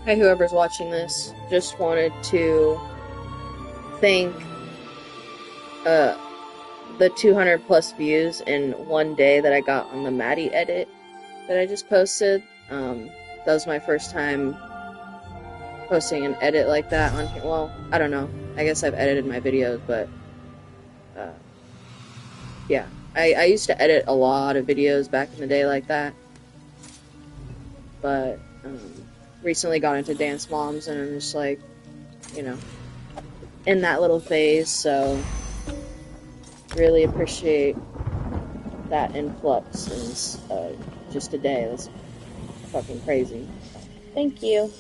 Hi, whoever's watching this. Just wanted to thank uh, the 200 plus views in one day that I got on the Maddie edit that I just posted. That was my first time posting an edit like that on here. Well, I don't know. I guess I've edited my videos, but uh, yeah. I used to edit a lot of videos back in the day like that, but recently got into Dance Moms and I'm just like, you know, in that little phase, so really appreciate that influx in just a day. That's fucking crazy. Thank you.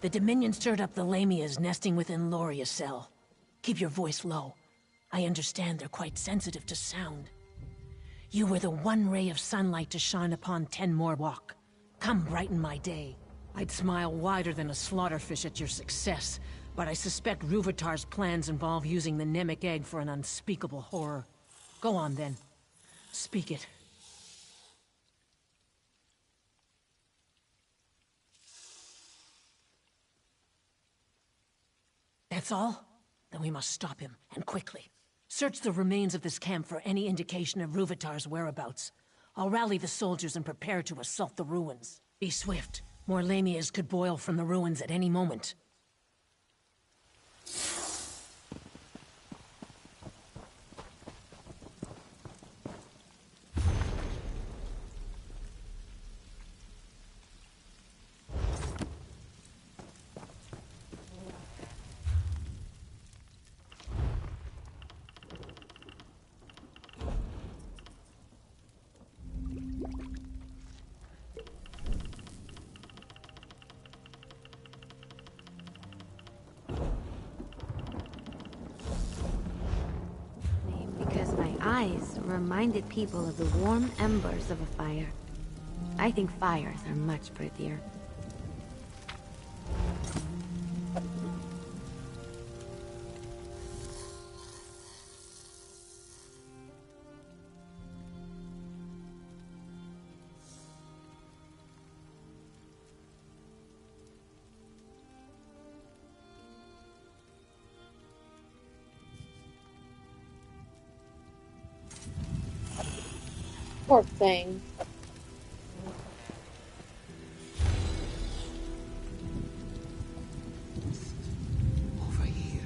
The Dominion stirred up the Lamias nesting within Loria's cell. Keep your voice low. I understand they're quite sensitive to sound. You were the one ray of sunlight to shine upon Ten More Walk. Come brighten my day. I'd smile wider than a slaughterfish at your success, but I suspect Ruvatar's plans involve using the Nemic egg for an unspeakable horror. Go on then. Speak it. That's all? Then we must stop him, and quickly. Search the remains of this camp for any indication of Ruvatar's whereabouts. I'll rally the soldiers and prepare to assault the ruins. Be swift. More Lamias could boil from the ruins at any moment. Because my eyes reminded people of the warm embers of a fire. I think fires are much prettier. Poor thing. Over here.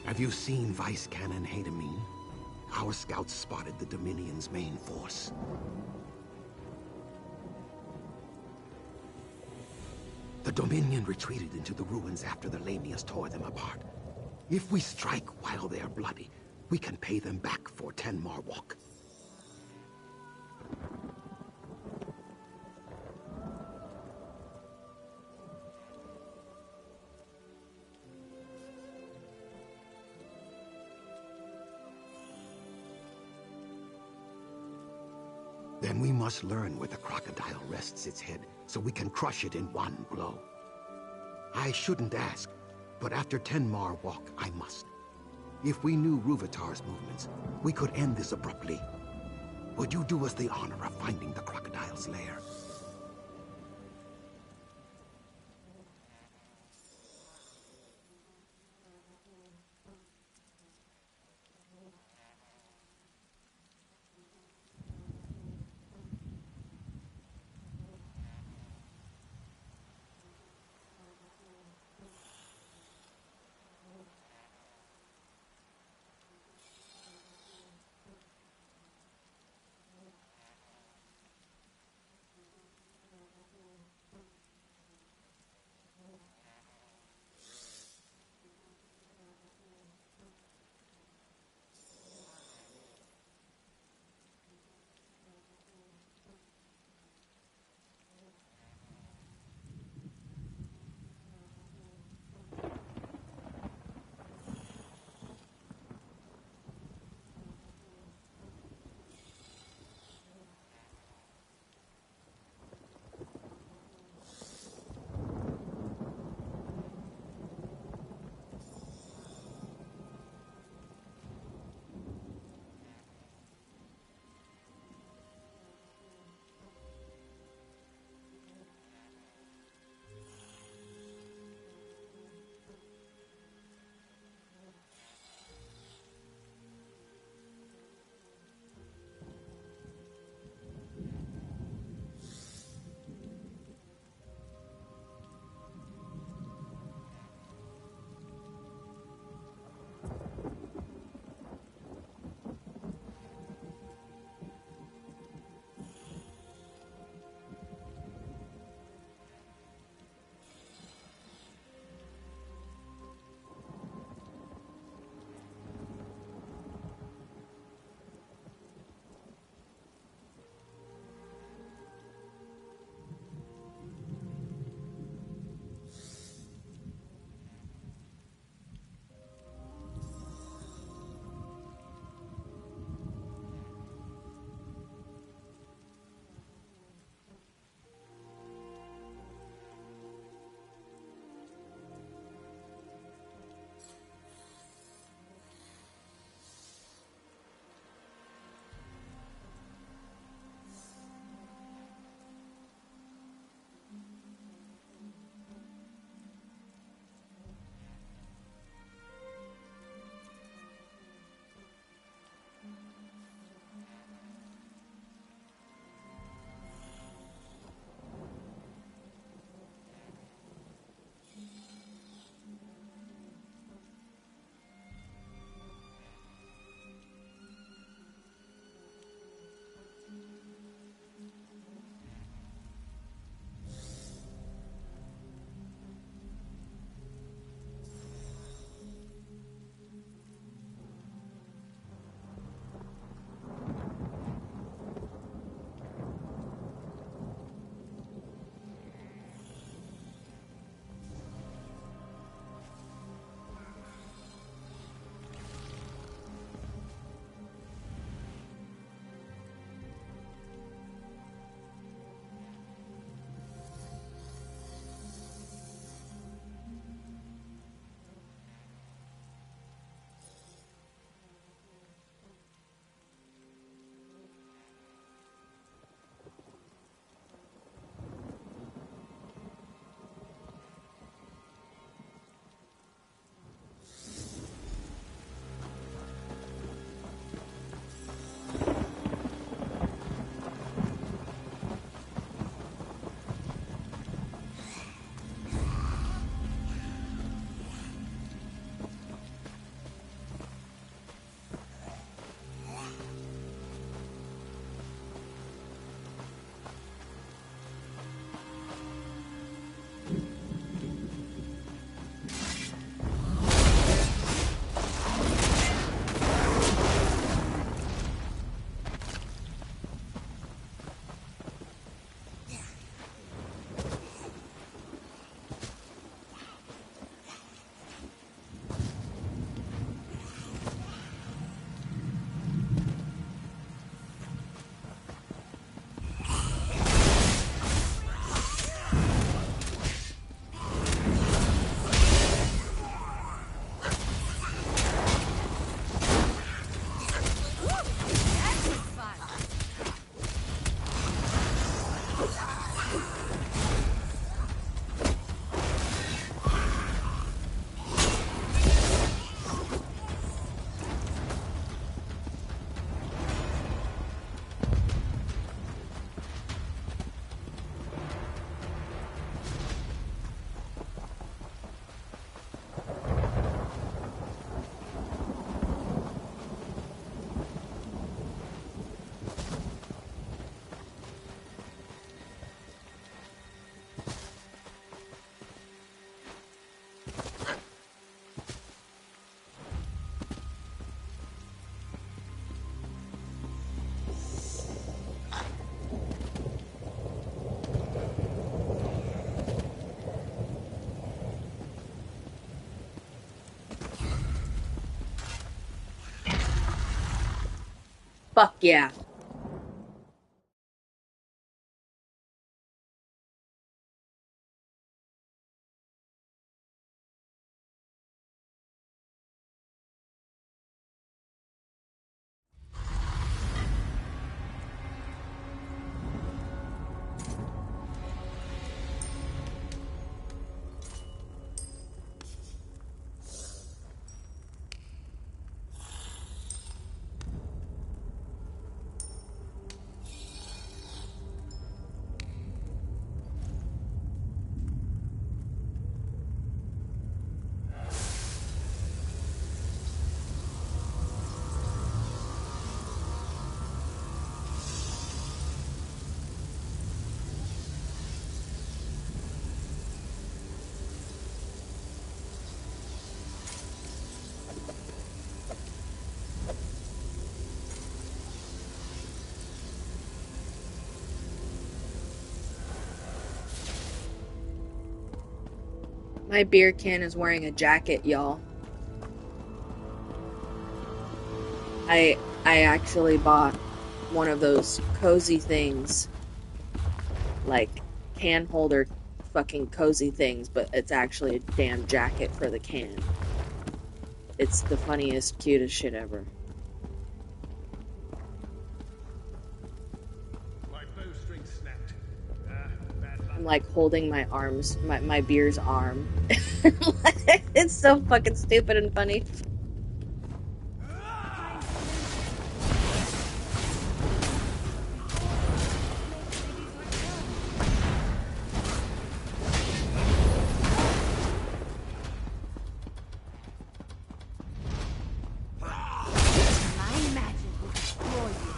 Have you seen Vice Cannon Hadamine? Our scouts spotted the Dominion's main force. The Dominion retreated into the ruins after the Lamias tore them apart. If we strike while they are bloody, we can pay them back for Ten More Walk. Then we must learn where the crocodile rests its head, so we can crush it in one blow. I shouldn't ask, but after Ten More Walk, I must. If we knew Ruvatar's movements, we could end this abruptly. Would you do us the honor of finding the crocodile's lair? Fuck yeah. My beer can is wearing a jacket, y'all. I actually bought one of those cozy things, like can holder fucking cozy things, but it's actually a damn jacket for the can. It's the funniest, cutest shit ever. My bowstring snapped. I'm like holding my arms, my beer's arm. It's so fucking stupid and funny. My magic will destroy you.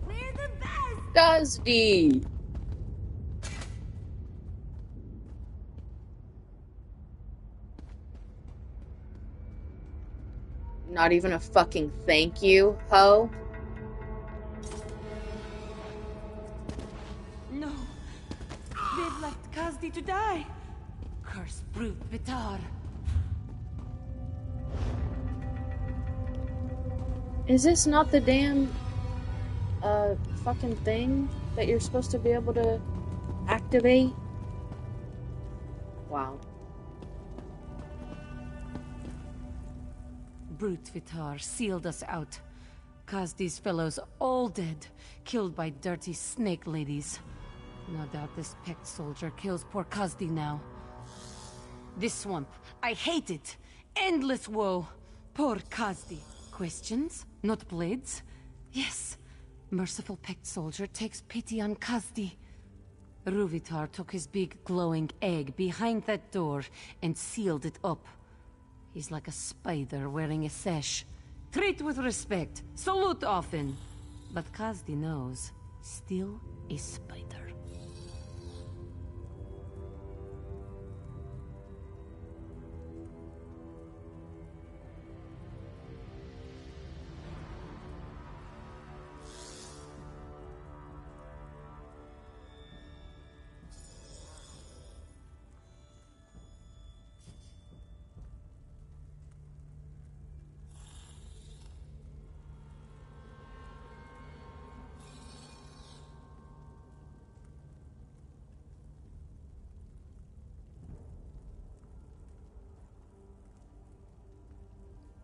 We're the best! Guzdy! Not even a fucking thank you, ho? No. They've left Kazdi to die. Curse brute Vitar. Is this not the damn, fucking thing that you're supposed to be able to activate? Wow. Brute Vitar sealed us out. Kazdi's fellows all dead, killed by dirty snake ladies. No doubt this Pecked soldier kills poor Kazdi now. This swamp, I hate it! Endless woe! Poor Kazdi. Questions? Not blades? Yes. Merciful Pecked soldier takes pity on Kazdi. Ruvitar took his big glowing egg behind that door and sealed it up. He's like a spider wearing a sash. Treat with respect, salute often. But Kazdi knows, still a spider.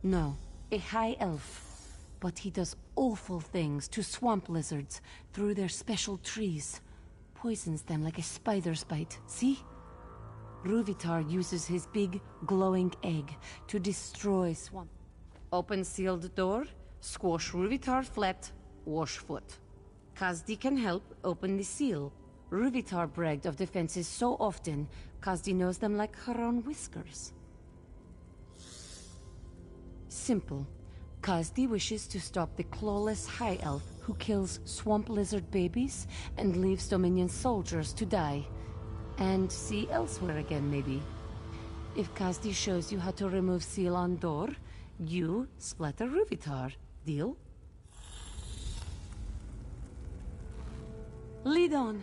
No, a high elf. But he does awful things to swamp lizards through their special trees. Poisons them like a spider's bite, see? Ruvitar uses his big, glowing egg to destroy swamp. Open sealed door, squash Ruvitar flat, wash foot. Kazdi can help open the seal. Ruvitar bragged of defenses so often, Kazdi knows them like her own whiskers. Simple. Kazdi wishes to stop the clawless High Elf who kills swamp lizard babies and leaves Dominion soldiers to die. And see elsewhere again, maybe. If Kazdi shows you how to remove seal on door, you splatter Ruvitar. Deal? Lead on.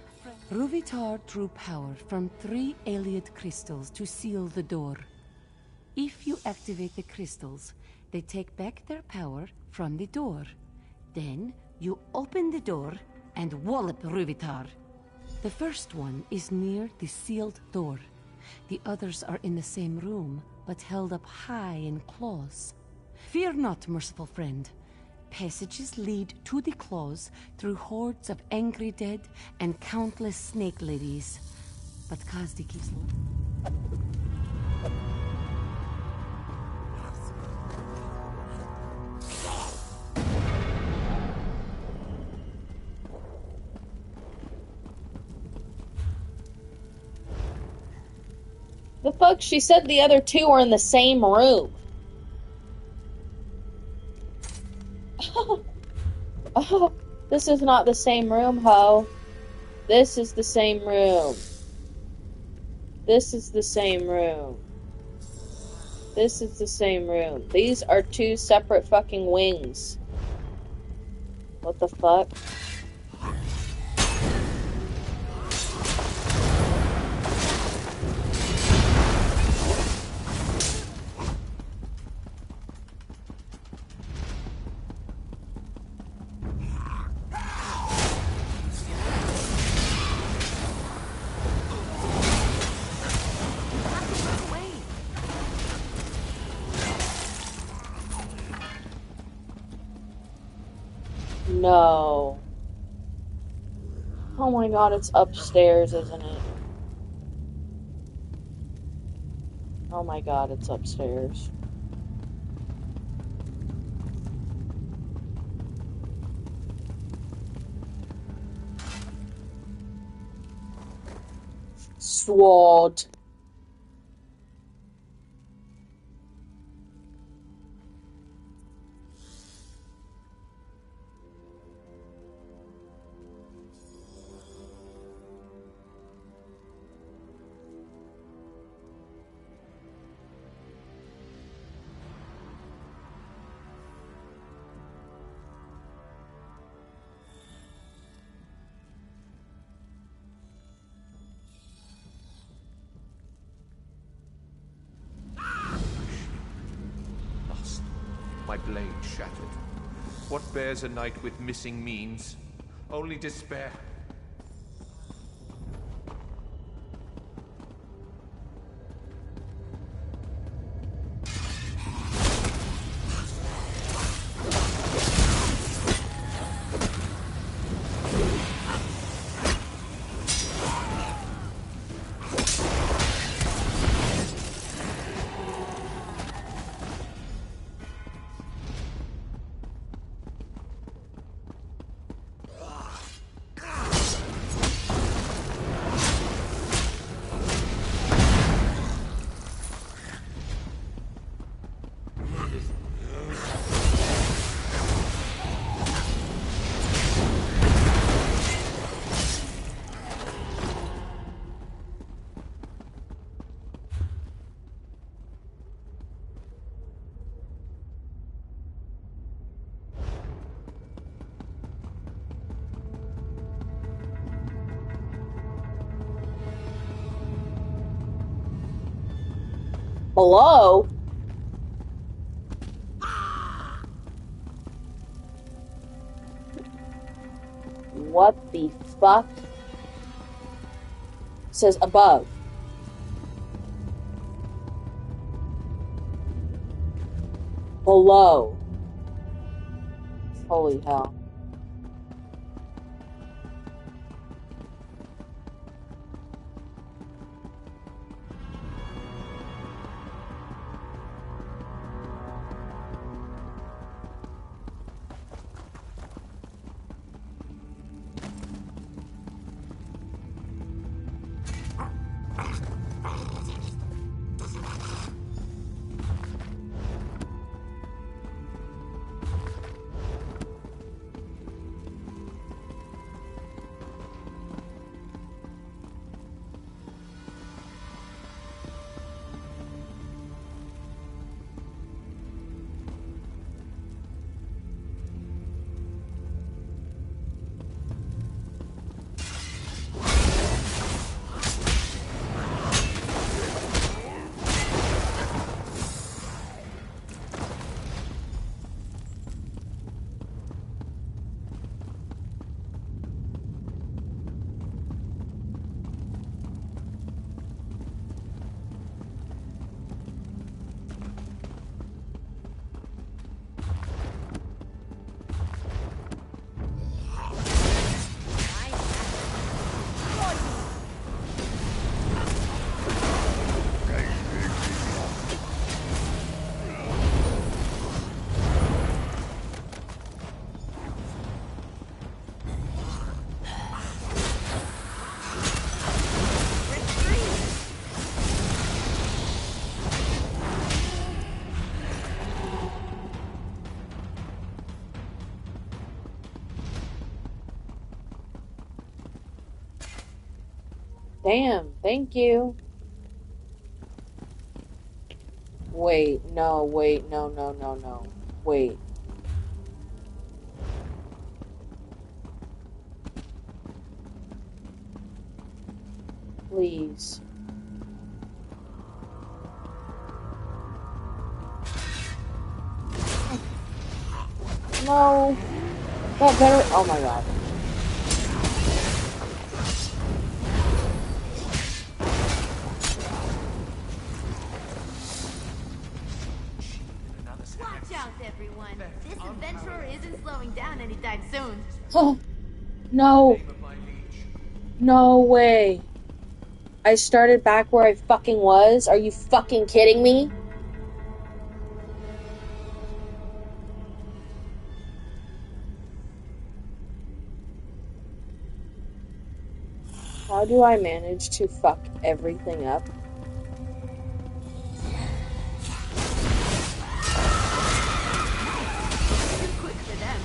Ruvitar drew power from 3 Ayleid crystals to seal the door. If you activate the crystals, they take back their power from the door. Then you open the door and wallop Ruvitar. The first one is near the sealed door. The others are in the same room, but held up high in claws. Fear not, merciful friend. Passages lead to the claws through hordes of angry dead and countless snake ladies. But Kazdi keeps... The fuck? She said the other two were in the same room. Oh, this is not the same room, ho. This is the same room. This is the same room. This is the same room. These are two separate fucking wings. What the fuck? No. Oh my god, it's upstairs, isn't it? Oh my god, it's upstairs. Sword. My blade shattered. What bears a knight with missing means? Only despair. Hello? What the fuck? It says above. Below. Holy hell. Bam, thank you. Wait, no, wait, no, no, no, no. Wait. Please. No. That better. Oh my god. Watch out, everyone. This adventurer isn't slowing down anytime soon. Oh. No. No way. I started back where I fucking was? Are you fucking kidding me? How do I manage to fuck everything up? Too quick for them.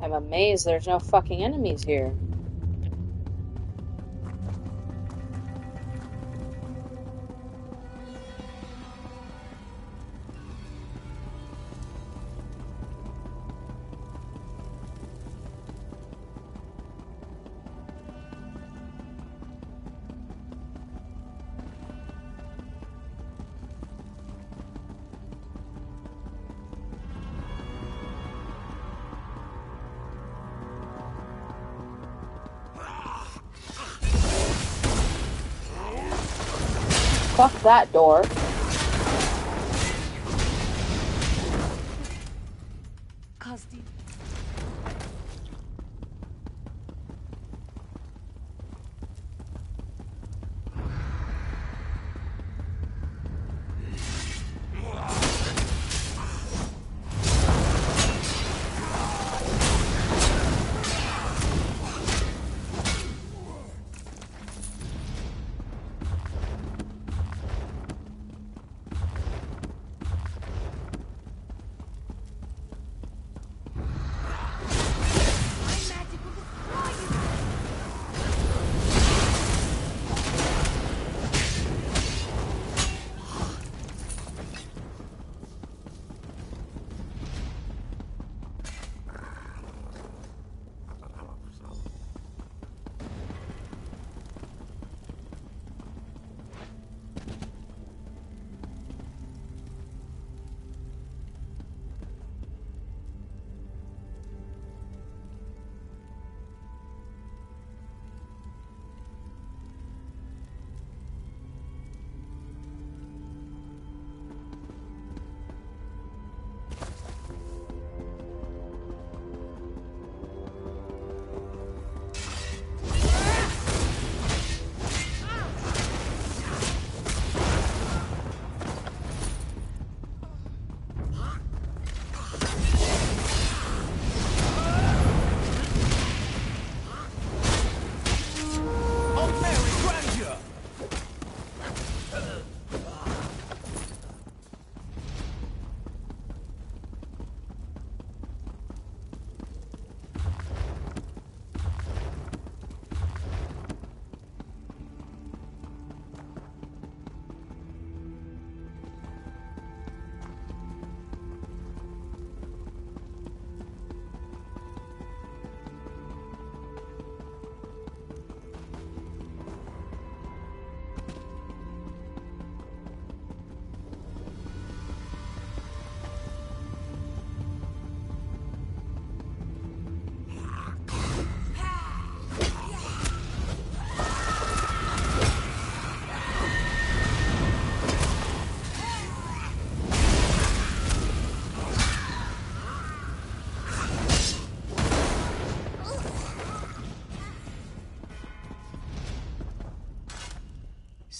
I'm amazed there's no fucking enemies here. Fuck that door. Kazdi.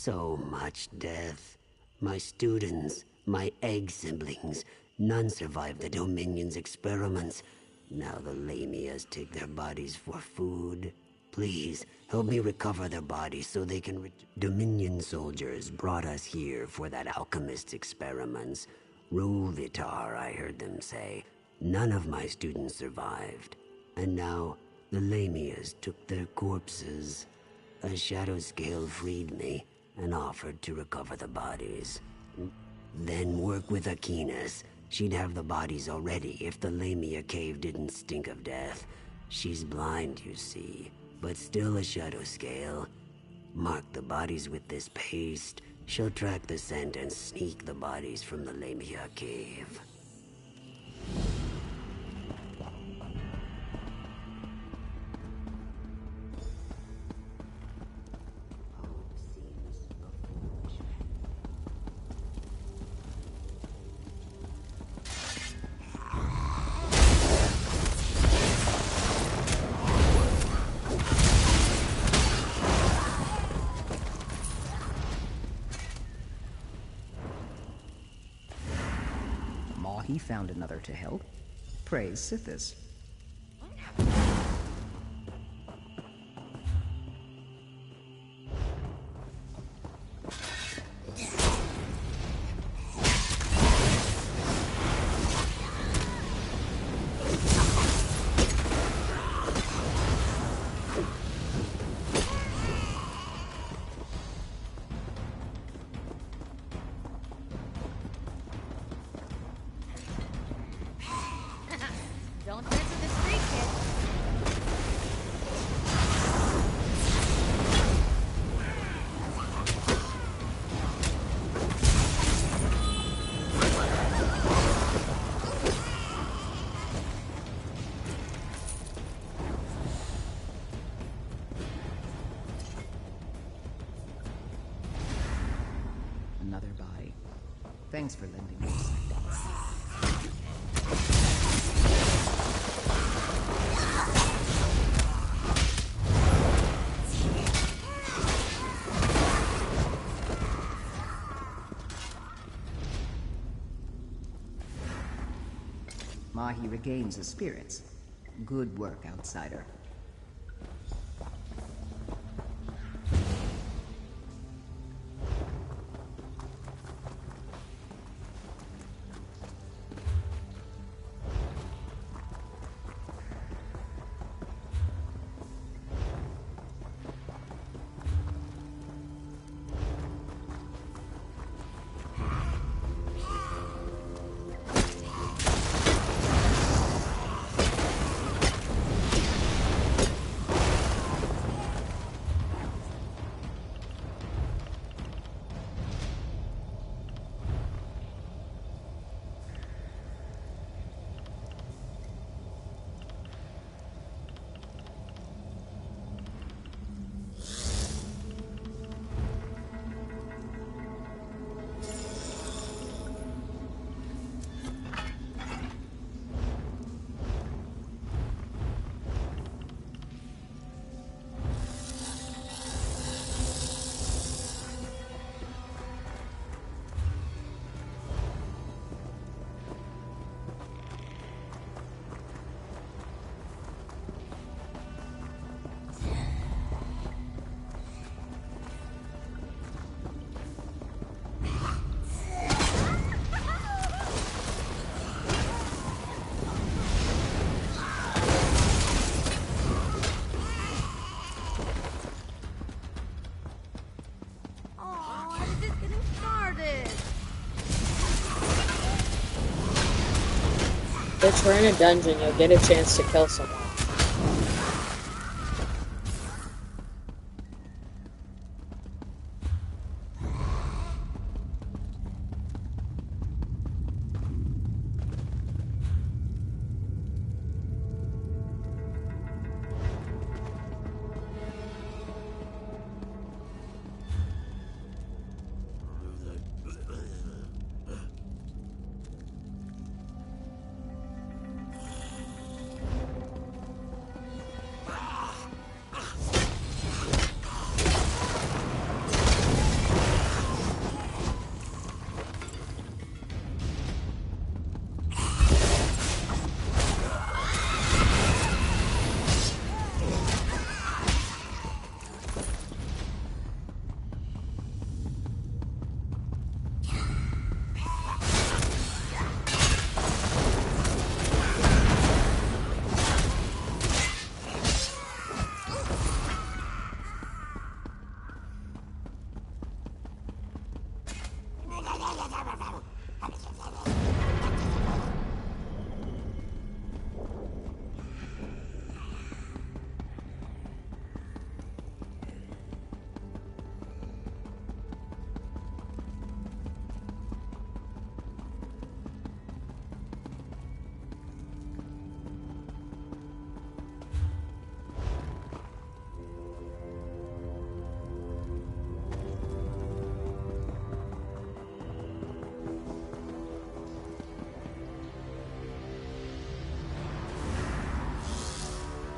So much death. My students, my egg siblings, none survived the Dominion's experiments. Now the Lamias take their bodies for food. Please, help me recover their bodies so they can Dominion soldiers brought us here for that alchemist's experiments. Ruvitar, I heard them say. None of my students survived. And now, the Lamias took their corpses. A shadow scale freed me and offered to recover the bodies. Then work with Aquinas. She'd have the bodies already if the Lamia cave didn't stink of death. She's blind, you see, but still a shadow scale. Mark the bodies with this paste. She'll track the scent and sneak the bodies from the Lamia cave. He found another to help. Praise Sithis. Don't mess with the street kid. Another body. Thanks for lending me this. Mahi regains his spirits. Good work, outsider. If we're in a dungeon, you'll get a chance to kill someone.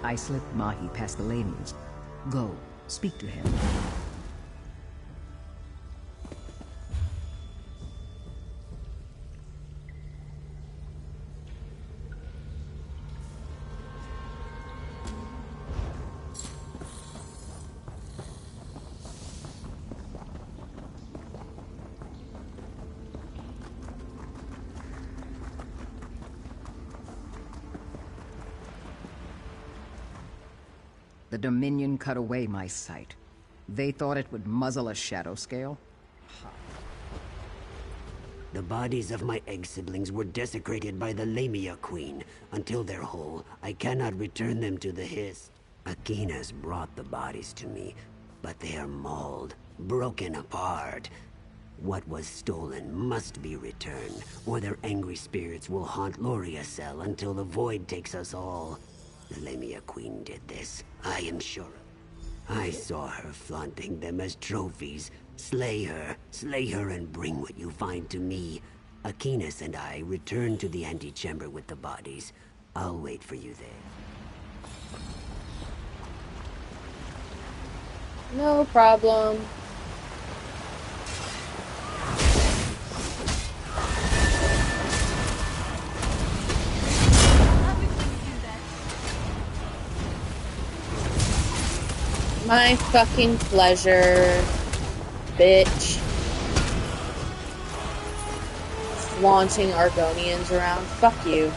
I slipped Mahi past the Lamians. Go, speak to him. The Dominion cut away my sight. They thought it would muzzle a shadow scale? The bodies of my egg siblings were desecrated by the Lamia Queen. Until they're whole, I cannot return them to the Hist. Akinas brought the bodies to me, but they are mauled, broken apart. What was stolen must be returned, or their angry spirits will haunt Loriacel until the Void takes us all. The Lamia Queen did this, I am sure. I saw her flaunting them as trophies. Slay her and bring what you find to me. Akinas and I return to the antechamber with the bodies. I'll wait for you there. No problem. My fucking pleasure, bitch. Flaunting Argonians around. Fuck you.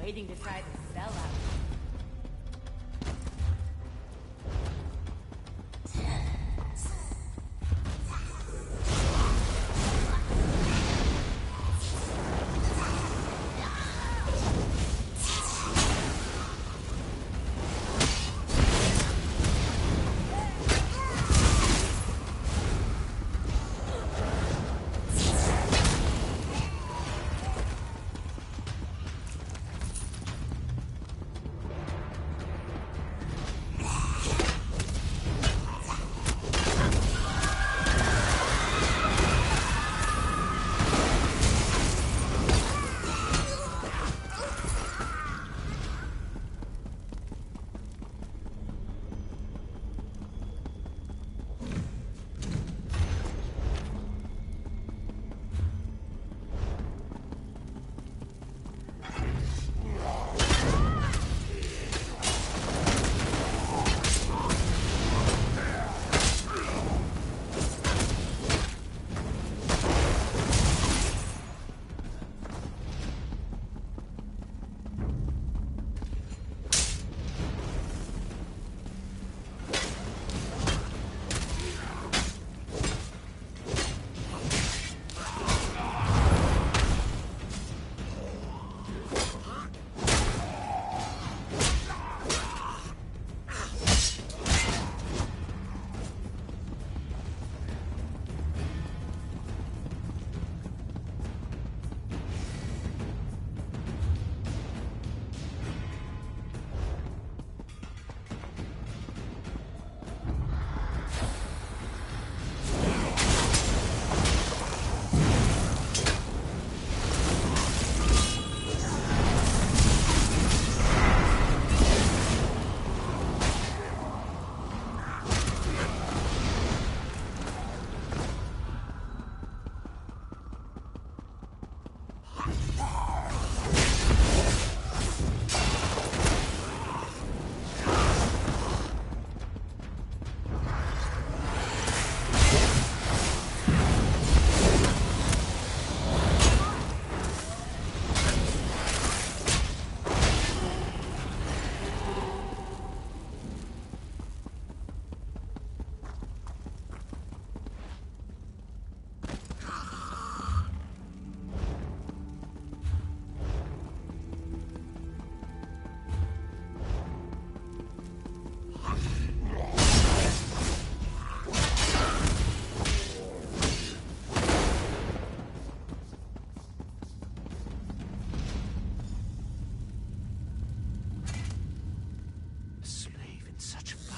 Waiting to try the cell out.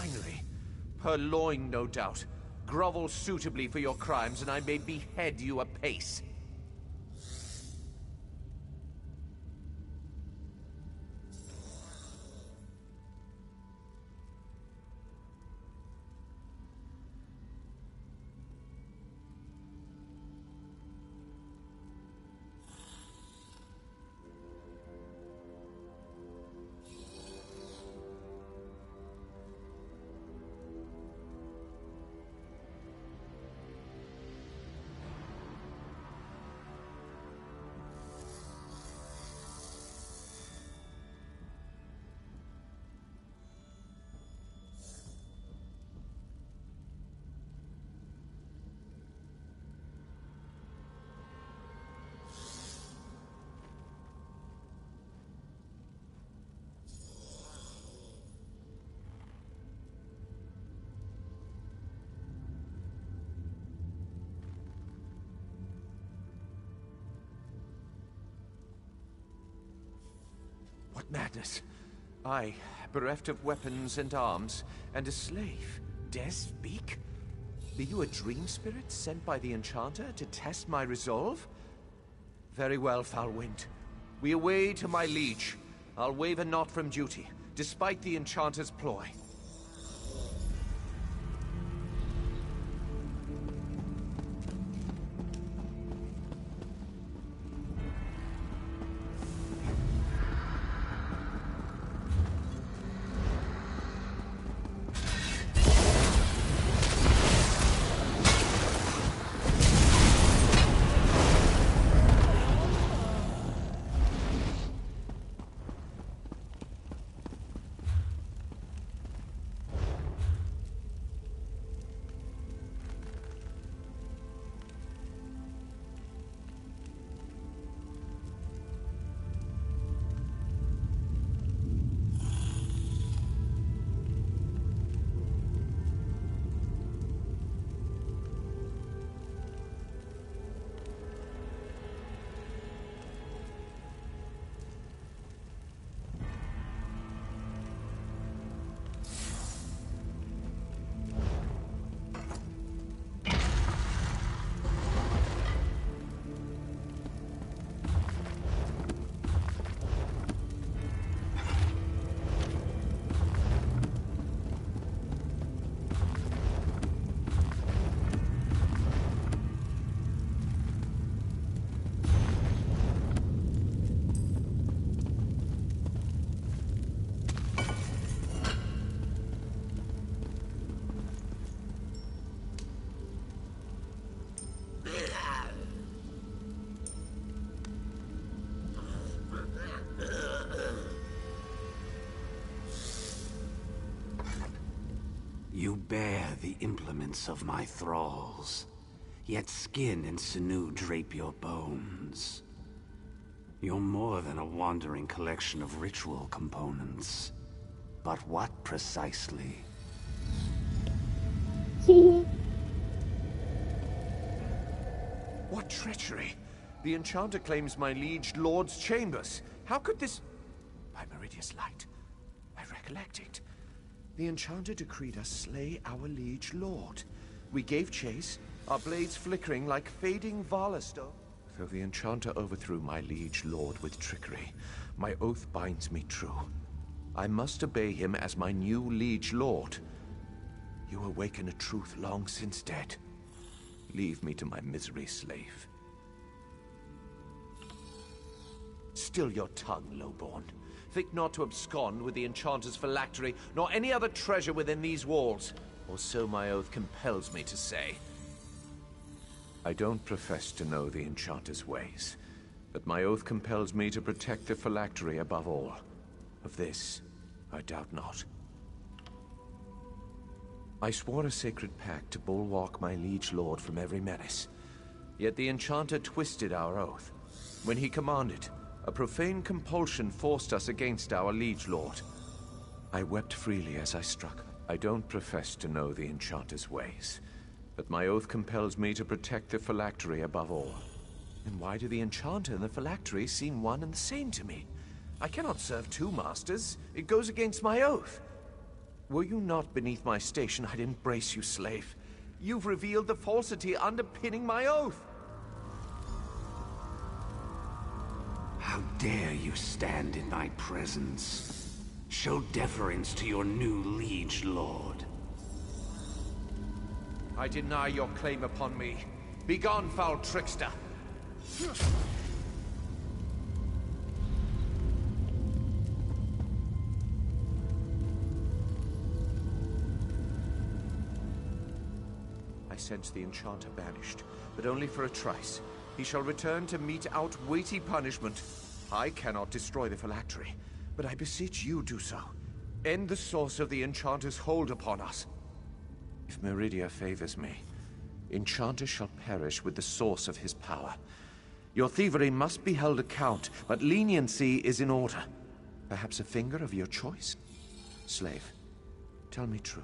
finery. Purloined, no doubt. Grovel suitably for your crimes, and I may behead you apace. What madness! I, bereft of weapons and arms, and a slave, dare speak? Be you a dream spirit sent by the Enchanter to test my resolve? Very well, foul wind. We away to my liege. I'll waver not from duty, despite the Enchanter's ploy. You bear the implements of my thralls, yet skin and sinew drape your bones. You're more than a wandering collection of ritual components. But what precisely? What treachery! The Enchanter claims my liege lord's chambers. How could this... By Meridius light, I recollect it. The Enchanter decreed us slay our liege lord. We gave chase, our blades flickering like fading Valastone. Though the Enchanter overthrew my liege lord with trickery, my oath binds me true. I must obey him as my new liege lord. You awaken a truth long since dead. Leave me to my misery, slave. Still your tongue, lowborn. Think not to abscond with the Enchanter's phylactery, nor any other treasure within these walls, or so my oath compels me to say. I don't profess to know the Enchanter's ways, but my oath compels me to protect the phylactery above all. Of this, I doubt not. I swore a sacred pact to bulwark my liege lord from every menace, yet the Enchanter twisted our oath. When he commanded, a profane compulsion forced us against our liege lord. I wept freely as I struck. I don't profess to know the Enchanter's ways, but my oath compels me to protect the phylactery above all. And why do the Enchanter and the phylactery seem one and the same to me? I cannot serve two masters. It goes against my oath. Were you not beneath my station, I'd embrace you, slave. You've revealed the falsity underpinning my oath. How dare you stand in my presence? Show deference to your new liege lord. I deny your claim upon me. Begone, foul trickster! I sense the enchanter banished, but only for a trice. He shall return to mete out weighty punishment. I cannot destroy the phylactery, but I beseech you do so. End the source of the enchanter's hold upon us. If Meridia favors me, Enchanter shall perish with the source of his power. Your thievery must be held account, but leniency is in order. Perhaps a finger of your choice? Slave, tell me true,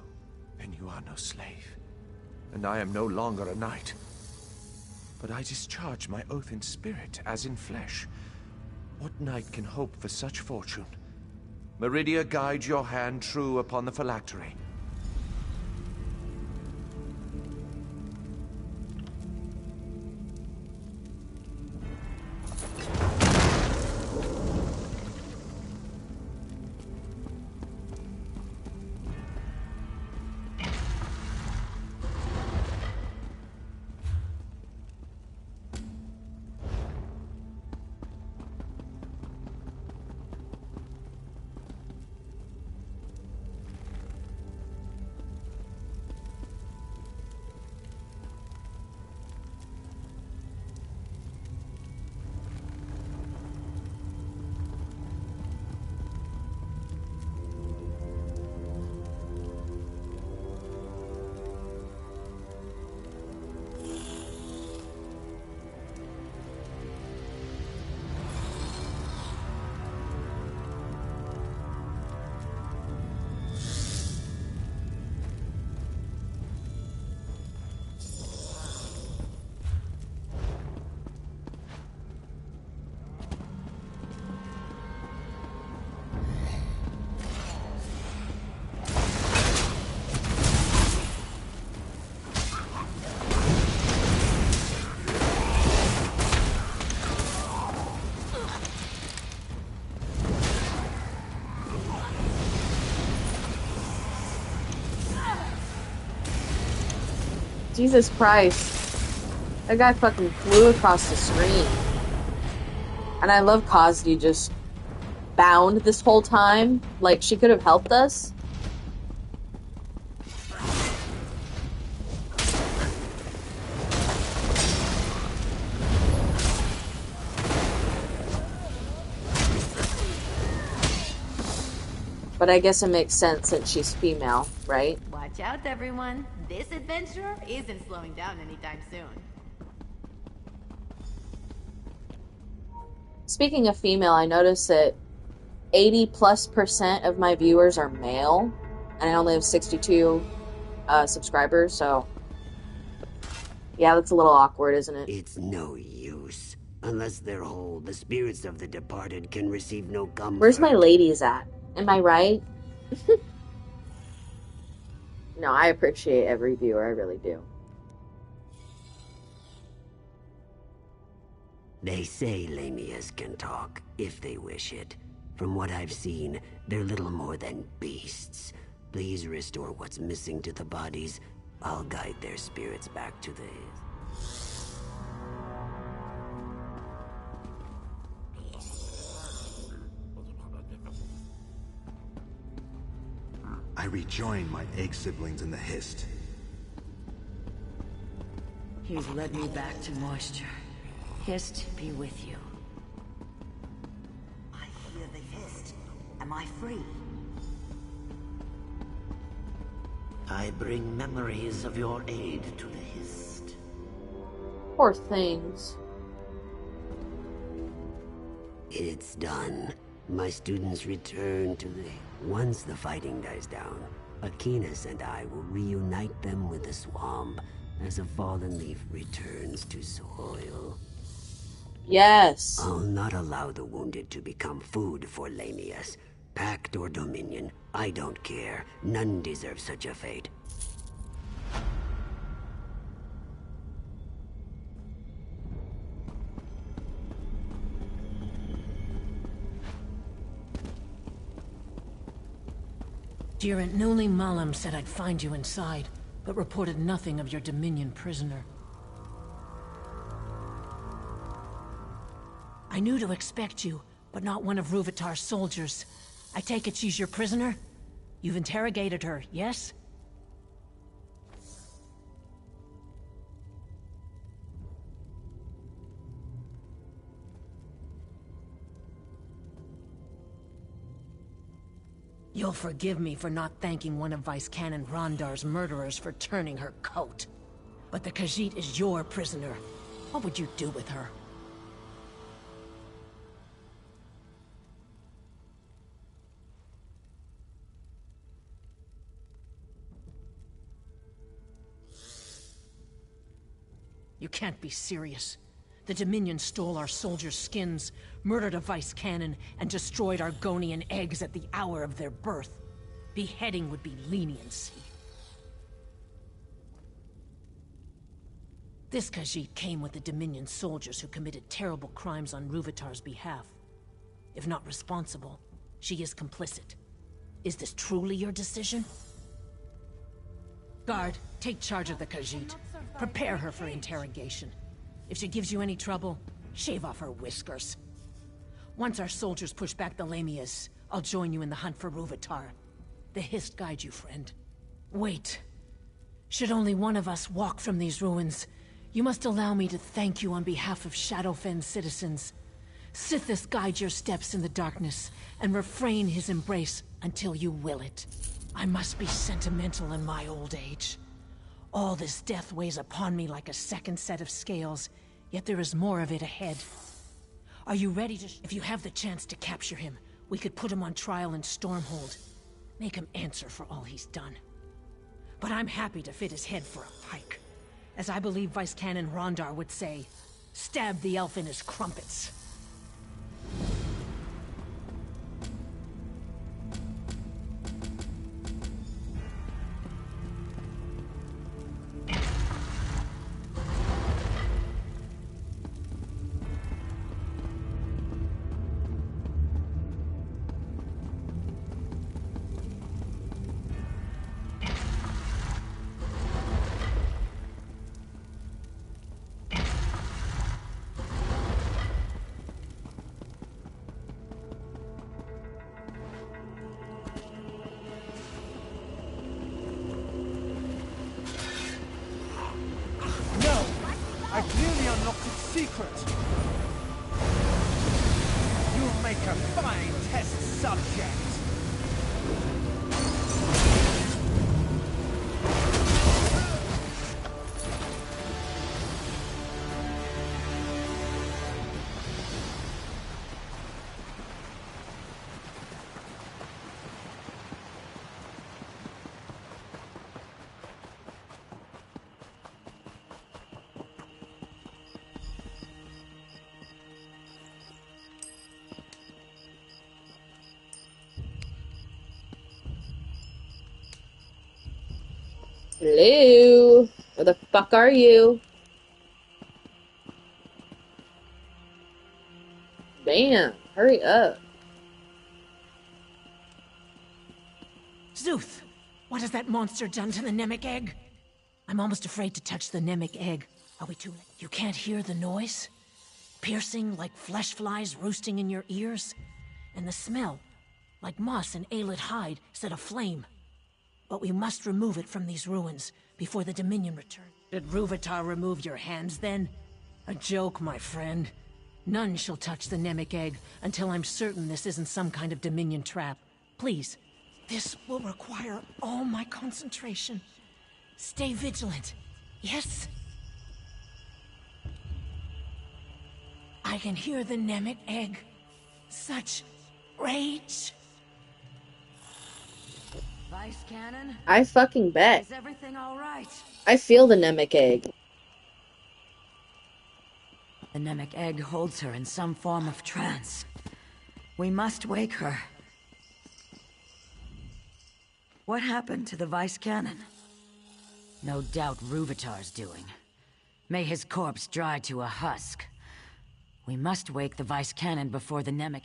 then you are no slave. And I am no longer a knight. But I discharge my oath in spirit as in flesh. What knight can hope for such fortune? Meridia, guide your hand true upon the phylactery. Jesus Christ. That guy fucking flew across the screen. And I love Khazdi just bound this whole time. Like, she could have helped us. But I guess it makes sense since she's female, right? Watch out, everyone. This adventure isn't slowing down anytime soon. Speaking of female, I noticed that 80+% of my viewers are male, and I only have 62 subscribers, so yeah, that's a little awkward, isn't it? It's no use. Unless they're whole, the spirits of the departed can receive no comfort. Where's my ladies at? Am I right? No, I appreciate every viewer, I really do. They say Lamias can talk, if they wish it. From what I've seen, they're little more than beasts. Please restore what's missing to the bodies. I'll guide their spirits back to the... I rejoined my egg siblings in the Hist. He's led me back to moisture. Hist be with you. I hear the Hist. Am I free? I bring memories of your aid to the Hist. Poor things. It's done. My students return to the... Once the fighting dies down, Aquinas and I will reunite them with the swamp as a fallen leaf returns to soil. Yes. I'll not allow the wounded to become food for Lamias. Pact or Dominion, I don't care. None deserve such a fate. Jirant Nuli Malam said I'd find you inside, but reported nothing of your Dominion prisoner. I knew to expect you, but not one of Rúvitar's soldiers. I take it she's your prisoner? You've interrogated her, yes? You'll forgive me for not thanking one of Vice Canon Rondar's murderers for turning her coat. But the Khajiit is your prisoner. What would you do with her? You can't be serious. The Dominion stole our soldiers' skins, murdered a Vice Canon, and destroyed Argonian eggs at the hour of their birth. Beheading would be leniency. This Khajiit came with the Dominion soldiers who committed terrible crimes on Rúvitar's behalf. If not responsible, she is complicit. Is this truly your decision? Guard, take charge of the Khajiit. Prepare her for interrogation. If she gives you any trouble, shave off her whiskers. Once our soldiers push back the Lamias, I'll join you in the hunt for Rúvitar. The Hist guide you, friend. Wait. Should only one of us walk from these ruins, you must allow me to thank you on behalf of Shadowfen's citizens. Sithis guide your steps in the darkness, and refrain his embrace until you will it. I must be sentimental in my old age. All this death weighs upon me like a second set of scales, yet there is more of it ahead. Are you ready to... If you have the chance to capture him, we could put him on trial in Stormhold. Make him answer for all he's done. But I'm happy to fit his head for a pike. As I believe Vice Canon Rondar would say, stab the elf in his crumpets. I clearly unlocked its secret. You'll make a fine test subject. Hello? Where the fuck are you? Damn, hurry up. Zuth! What has that monster done to the Nemik egg? I'm almost afraid to touch the Nemik egg. Are we too late? You can't hear the noise? Piercing like flesh flies roosting in your ears? And the smell, like moss and aelid hide set aflame. But we must remove it from these ruins before the Dominion return. Did Rúvitar remove your hands then? A joke, my friend. None shall touch the Nemik egg until I'm certain this isn't some kind of Dominion trap. Please, this will require all my concentration. Stay vigilant, yes? I can hear the Nemik egg. Such rage. Vice Canon? I fucking bet. Is everything all right? I feel the Nemik egg. The Nemik egg holds her in some form of trance. We must wake her. What happened to the Vice Cannon? No doubt Rúvitar's doing. May his corpse dry to a husk. We must wake the Vice Cannon before the Nemec...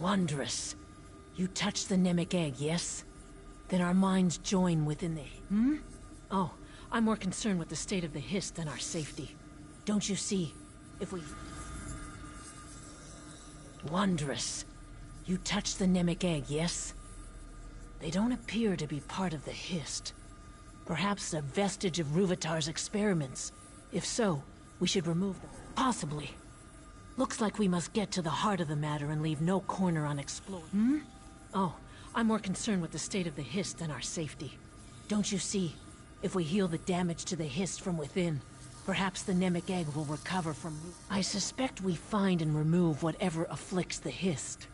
Wondrous. You touched the Nemec egg, yes? Then our minds join within the... Oh, I'm more concerned with the state of the Hist than our safety. Don't you see? If we... Wondrous. You touched the Nemec egg, yes? They don't appear to be part of the Hist. Perhaps a vestige of Rúvitar's experiments. If so, we should remove them. Possibly. Looks like we must get to the heart of the matter and leave no corner unexplored. Oh, I'm more concerned with the state of the Hist than our safety. Don't you see? If we heal the damage to the Hist from within, perhaps the Nemec egg will recover from... I suspect we find and remove whatever afflicts the Hist.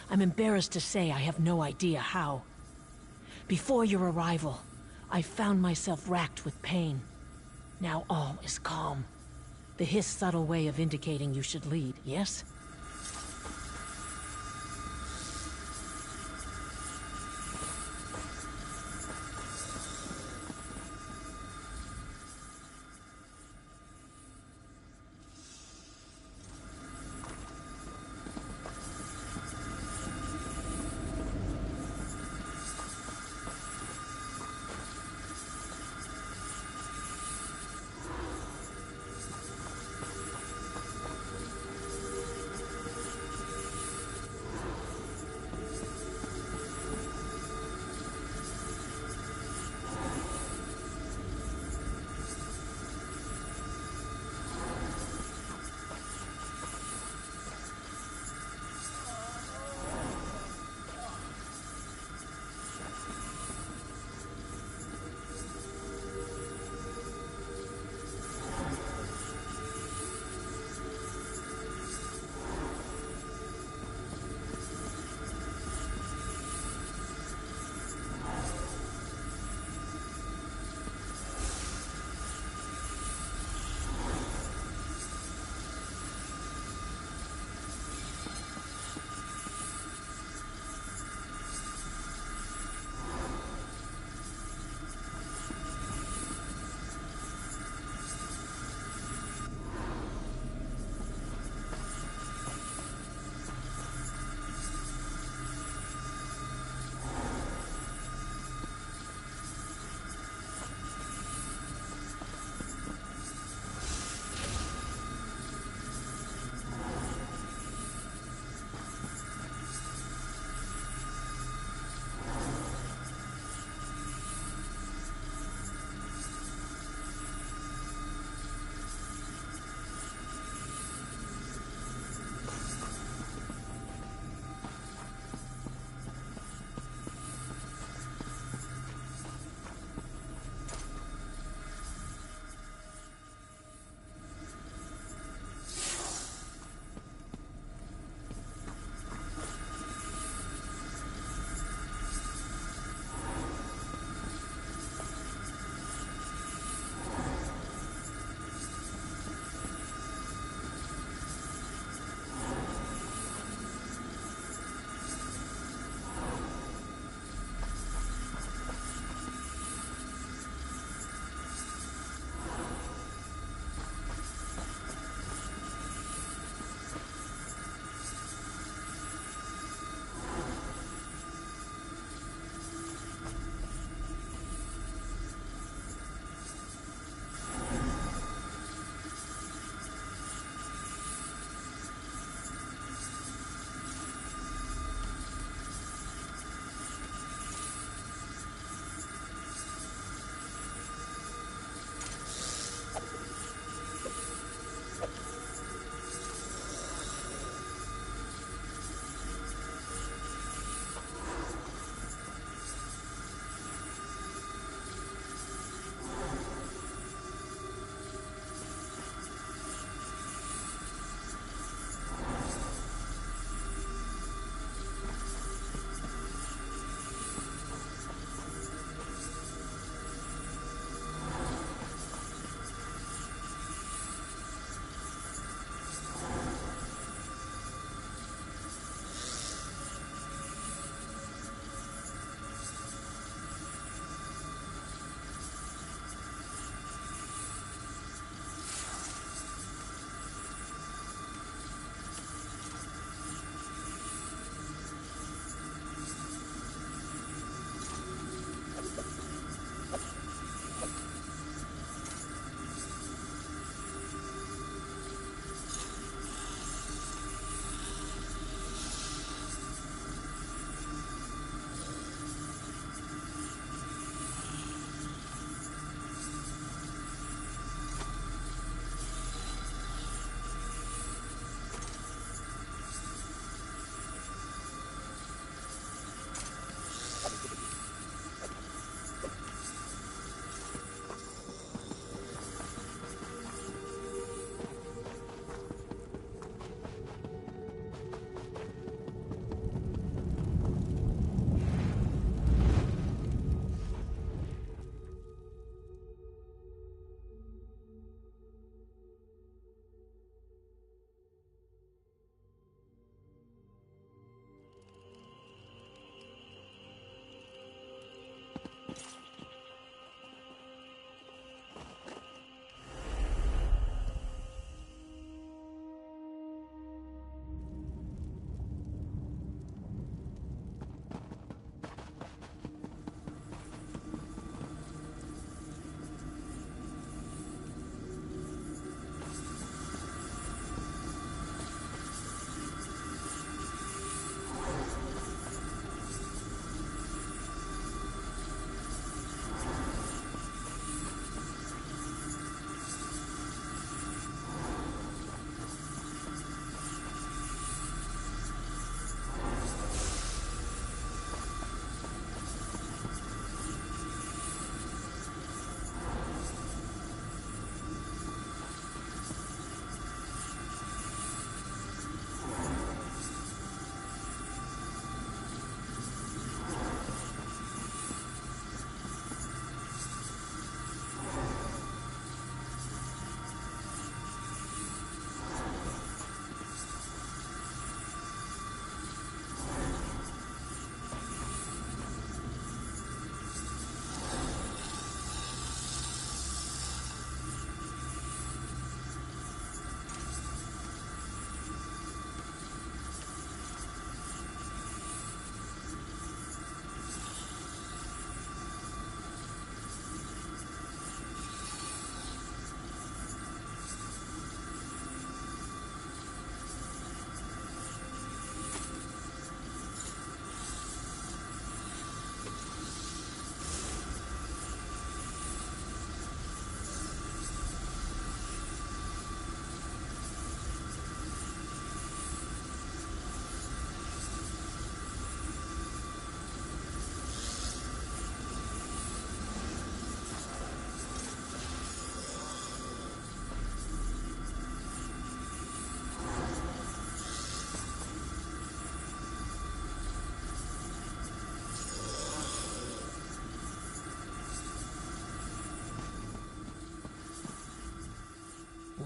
I'm embarrassed to say I have no idea how. Before your arrival, I found myself racked with pain. Now all is calm. The Hist's subtle way of indicating you should lead, yes?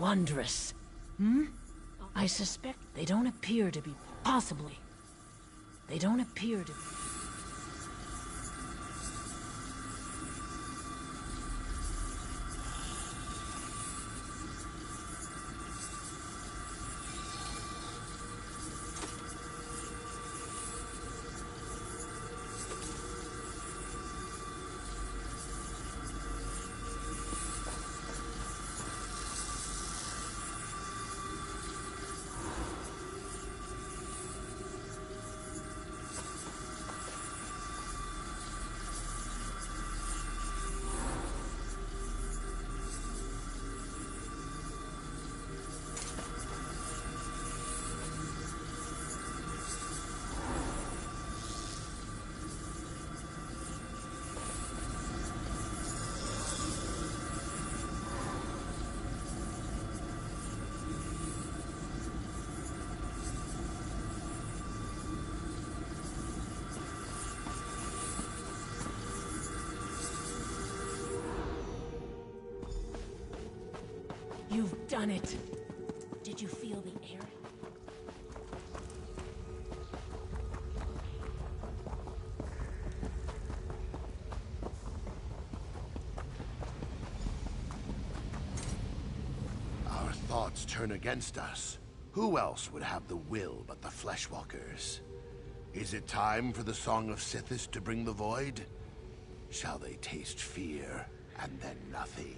wondrous. Hmm? I suspect they don't appear to be... Possibly. They don't appear to be... You've done it! Did you feel the air? Our thoughts turn against us. Who else would have the will but the Fleshwalkers? Is it time for the Song of Sithis to bring the void? Shall they taste fear and then nothing?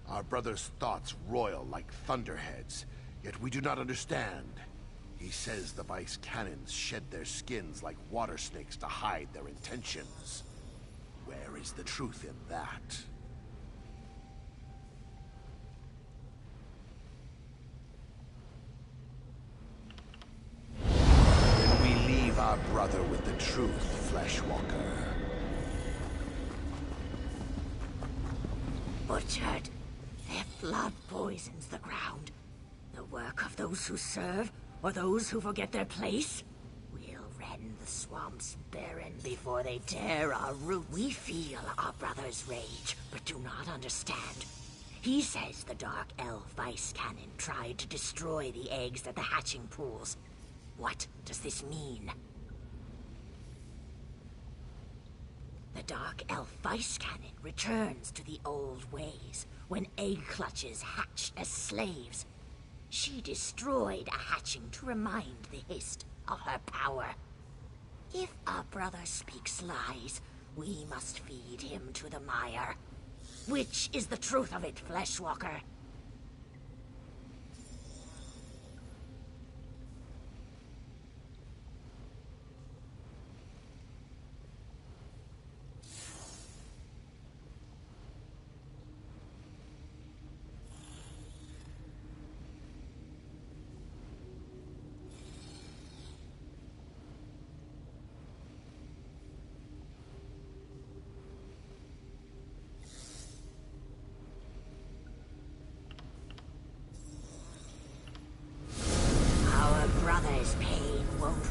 Our brother's thoughts roil like thunderheads, yet we do not understand. He says the Vice Cannons shed their skins like water snakes to hide their intentions. Where is the truth in that? Then we leave our brother with the truth, Fleshwalker. Butchered. Their blood poisons the ground. The work of those who serve, or those who forget their place? We'll rend the swamps barren before they tear our roots. We feel our brother's rage, but do not understand. He says the Dark Elf Vice Cannon tried to destroy the eggs at the hatching pools. What does this mean? The Dark Elf Vice Cannon returns to the old ways, when egg clutches hatched as slaves. She destroyed a hatching to remind the Hist of her power. If our brother speaks lies, we must feed him to the mire. Which is the truth of it, Fleshwalker?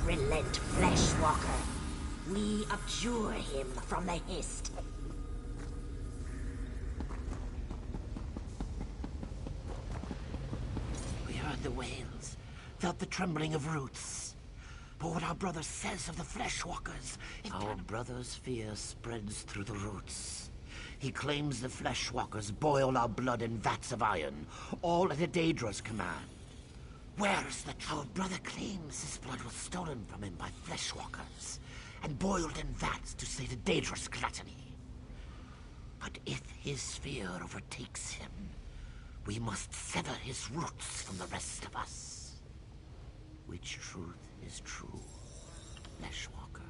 Relent, Fleshwalker. We abjure him from the Hist. We heard the wails, felt the trembling of roots. But what our brother says of the Fleshwalkers... Our brother's fear spreads through the roots. He claims the Fleshwalkers boil our blood in vats of iron, all at a Daedra's command. Where is the truth? Our brother claims his blood was stolen from him by Fleshwalkers, and boiled in vats to slay the Daedra's gluttony. But if his fear overtakes him, We must sever his roots from the rest of us. Which truth is true, Fleshwalker?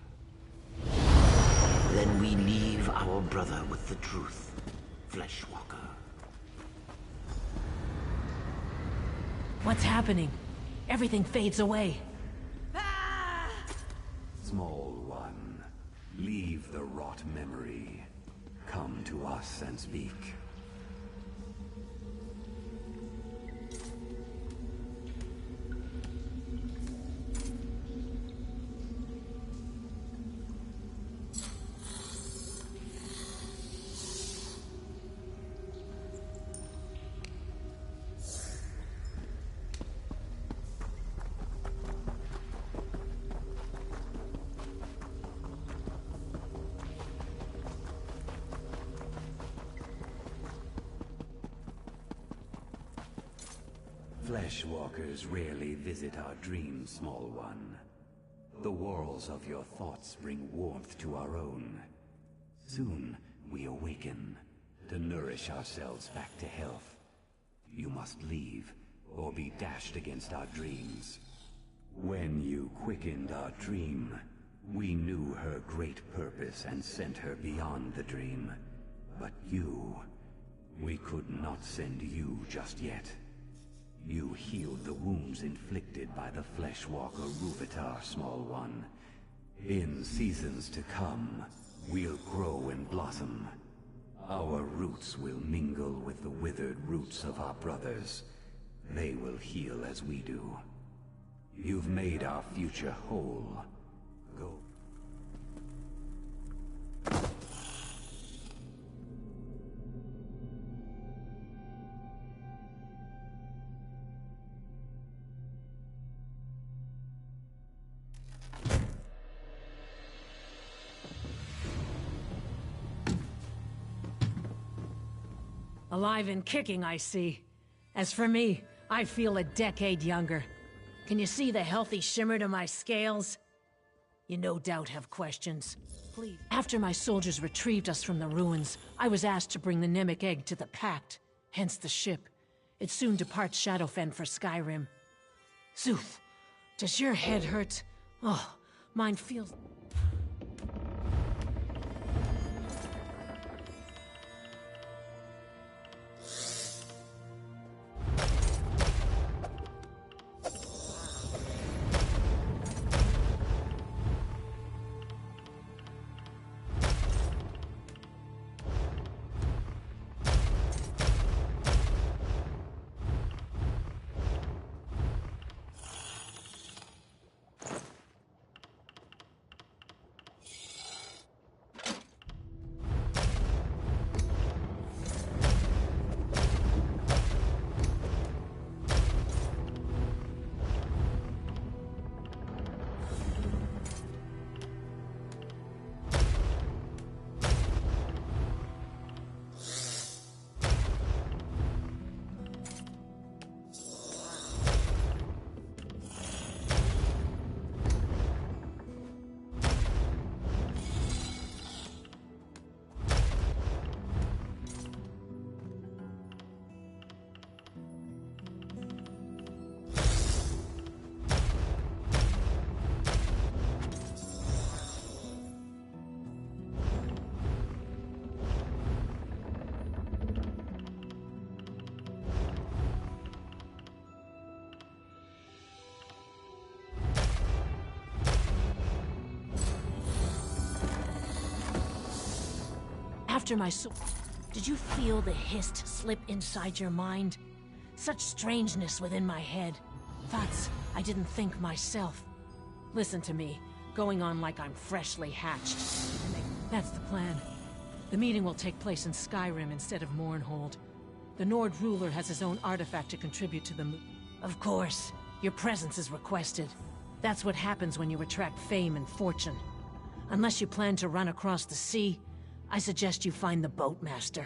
Then we leave our brother with the truth, Fleshwalker. What's happening? Everything fades away. Small one, leave the rot memory. Come to us and speak. Fleshwalkers rarely visit our dreams, small one. The whorls of your thoughts bring warmth to our own. Soon we awaken, to nourish ourselves back to health. You must leave, or be dashed against our dreams. When you quickened our dream, we knew her great purpose and sent her beyond the dream. But you, we could not send you just yet. You healed the wounds inflicted by the Fleshwalker Rúvitar, small one. In seasons to come, we'll grow and blossom. Our roots will mingle with the withered roots of our brothers. They will heal as we do. You've made our future whole. Go. Alive and kicking, I see. As for me, I feel a decade younger. Can you see the healthy shimmer to my scales? You no doubt have questions. Please. After my soldiers retrieved us from the ruins, I was asked to bring the Nemic egg to the Pact, hence the ship. It soon departs Shadowfen for Skyrim. Zuth, does your head hurt? Oh, mine feels... After my did you feel the hist slip inside your mind? Such strangeness within my head. Thoughts I didn't think myself. Listen to me, going on like I'm freshly hatched. That's the plan. The meeting will take place in Skyrim instead of Mournhold. The Nord ruler has his own artifact to contribute to the Of course, your presence is requested. That's what happens when you attract fame and fortune. Unless you plan to run across the sea, I suggest you find the Boatmaster.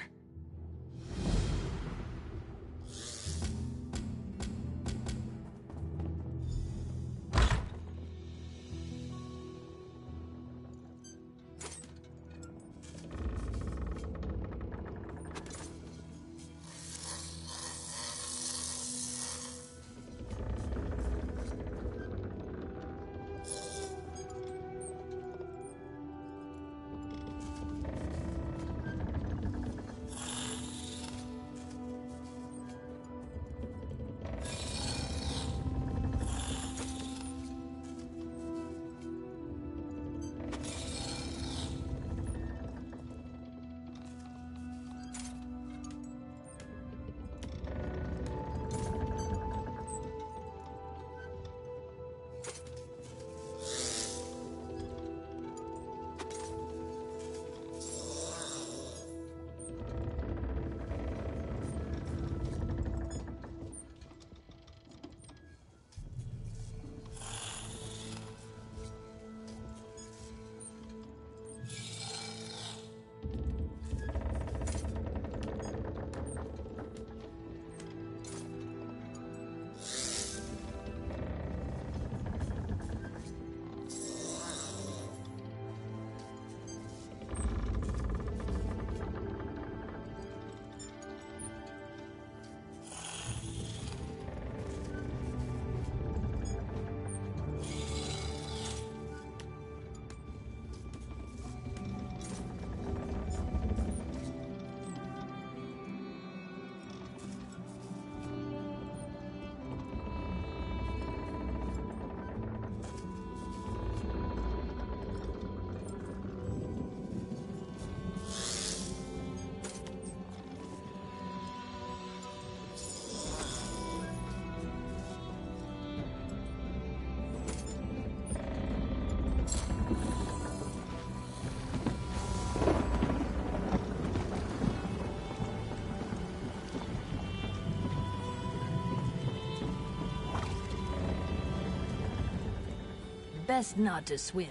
Best not to swim.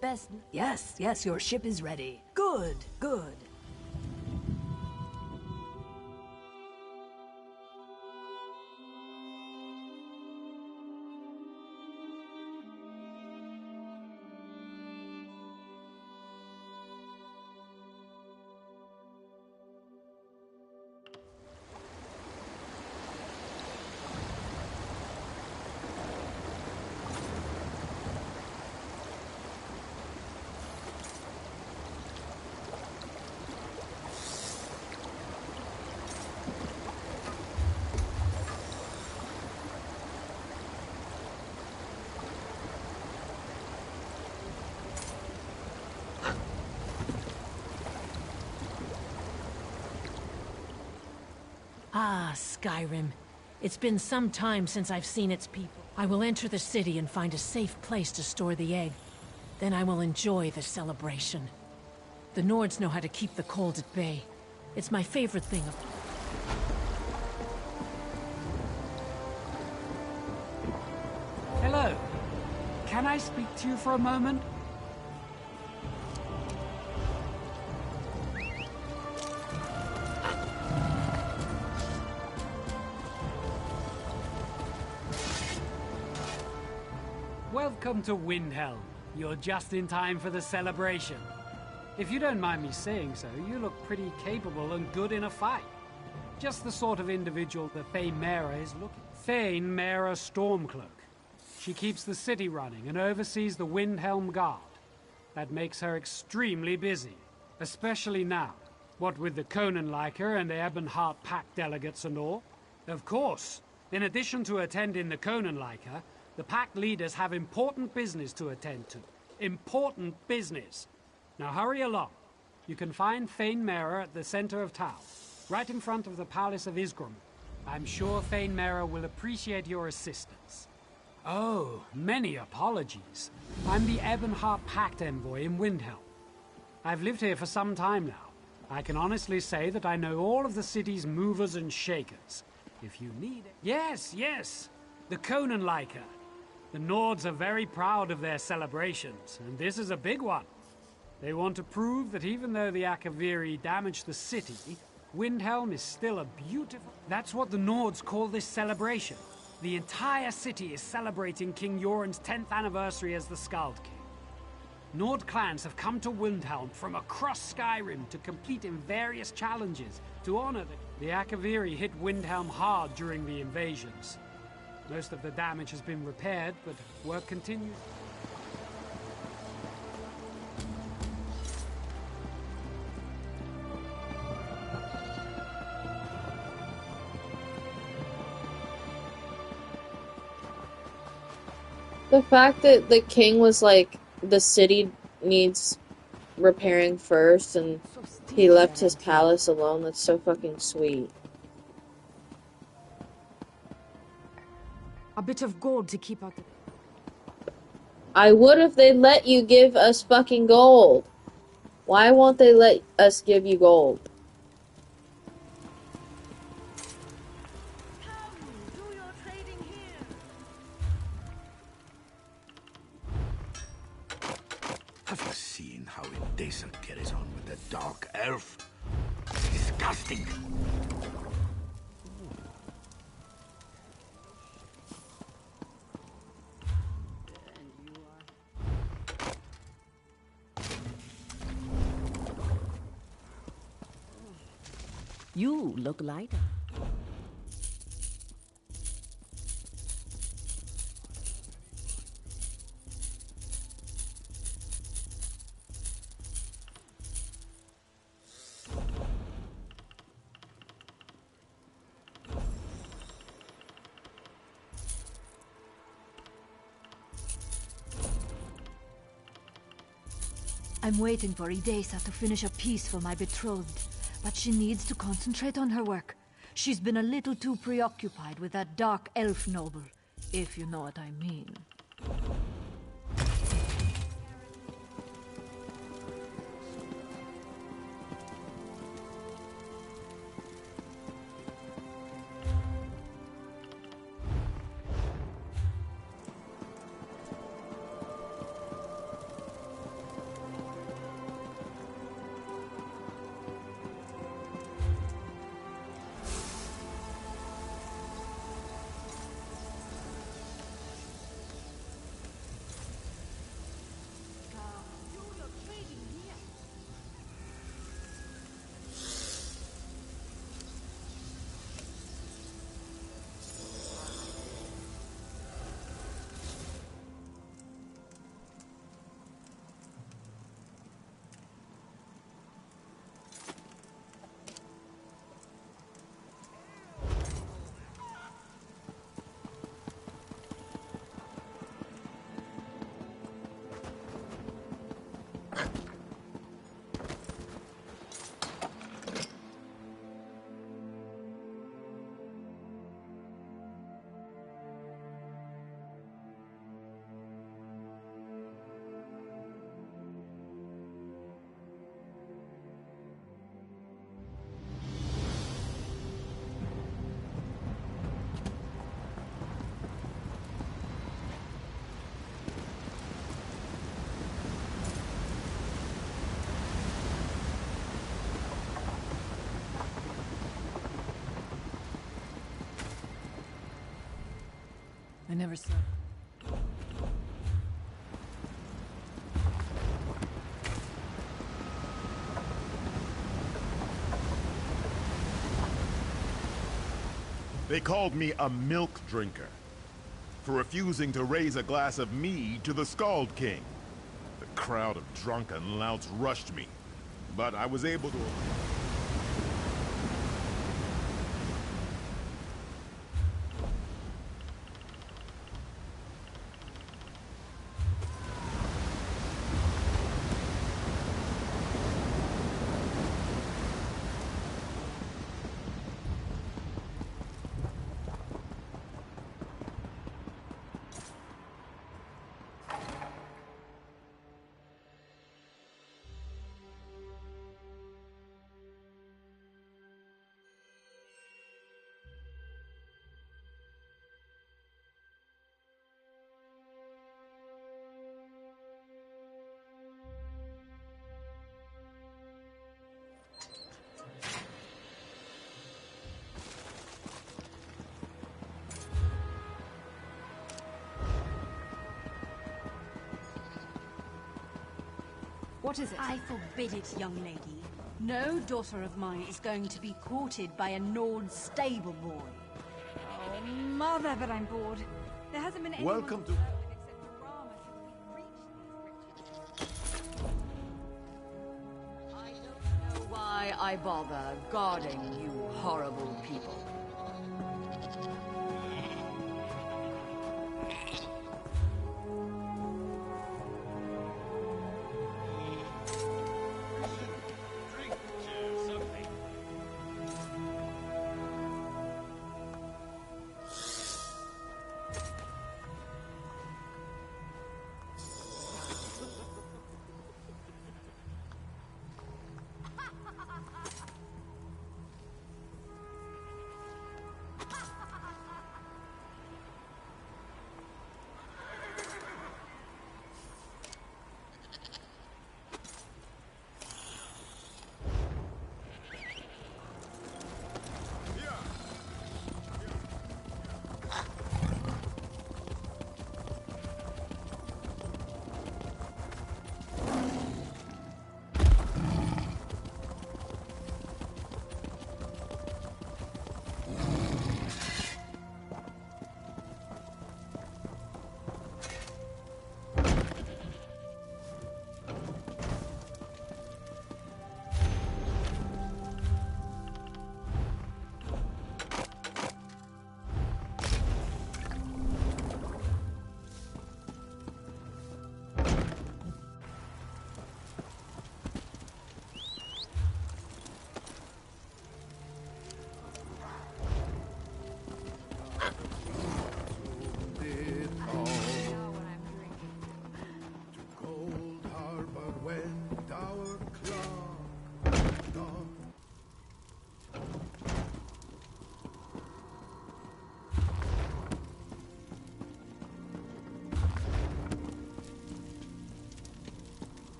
Best. Yes, your ship is ready. Good, good. Ah, Skyrim. It's been some time since I've seen its people. I will enter the city and find a safe place to store the egg. Then I will enjoy the celebration. The Nords know how to keep the cold at bay. It's my favorite thing. Hello. Can I speak to you for a moment? Welcome to Windhelm. You're just in time for the celebration. If you don't mind me saying so, you look pretty capable and good in a fight. Just the sort of individual that Thane Mera is looking for. Thane Mera Stormcloak. She keeps the city running and oversees the Windhelm Guard. That makes her extremely busy, especially now. What with the Conanliker and the Ebonheart Pact delegates and all. Of course, in addition to attending the Conanliker, the Pact leaders have important business to attend to. Important business. Now hurry along. You can find Thane Mera at the center of town, right in front of the Palace of Ysgrim. I'm sure Thane Mera will appreciate your assistance. Oh, many apologies. I'm the Ebonheart Pact envoy in Windhelm. I've lived here for some time now. I can honestly say that I know all of the city's movers and shakers. If you need it. Yes. The Conanliker. The Nords are very proud of their celebrations, and this is a big one. They want to prove that even though the Akaviri damaged the city, Windhelm is still a beautiful... That's what the Nords call this celebration. The entire city is celebrating King Yoren's 10th anniversary as the Skald King. Nord clans have come to Windhelm from across Skyrim to compete in various challenges to honor the Akaviri hit Windhelm hard during the invasions. Most of the damage has been repaired, but work continues. The fact that the king was like, the city needs repairing first, and he left his palace alone, that's so fucking sweet. A bit of gold to keep out the... I would if they let you give us fucking gold. Why won't they let us give you gold? Have you seen how Indesa carries on with the Dark Elf? Disgusting. You look lighter. I'm waiting for Idesa to finish a piece for my betrothed, but she needs to concentrate on her work. She's been a little too preoccupied with that dark elf noble, if you know what I mean. I never saw. They called me a milk drinker for refusing to raise a glass of mead to the Skald King. The crowd of drunken louts rushed me, but I was able to... What is it? I forbid it, young lady. No daughter of mine is going to be courted by a Nord stable boy. Oh, mother, but I'm bored. There hasn't been anyone... Welcome to... I don't know why I bother guarding you horrible people.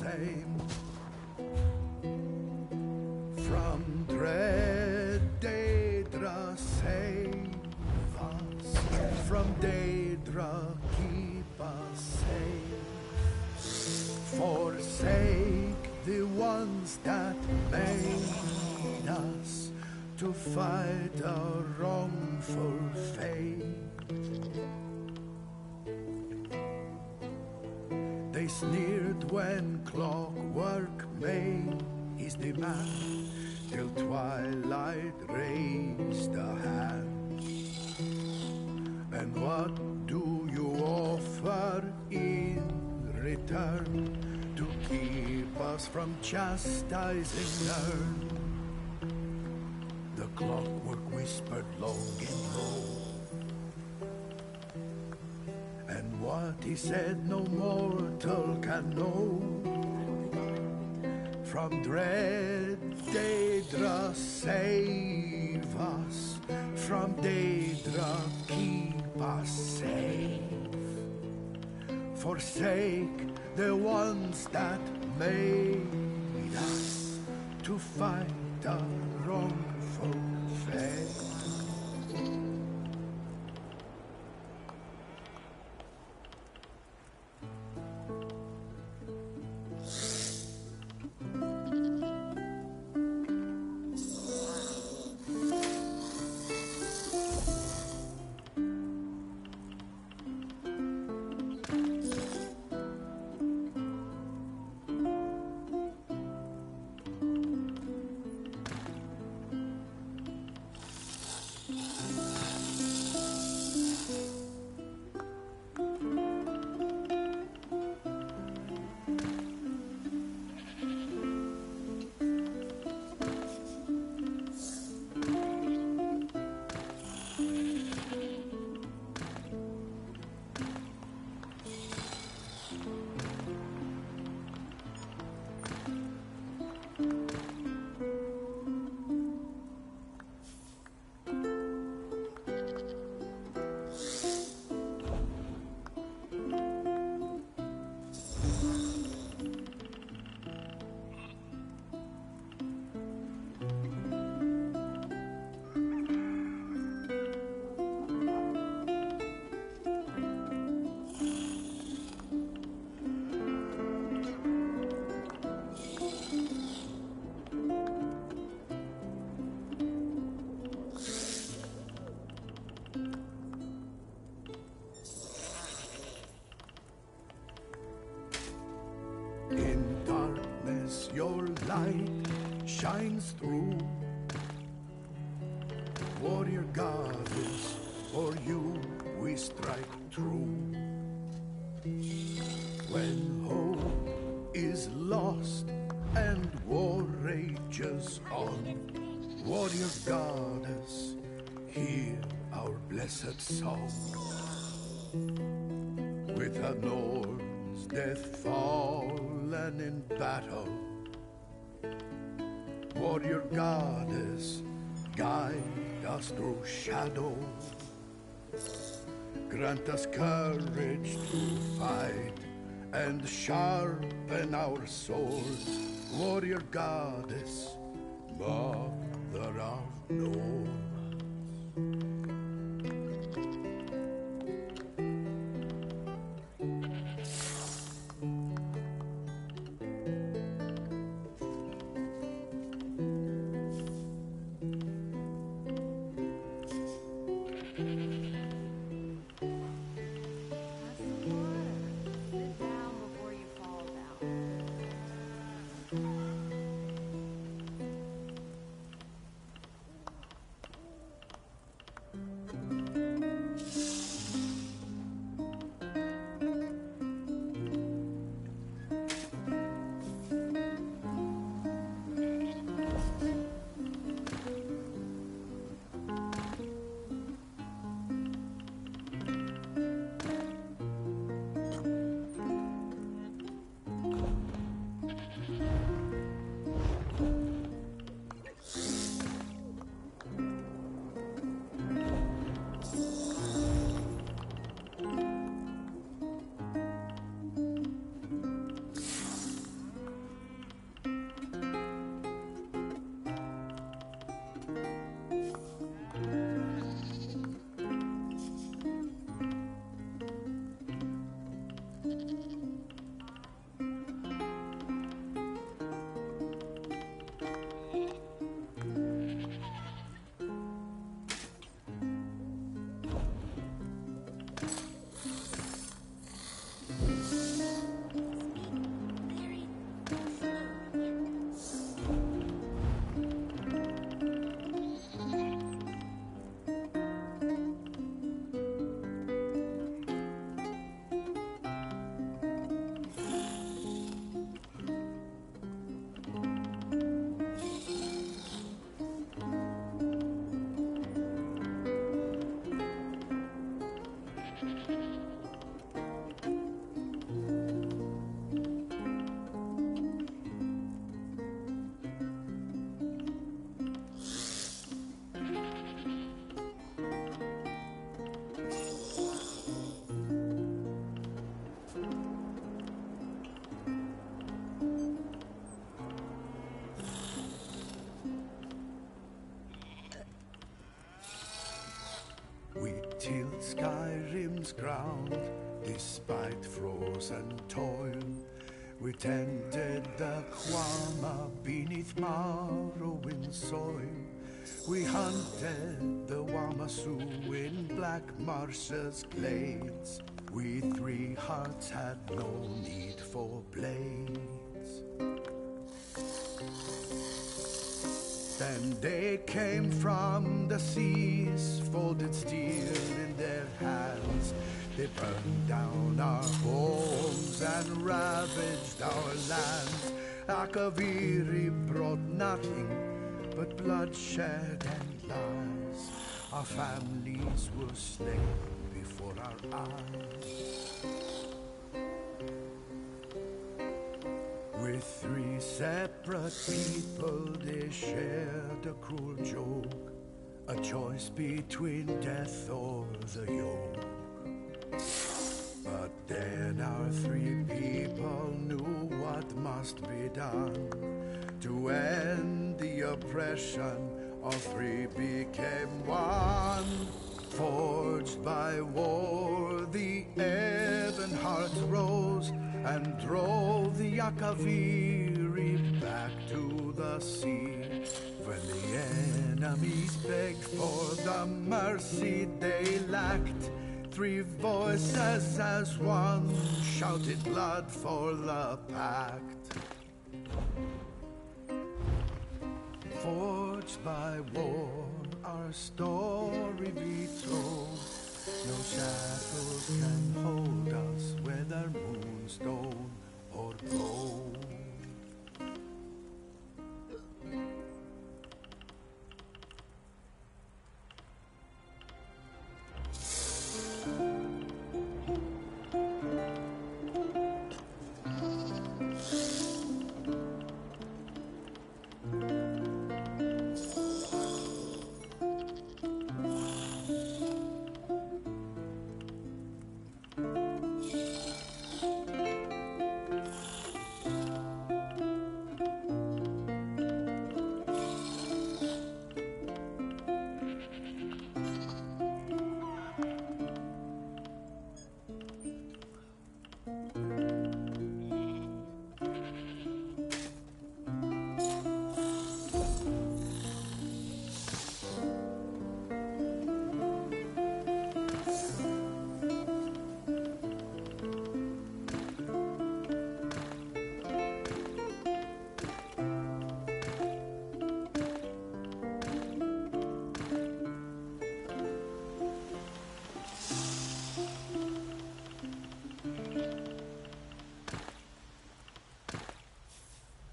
same. From dread Daedra save us, from Daedra keep us safe. Forsake the ones that made us to fight our wrongful fate. They sneered when Clockwork made his demand, till Twilight raised a hand. And what do you offer in return to keep us from chastising Nern? The Clockwork whispered long and low, and what he said no mortal can know. From dread Daedra save us, from Daedra keep us safe. Forsake the ones that made us to fight our wrongful fate. In darkness your light shines through. Warrior goddess, for you we strike true. When hope is lost and war rages on, warrior goddess, hear our blessed song. With a Norn's death fallen in battle, warrior goddess, guide us through shadow. Grant us courage to fight and sharpen our swords, warrior goddess, mother of Norn. Skyrim's ground, despite frozen toil. We tended the Kwama beneath Morrowind soil. We hunted the Wamasu in Black Marsh's glades. We three hearts had no need for blades. Then they came from the seas, folded steel in their hands. They burned down our homes and ravaged our lands. Akaviri brought nothing but bloodshed and lies. Our families were slain before our eyes. With three separate people, they shared a cruel joke, a choice between death or the yoke. But then our three people knew what must be done to end the oppression. All three became one. Forged by war, the Ebonheart rose and drove the Akaviri back to the sea. When the enemies begged for the mercy they lacked, three voices as one shouted blood for the pact. Forged by war, our story we told. No shackles can hold us, whether moonstone or gold.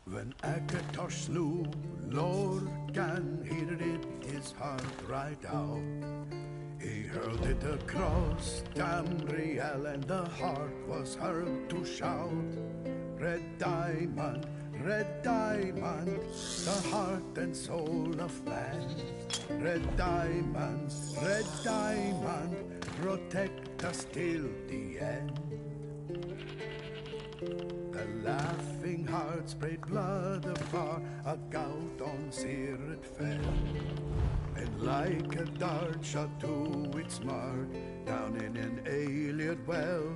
When Akator slew Lorcan, he ripped his heart right out. He hurled it across Tamriel, and the heart was heard to shout. Red diamond, the heart and soul of man. Red diamond, protect us till the end. The laughing heart sprayed blood afar, a gout on Sirit fell. And like a dart shot to its mark, down in an alien well,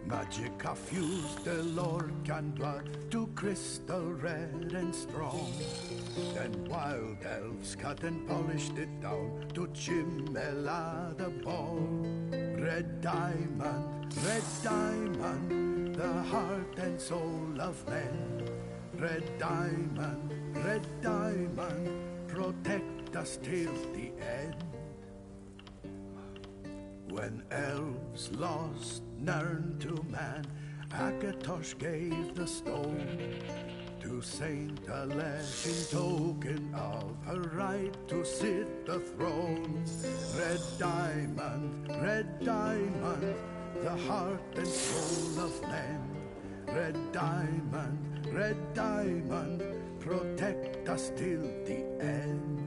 magic fused the Lorcan blood to crystal red and strong. Then wild elves cut and polished it down to Chimela the ball. Red diamond, the heart and soul of men. Red diamond, protect us till the end. When elves lost Nirn to man, Akatosh gave the stone to Saint Alesh in token of her right to sit the throne. Red diamond, the heart and soul of men. Red diamond, protect us till the end.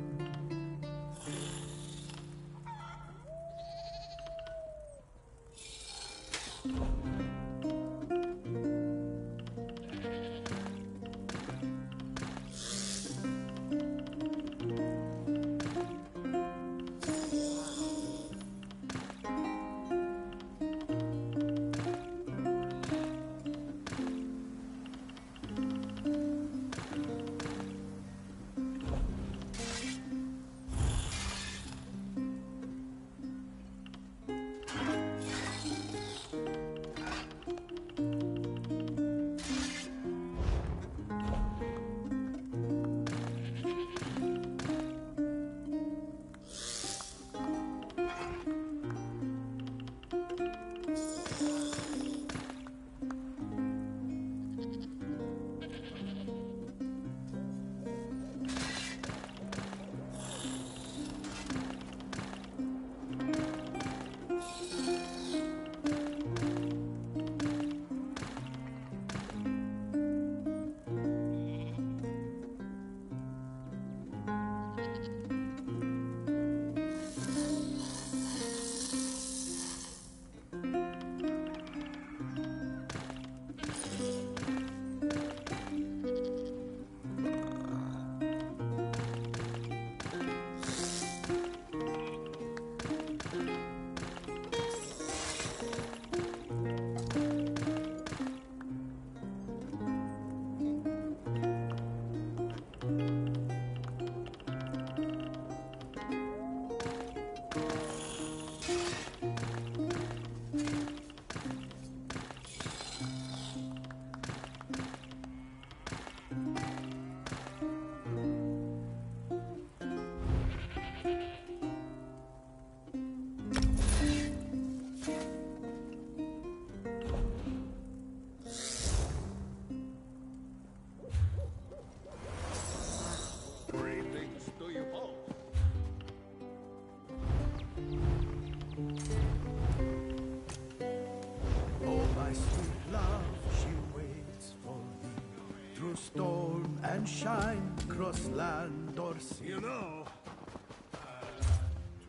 and shine, cross land or sea. You know,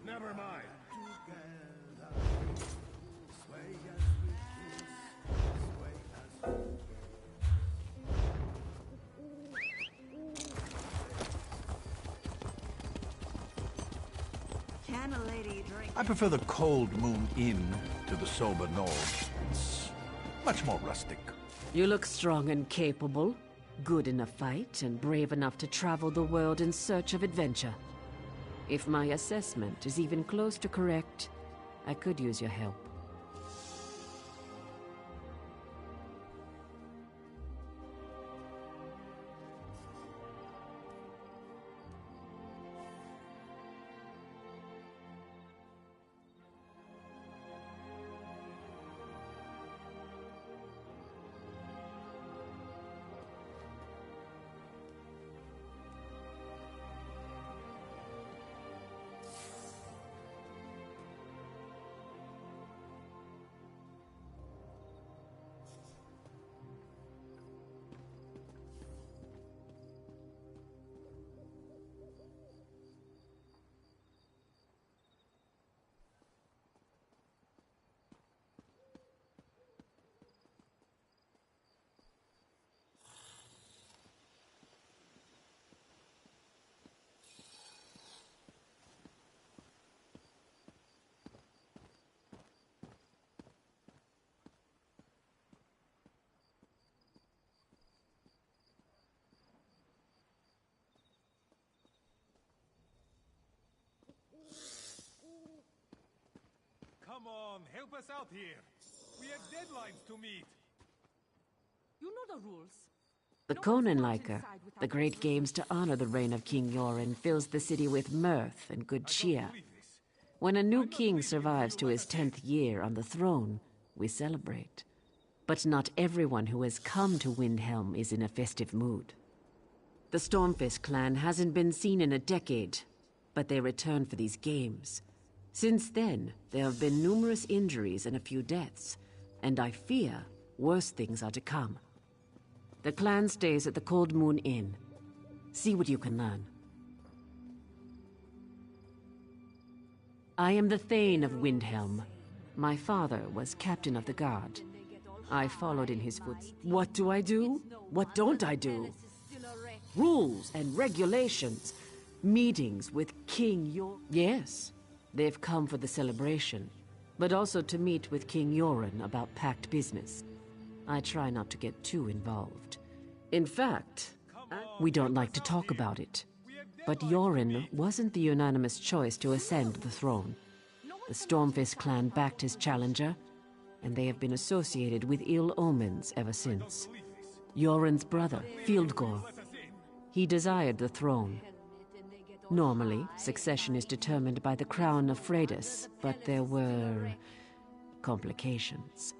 never mind. Sway as we kiss, sway as Can a lady drink? I prefer the cold moon inn to the sober Nord. It's much more rustic. You look strong and capable, good in a fight, and brave enough to travel the world in search of adventure. If my assessment is even close to correct, I could use your help. Come on, help us out here. We have deadlines to meet. You know the rules. The Konenleiker, the great games to honor the reign of King Yoren, fills the city with mirth and good cheer. When a new king survives to his 10th year on the throne, we celebrate. But not everyone who has come to Windhelm is in a festive mood. The Stormfist clan hasn't been seen in a decade, but they return for these games. Since then, there have been numerous injuries and a few deaths, and I fear worse things are to come. The clan stays at the Cold Moon Inn. See what you can learn. I am the Thane of Windhelm. My father was captain of the guard. I followed in his footsteps. What do I do? What don't I do? Rules and regulations. Meetings with King Yoren. Yes. They've come for the celebration, but also to meet with King Yoren about packed business. I try not to get too involved. In fact, we don't like to talk about it. But Yoren wasn't the unanimous choice to ascend the throne. The Stormfist clan backed his challenger, and they have been associated with ill omens ever since. Yoren's brother, Fieldgore, he desired the throne. Normally, succession is determined by the crown of Freydis, but there were complications.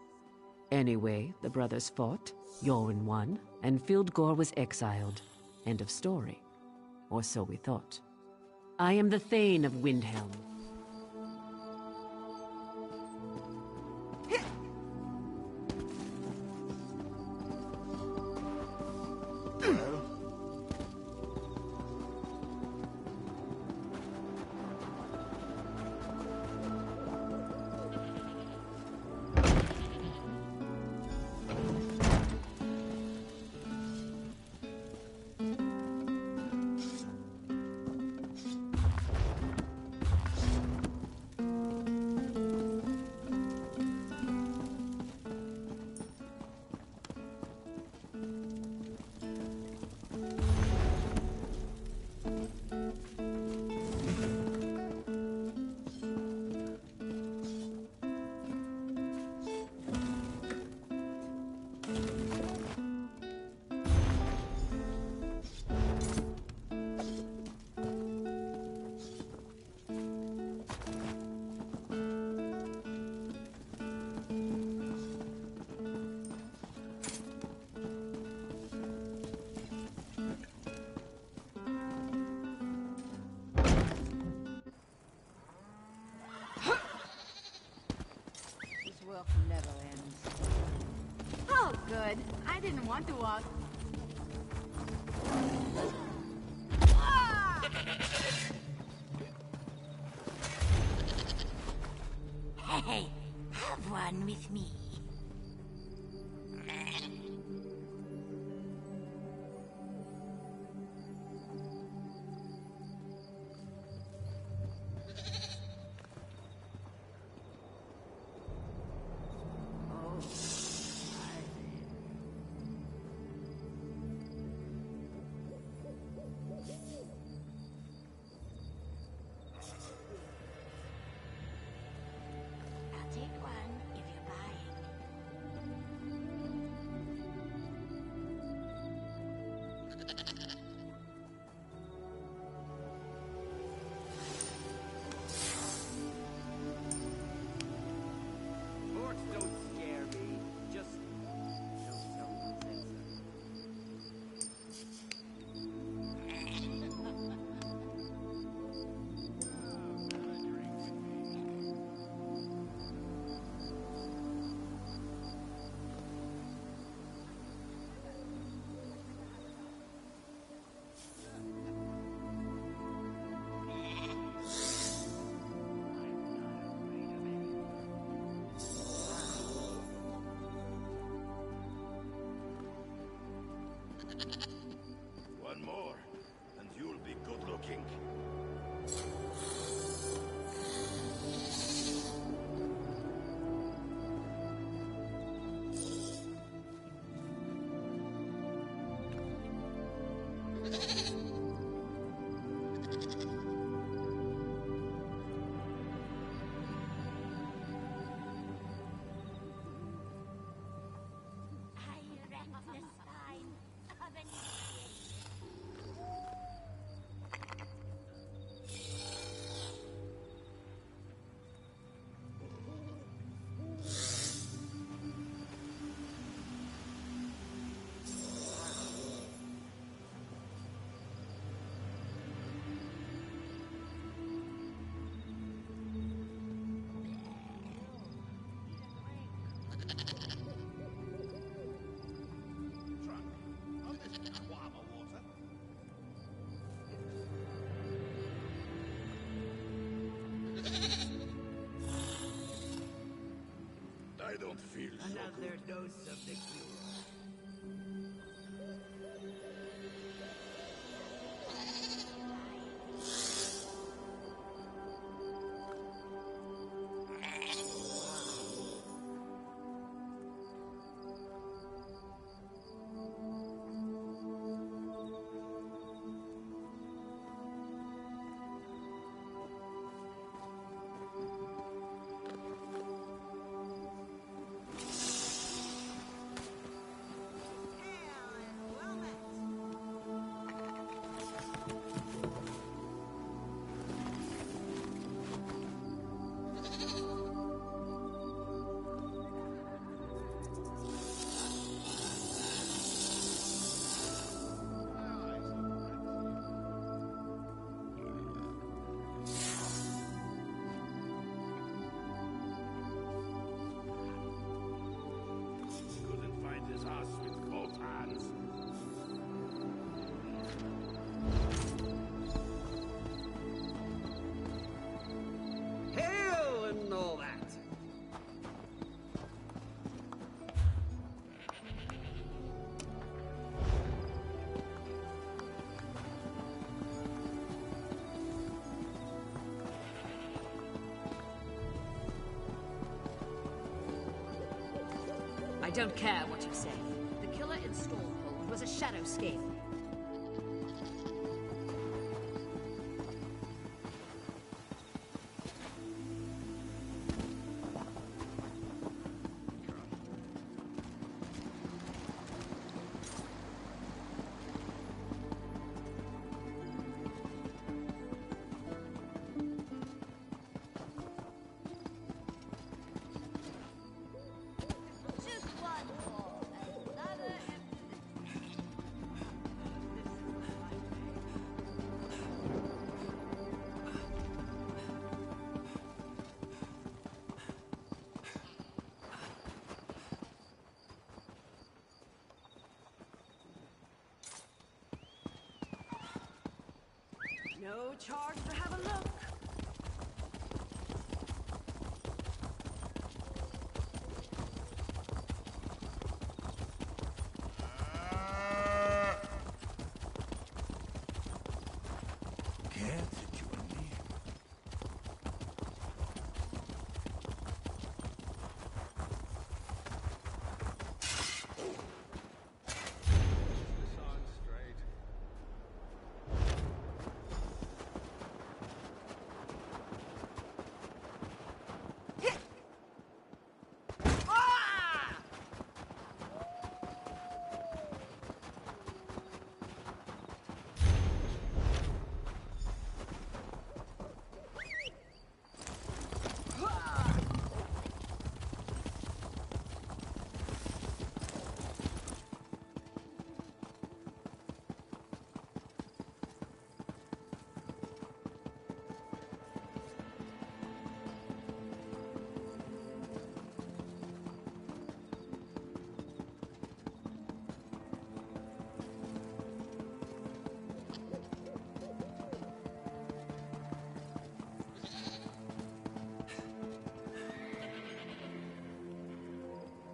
Anyway, the brothers fought, Yoren won, and Fieldgore was exiled. End of story. Or so we thought. I am the Thane of Windhelm. Never ends. Oh, good. I didn't want to walk. Hey, have one with me. I'll take one if you're buying. Orcs don't scare me. Just don't tell me that's One more, and you'll be good looking. I wrecked the spine of an I don't feel so another good. dose of the cure. Couldn't find his ass with both hands. Hail and all that. I don't care what you say. The killer in Stormhold was a shadow scale. Just one more, another No charge to have a look. Can't sit you and me.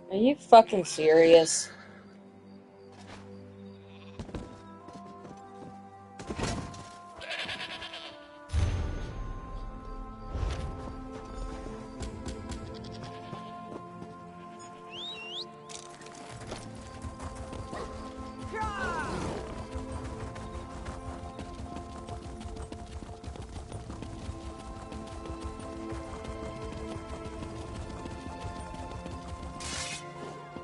Are you fucking serious?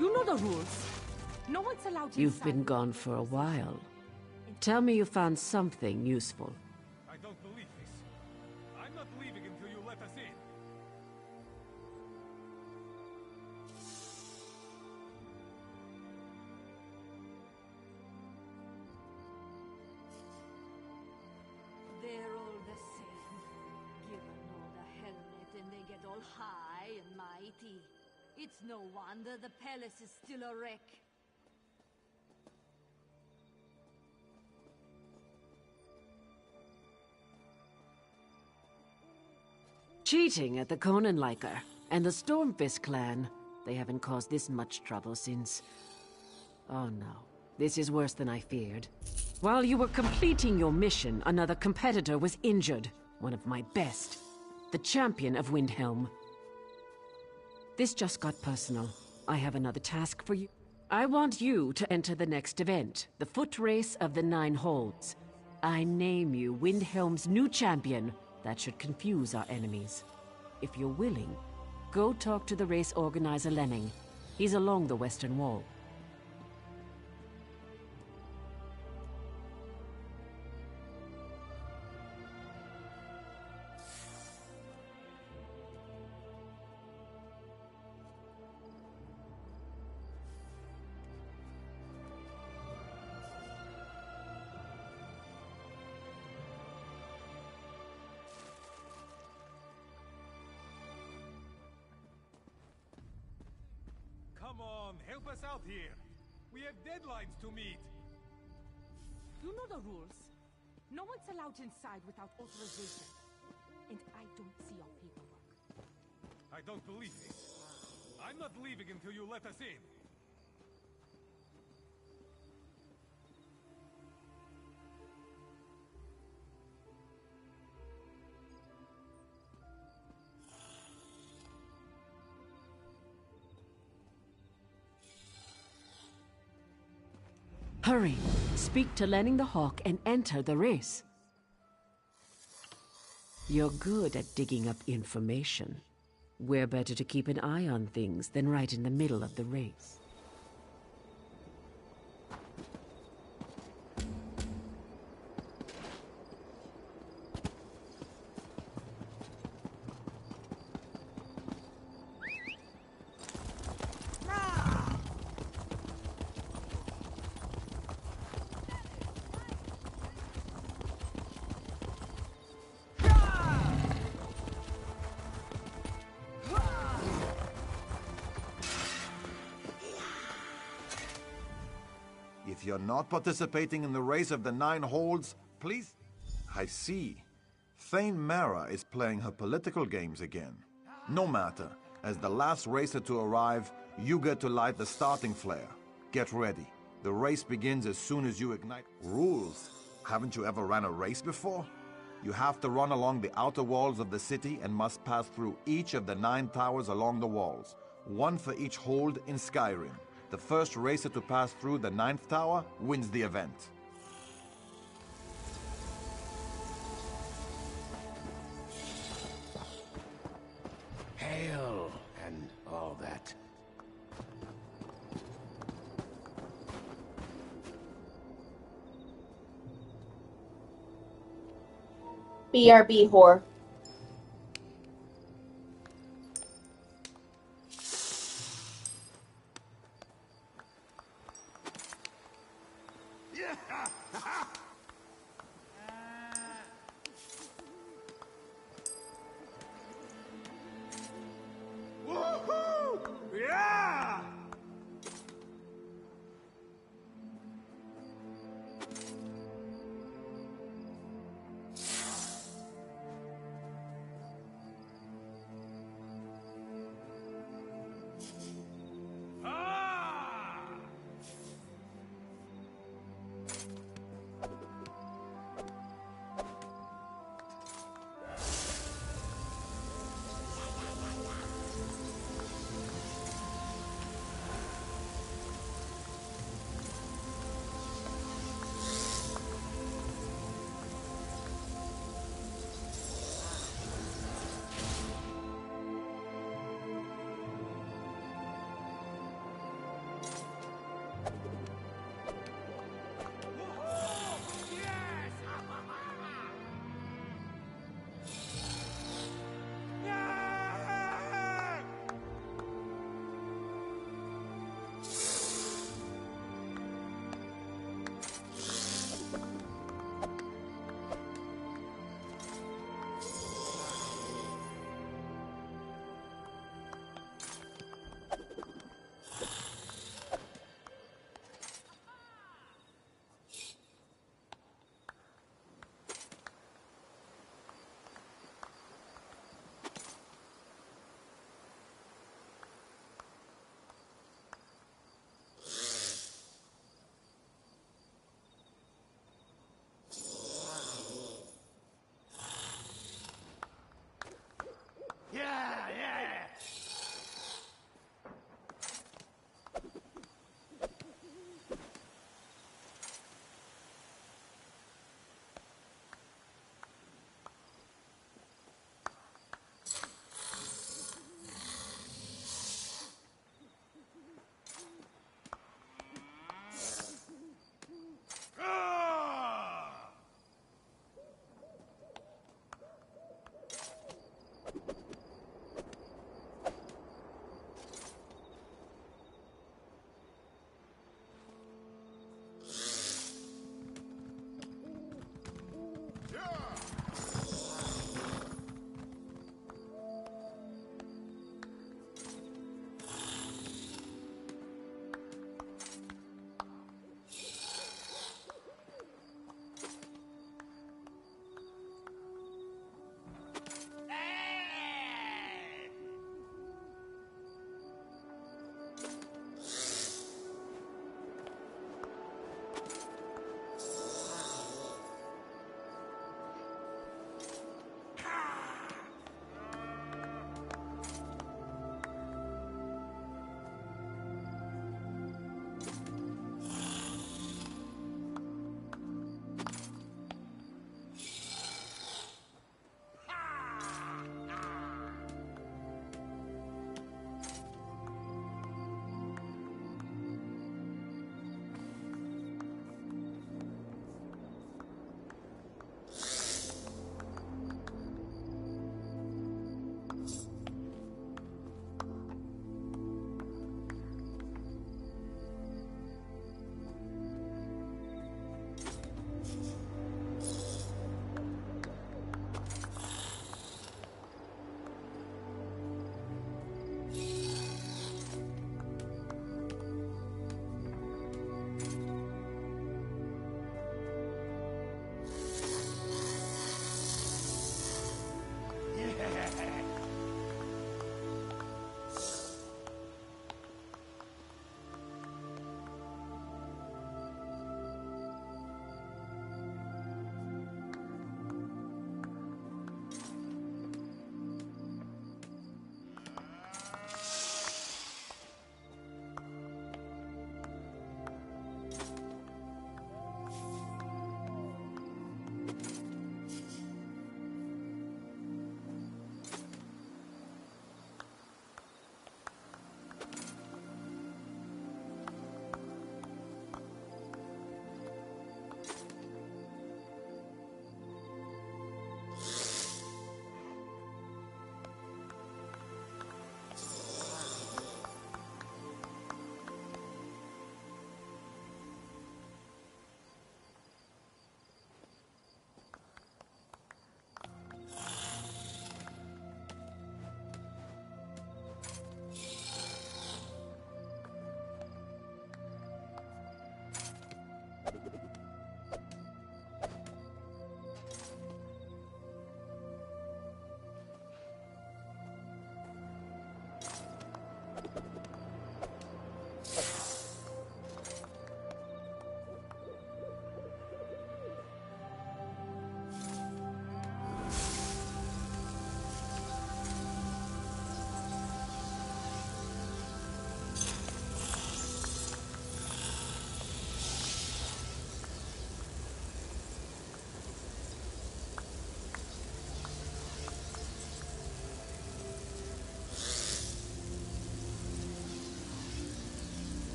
You know the rules. No one's allowed to. You've been gone for a while. Tell me you found something useful. I don't believe this. I'm not leaving until you let us in. They're all the same. Give them all the helmet and they get all high and mighty. It's no wonder the palace is still a wreck. Cheating at the Conanliker and the Stormfist clan. They haven't caused this much trouble since... Oh no, this is worse than I feared. While you were completing your mission, another competitor was injured. One of my best. The champion of Windhelm. This just got personal. I have another task for you. I want you to enter the next event, the Foot Race of the Nine Holds. I name you Windhelm's new champion. That should confuse our enemies. If you're willing, go talk to the race organizer Lenning. He's along the western wall. Come on, help us out here. We have deadlines to meet. You know the rules. No one's allowed inside without authorization. And I don't see your paperwork. I don't believe this. I'm not leaving until you let us in. Hurry! Speak to Lenning the Hawk and enter the race. You're good at digging up information. We're better to keep an eye on things than right in the middle of the race. If you're not participating in the race of the Nine Holds, please... I see. Thane Mara is playing her political games again. No matter. As the last racer to arrive, you get to light the starting flare. Get ready. The race begins as soon as you ignite. Rules? Haven't you ever ran a race before? You have to run along the outer walls of the city and must pass through each of the 9 towers along the walls. 1 for each hold in Skyrim. The first racer to pass through the 9th tower wins the event. Hail and all that. BRB whore. Woohoo! Yeah!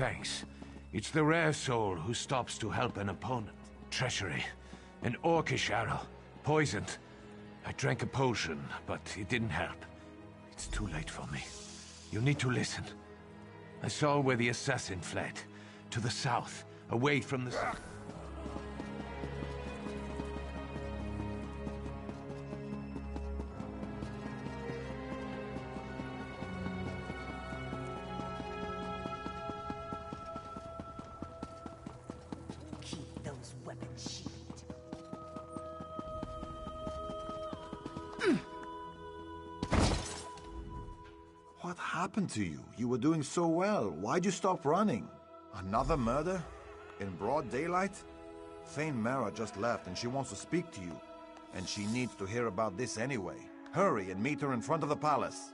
thanks. It's the rare soul who stops to help an opponent. Treachery. An orcish arrow. Poisoned. I drank a potion, but it didn't help. It's too late for me. You need to listen. I saw where the assassin fled. To the south. Away from the... Keep those weapons sheathed. What happened to you? You were doing so well. Why'd you stop running? Another murder? In broad daylight? Thane Mara just left and she wants to speak to you. And she needs to hear about this anyway. Hurry and meet her in front of the palace.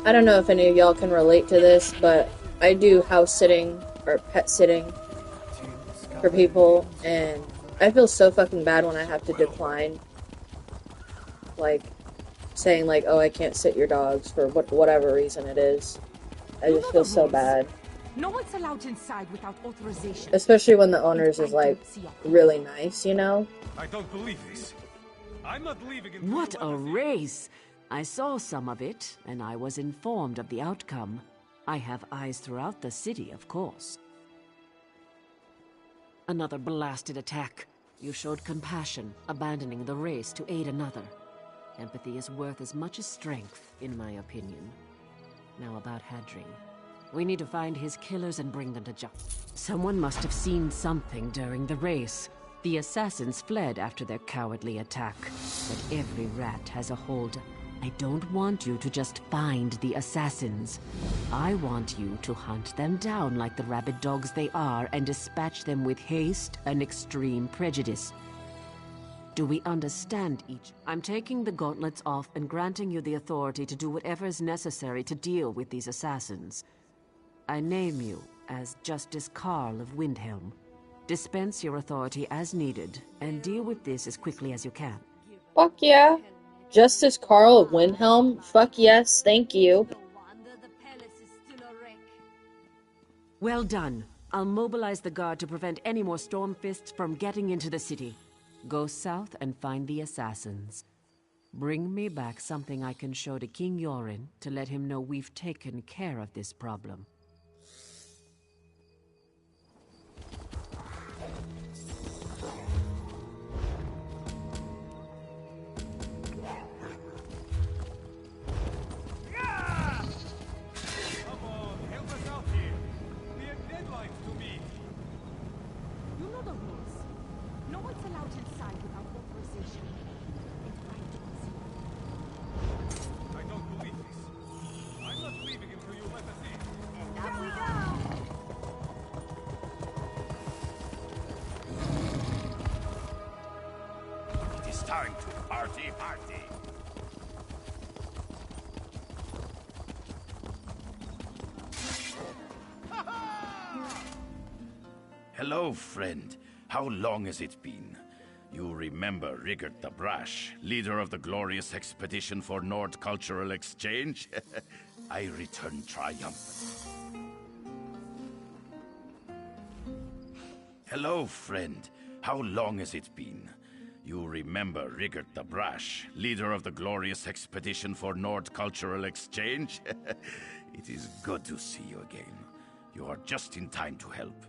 I don't know if any of y'all can relate to this, but I do house sitting or pet sitting for people, and I feel so fucking bad when I have to decline. Like, saying like, oh, I can't sit your dogs for whatever reason it is. I just feel so bad. No one's allowed inside without authorization. Especially when the owners is like, really nice, you know? I don't believe this. I'm not leaving until What you a let us in. race! I saw some of it, and I was informed of the outcome. I have eyes throughout the city, of course. Another blasted attack. You showed compassion, abandoning the race to aid another. Empathy is worth as much as strength, in my opinion. Now about Hadri. We need to find his killers and bring them to justice. Someone must have seen something during the race. The assassins fled after their cowardly attack, but every rat has a hold. I don't want you to just find the assassins. I want you to hunt them down like the rabid dogs they are and dispatch them with haste and extreme prejudice. Do we understand each? I'm taking the gauntlets off and granting you the authority to do whatever is necessary to deal with these assassins. I name you as Justice Karl of Windhelm. Dispense your authority as needed, and deal with this as quickly as you can. Fuck yeah. Justice Karl of Windhelm? Fuck yes, thank you. Well done. I'll mobilize the guard to prevent any more Stormfists from getting into the city. Go south and find the assassins. Bring me back something I can show to King Yorin to let him know we've taken care of this problem. Come on, help us out here. We have deadlines to meet. You know the rules. No one's allowed inside without authorization. I don't believe this. I'm not leaving until you let us in. And up we go. It is time to party. Hello, friend. How long has it been? You remember Rigert the Brash, leader of the glorious expedition for Nord Cultural Exchange? I return triumphant. Hello, friend. How long has it been? You remember Rigert the Brash, leader of the glorious expedition for Nord Cultural Exchange? It is good to see you again. You are just in time to help.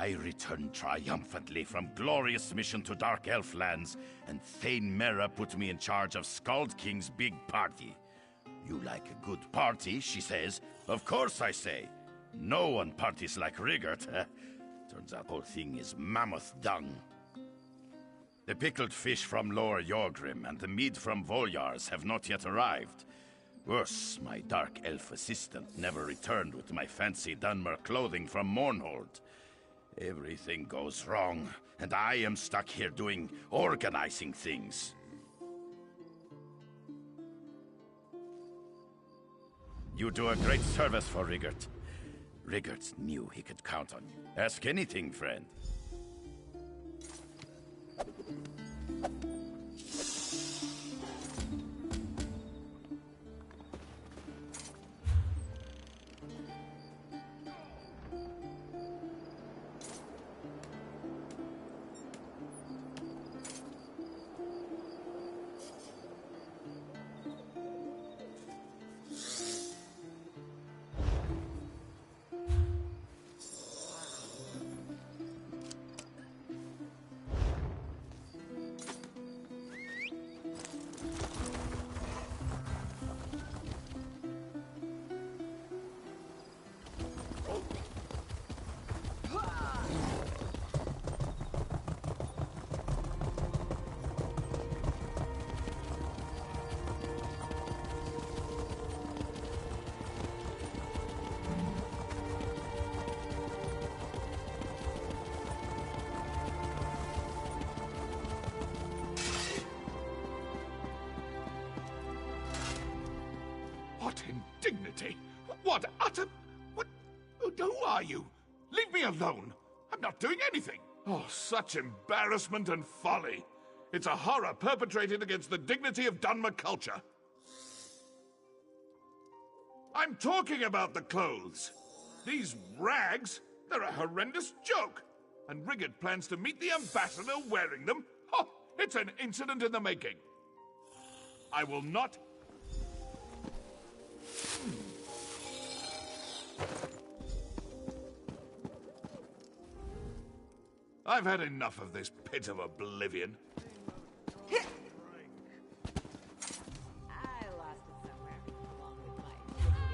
I returned triumphantly from glorious mission to Dark Elf lands, and Thane Mera put me in charge of Skald King's big party. You like a good party, she says. Of course, I say. No one parties like Rigert. Turns out the whole thing is mammoth dung. The pickled fish from Lower Jorgrim and the mead from Voljars have not yet arrived. Worse, my dark elf assistant never returned with my fancy Dunmer clothing from Mournhold. Everything goes wrong, and I am stuck here doing organizing things. You do a great service for Rigert. Rigert knew he could count on you. Ask anything, friend. What indignity! What utter... What... Who are you? Leave me alone! I'm not doing anything! Oh, such embarrassment and folly! It's a horror perpetrated against the dignity of Dunmer culture. I'm talking about the clothes. These rags, they're a horrendous joke. And Rigert plans to meet the ambassador wearing them? Oh, it's an incident in the making. I will not... I've had enough of this pit of oblivion. I lost it somewhere along with my dignity.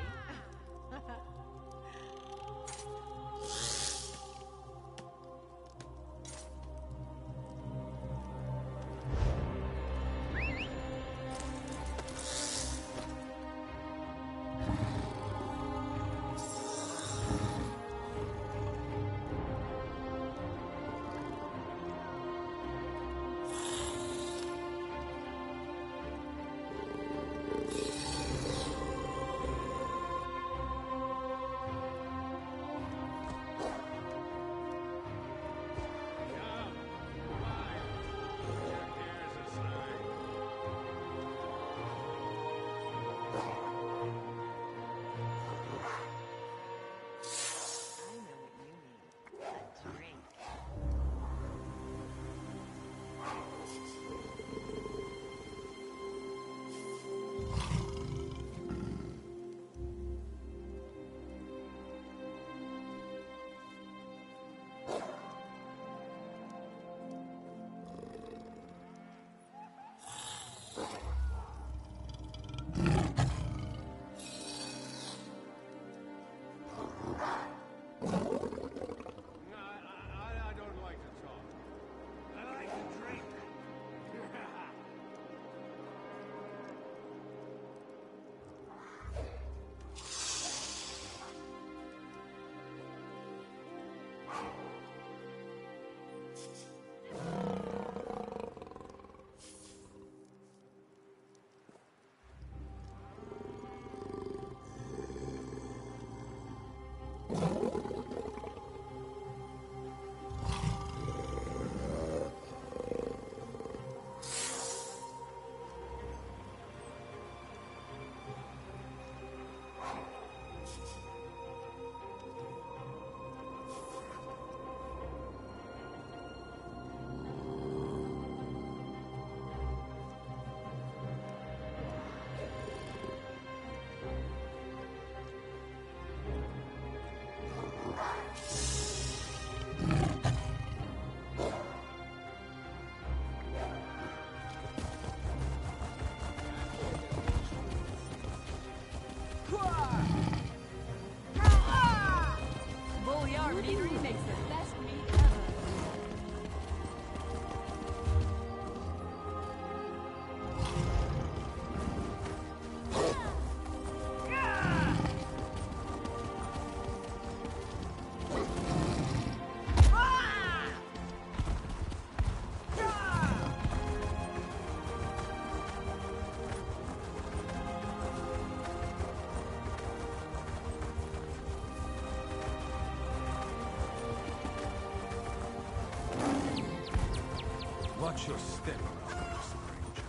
Watch your step around here, stranger.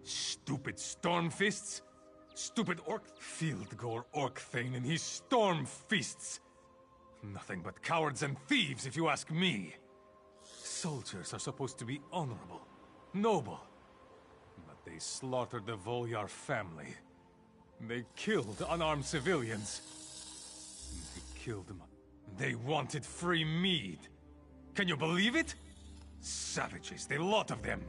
Stupid storm fists? Stupid orc Fieldgore Orcthane and his storm fists. Nothing but cowards and thieves, if you ask me. Soldiers are supposed to be honorable, noble. But they slaughtered the Volyar family. They killed unarmed civilians. They killed them. They wanted free mead. Can you believe it? Savages, the lot of them.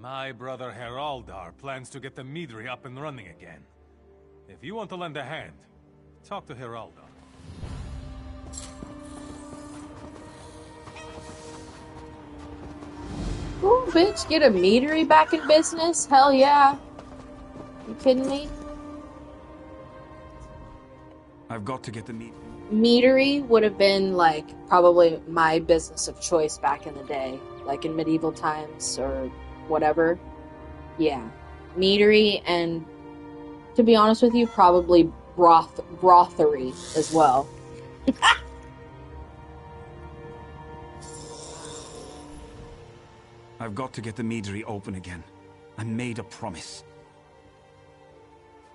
My brother Heraldar plans to get the Meadery up and running again. If you want to lend a hand, talk to Heraldar. Ooh, bitch, get a meadery back in business? Hell yeah. You kidding me? I've got to get the meat. Meadery would have been, like, probably my business of choice back in the day. Like in medieval times or whatever. Yeah. Meadery and, to be honest with you, probably brothery as well. I've got to get the meadery open again. I made a promise.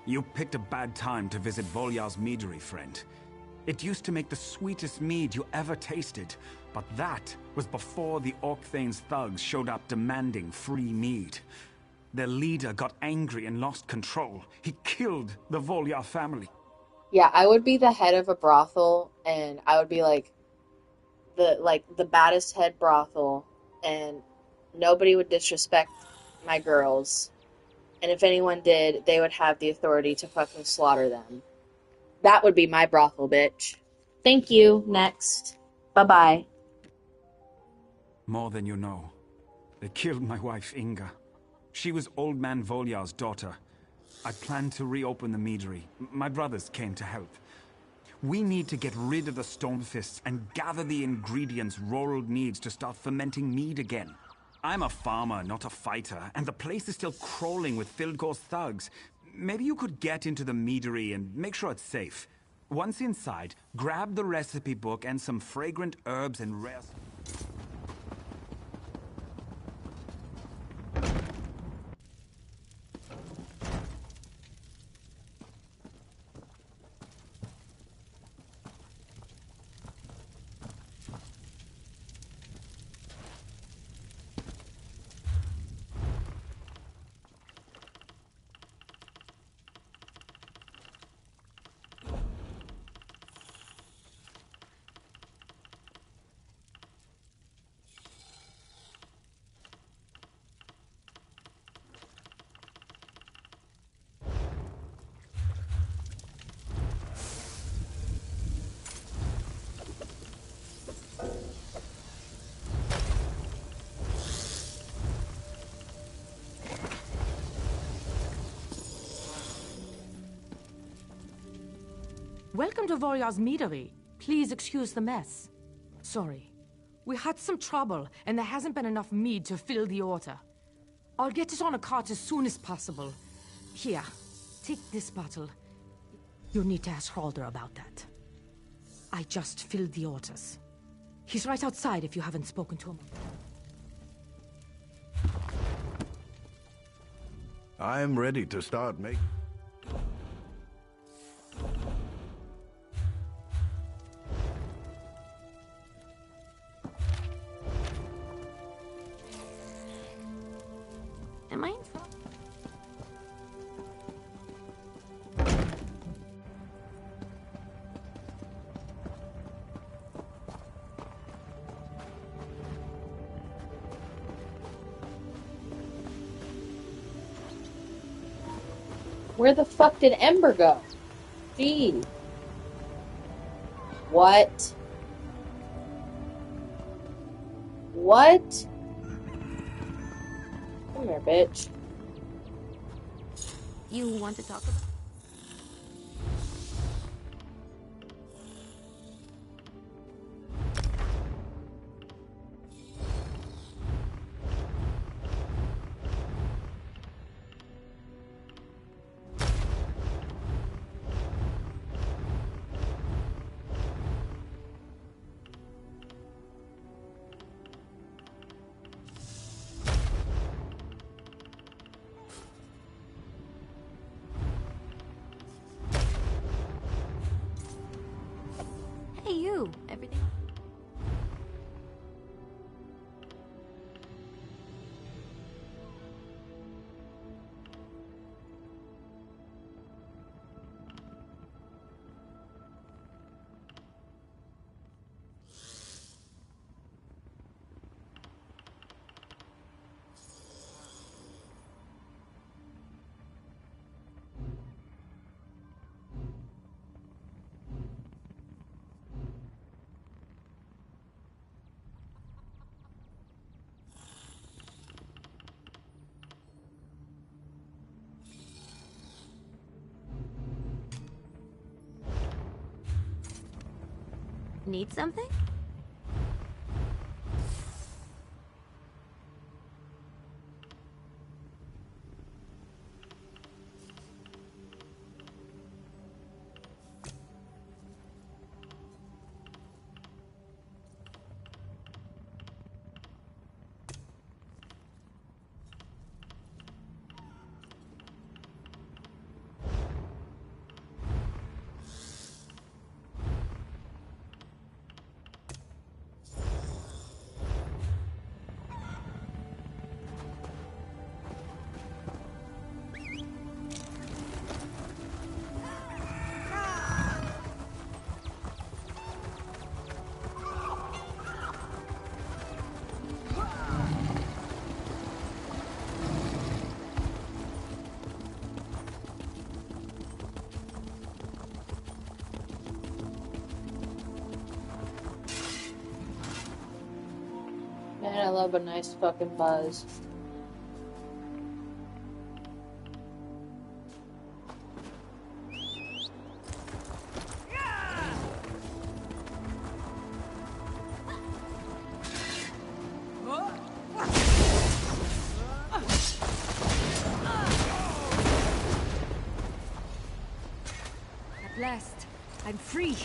You picked a bad time to visit Volyar's meadery, friend. It used to make the sweetest mead you ever tasted, but that was before the Orcthane's thugs showed up demanding free mead. Their leader got angry and lost control. He killed the Volyar family. Yeah, I would be the head of a brothel, and I would be like the baddest head brothel, and nobody would disrespect my girls. And if anyone did, they would have the authority to fucking slaughter them. That would be my brothel, bitch. Thank you. Next. Bye-bye. More than you know. They killed my wife, Inga. She was Old Man Volyar's daughter. I planned to reopen the meadery. My brothers came to help. We need to get rid of the Stormfists and gather the ingredients Rorald needs to start fermenting mead again. I'm a farmer, not a fighter, and the place is still crawling with Fieldgore's thugs. Maybe you could get into the meadery and make sure it's safe. Once inside, grab the recipe book and some fragrant herbs and rare... Welcome to Volyar's meadery. Please excuse the mess. Sorry. We had some trouble, and there hasn't been enough mead to fill the order. I'll get it on a cart as soon as possible. Here, take this bottle. You'll need to ask Halder about that. I just filled the orders. He's right outside if you haven't spoken to him. I am ready to start making... Am I in front? Where the fuck did Ember go? Gee. What? What? Come here, bitch. You want to talk about? you? Everything? Need something? Man, I love a nice fucking buzz. At last, I'm free.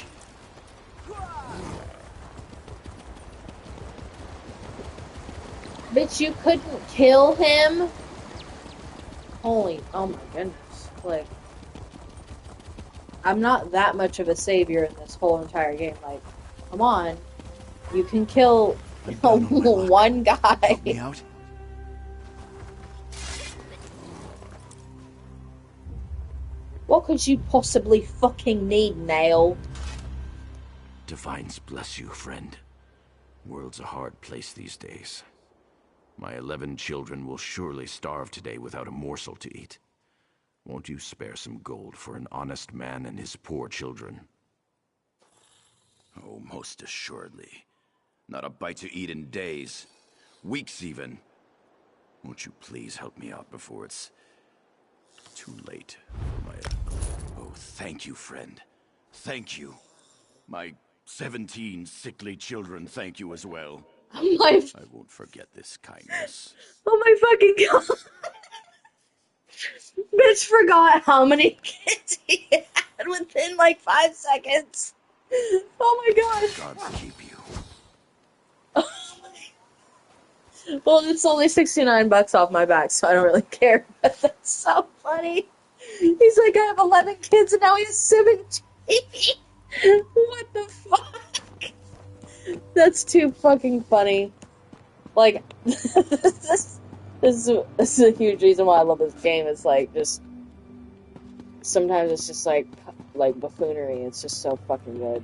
Bitch, you couldn't kill him? Holy, oh my goodness. Like, I'm not that much of a savior in this whole entire game. Like, come on. You can kill one guy. Help me out. What could you possibly fucking need, Nail? Divines bless you, friend. World's a hard place these days. My 11 children will surely starve today without a morsel to eat. Won't you spare some gold for an honest man and his poor children? Oh, most assuredly. Not a bite to eat in days. Weeks even. Won't you please help me out before it's too late for my... Oh, thank you, friend. Thank you. My 17 sickly children thank you as well. I won't forget this kindness. Oh my fucking god. Bitch forgot how many kids he had within like 5 seconds. Oh my god. God keep you. Well, it's only $69 off my back, so I don't really care. But that's so funny. He's like, I have 11 kids and now he has 17. What the fuck? That's too fucking funny. Like, this is a huge reason why I love this game. It's like, just, sometimes it's just like buffoonery. It's just so fucking good.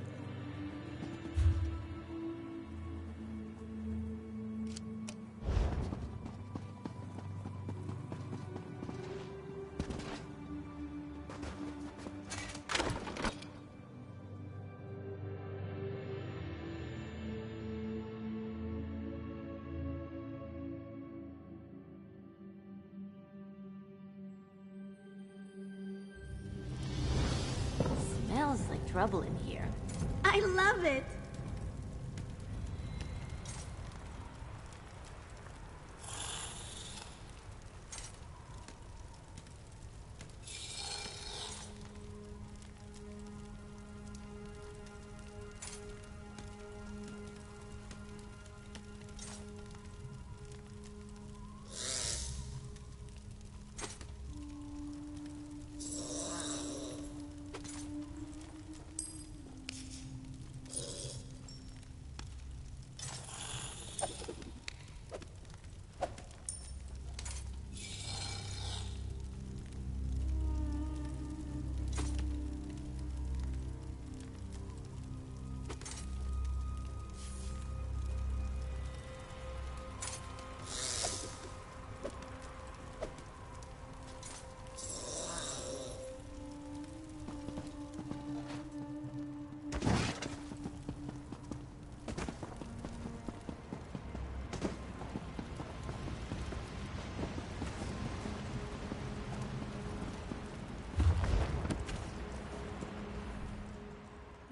Smells like trouble in here. I love it!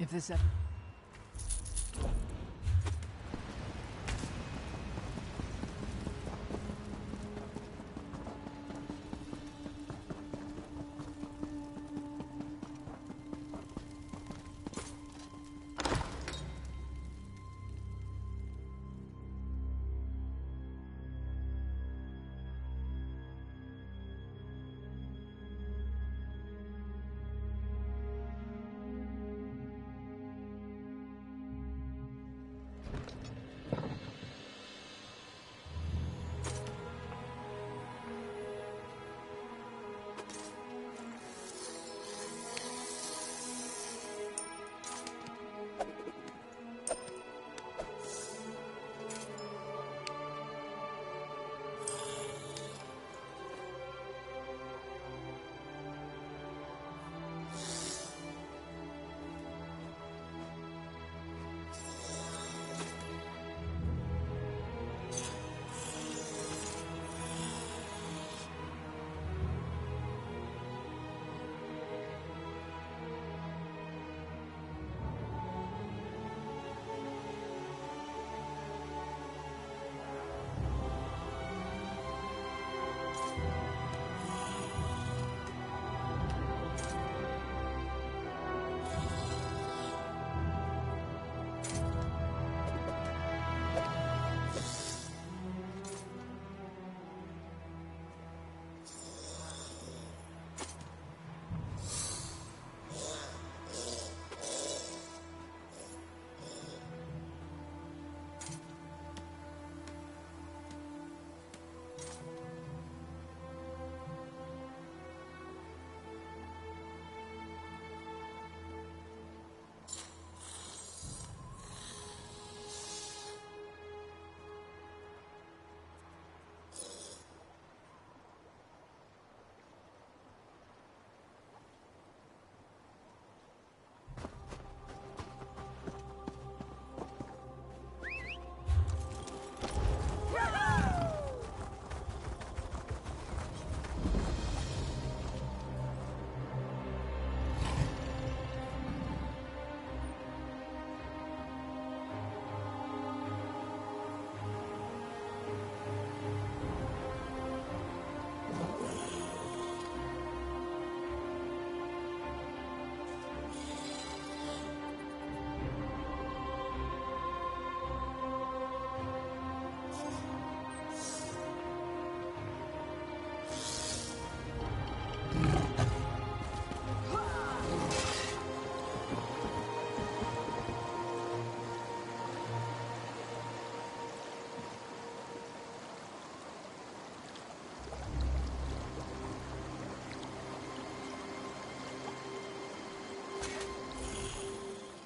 If this ever...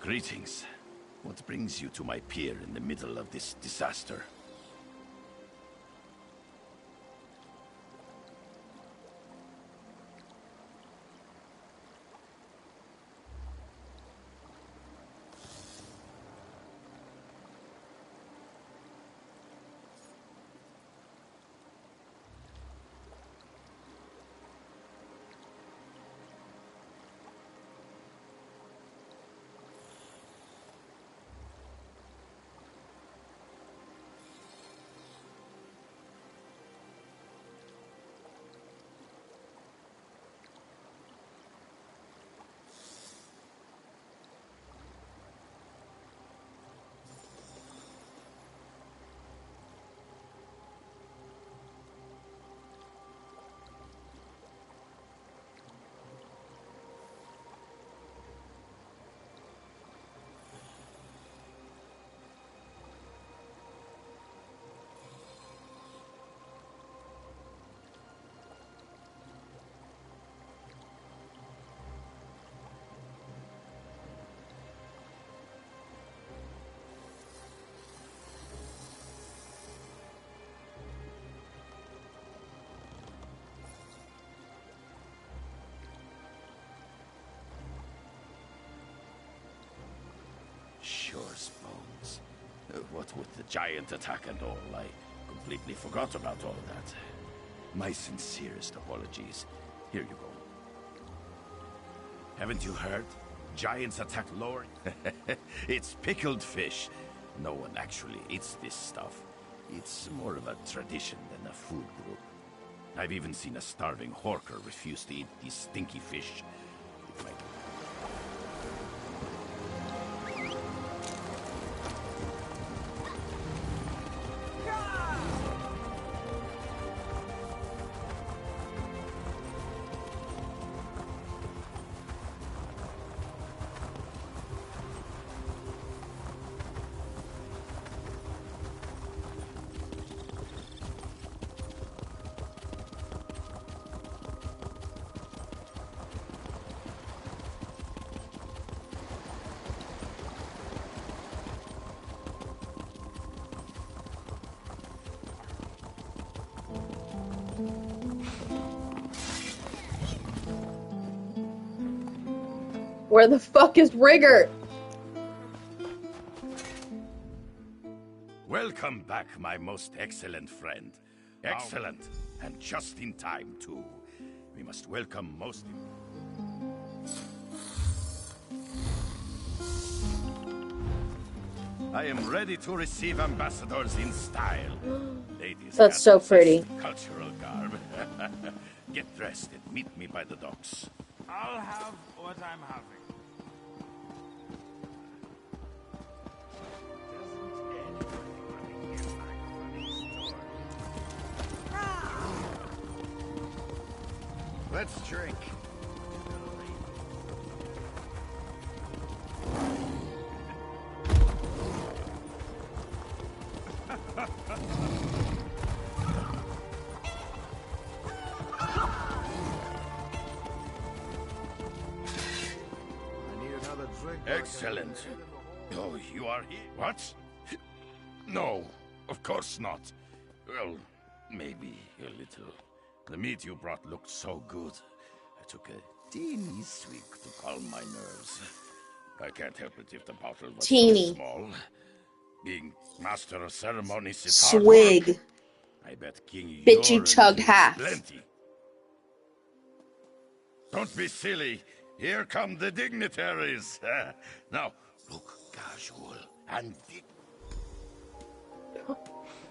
Greetings. What brings you to my pier in the middle of this disaster? what with the giant attack and all, I completely forgot about all that. My sincerest apologies. Here you go. Haven't you heard? Giants attack lower. It's pickled fish. No one actually eats this stuff. It's more of a tradition than a food group. I've even seen a starving horker refuse to eat these stinky fish. It might... Where the fuck is Rigger? Welcome back, my most excellent friend. Excellent, and just in time, too. We must welcome most... I am ready to receive ambassadors in style. Ladies, that's so pretty. Cultural garb. Get dressed and meet me by the docks. I'll have what I'm having. Let's drink. Excellent. Oh, you are here? What? No, of course not. Well, maybe a little. The meat you brought looked so good. I took a teeny swig to calm my nerves. I can't help it if the bottle was teeny. So small. Being master of ceremonies is swig. Hard work. I bet King Bitch, you chugged half. Plenty. Don't be silly. Here come the dignitaries. Now, look casual and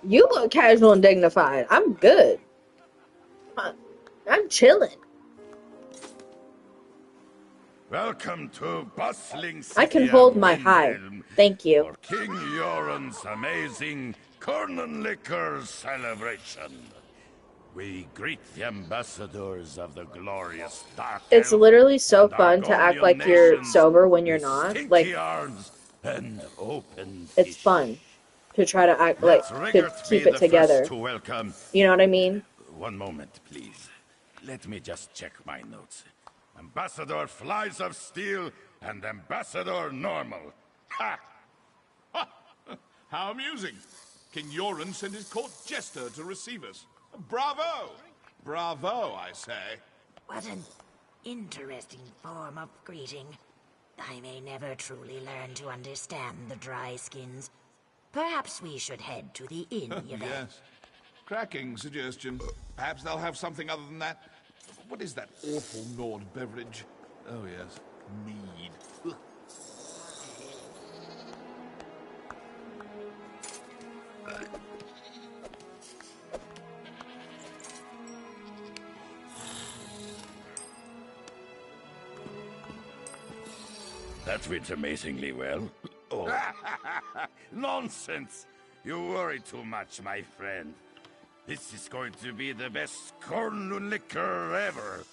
You look casual and dignified. I'm good. I'm chilling. Welcome to bustling city I can hold my high. Thank you. For King Yoren's amazing corn and liquor celebration. We greet the ambassadors of the glorious Dark It's Elf literally so and fun to act Argonian like you're nations sober when you're with not. stinky Like, arms and open it's fun to try to act like, to keep it together. To welcome. You know what I mean? One moment, please. Let me just check my notes. Ambassador Flies of Steel and Ambassador Normal. Ha! Ha! How amusing. King Yoren sent his court jester to receive us. Bravo! Bravo, I say. What an interesting form of greeting. I may never truly learn to understand the dry skins. Perhaps we should head to the inn, Yvette. Yes. Cracking suggestion. Perhaps they'll have something other than that. What is that awful Nord beverage? Oh, yes. Mead. Ugh. That went amazingly well. Oh. Nonsense! You worry too much, my friend. This is going to be the best corn and liquor ever.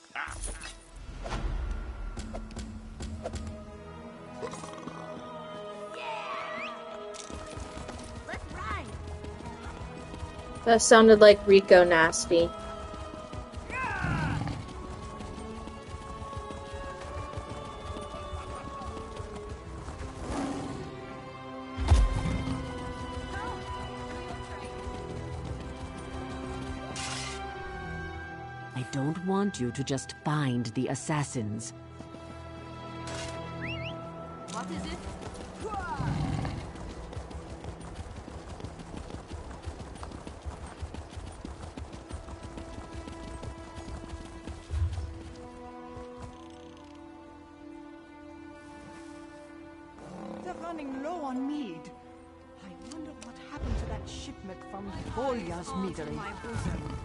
That sounded like Rico Nasty. I don't want you to just find the assassins. What is it? running low on mead. I wonder what happened to that shipment from Volya's meadery. My bosom.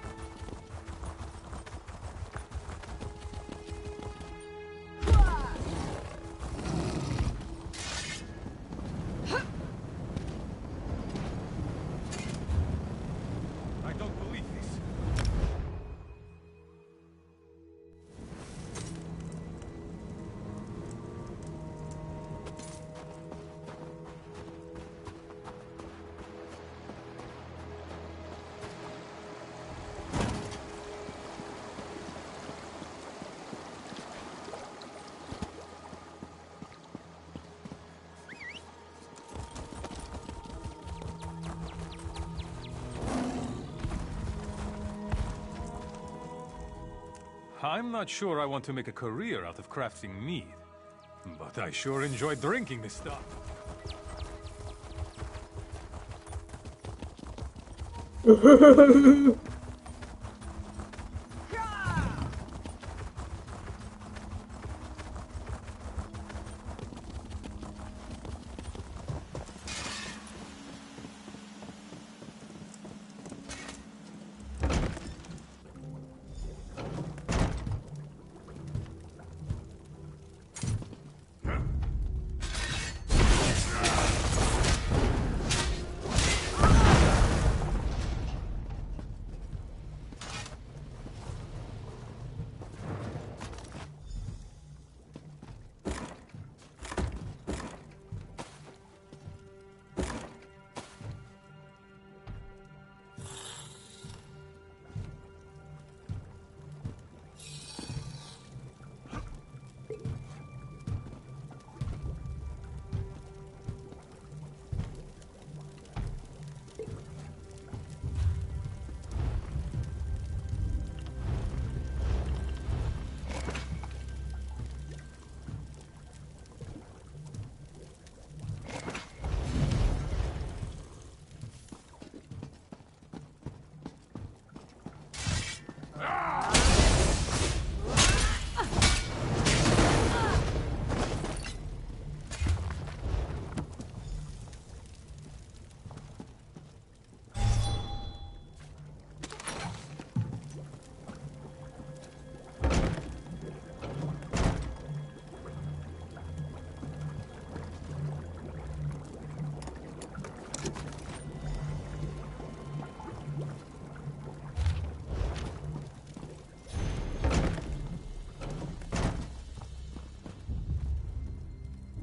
I don't believe this. I'm not sure I want to make a career out of crafting mead, but I sure enjoy drinking this stuff.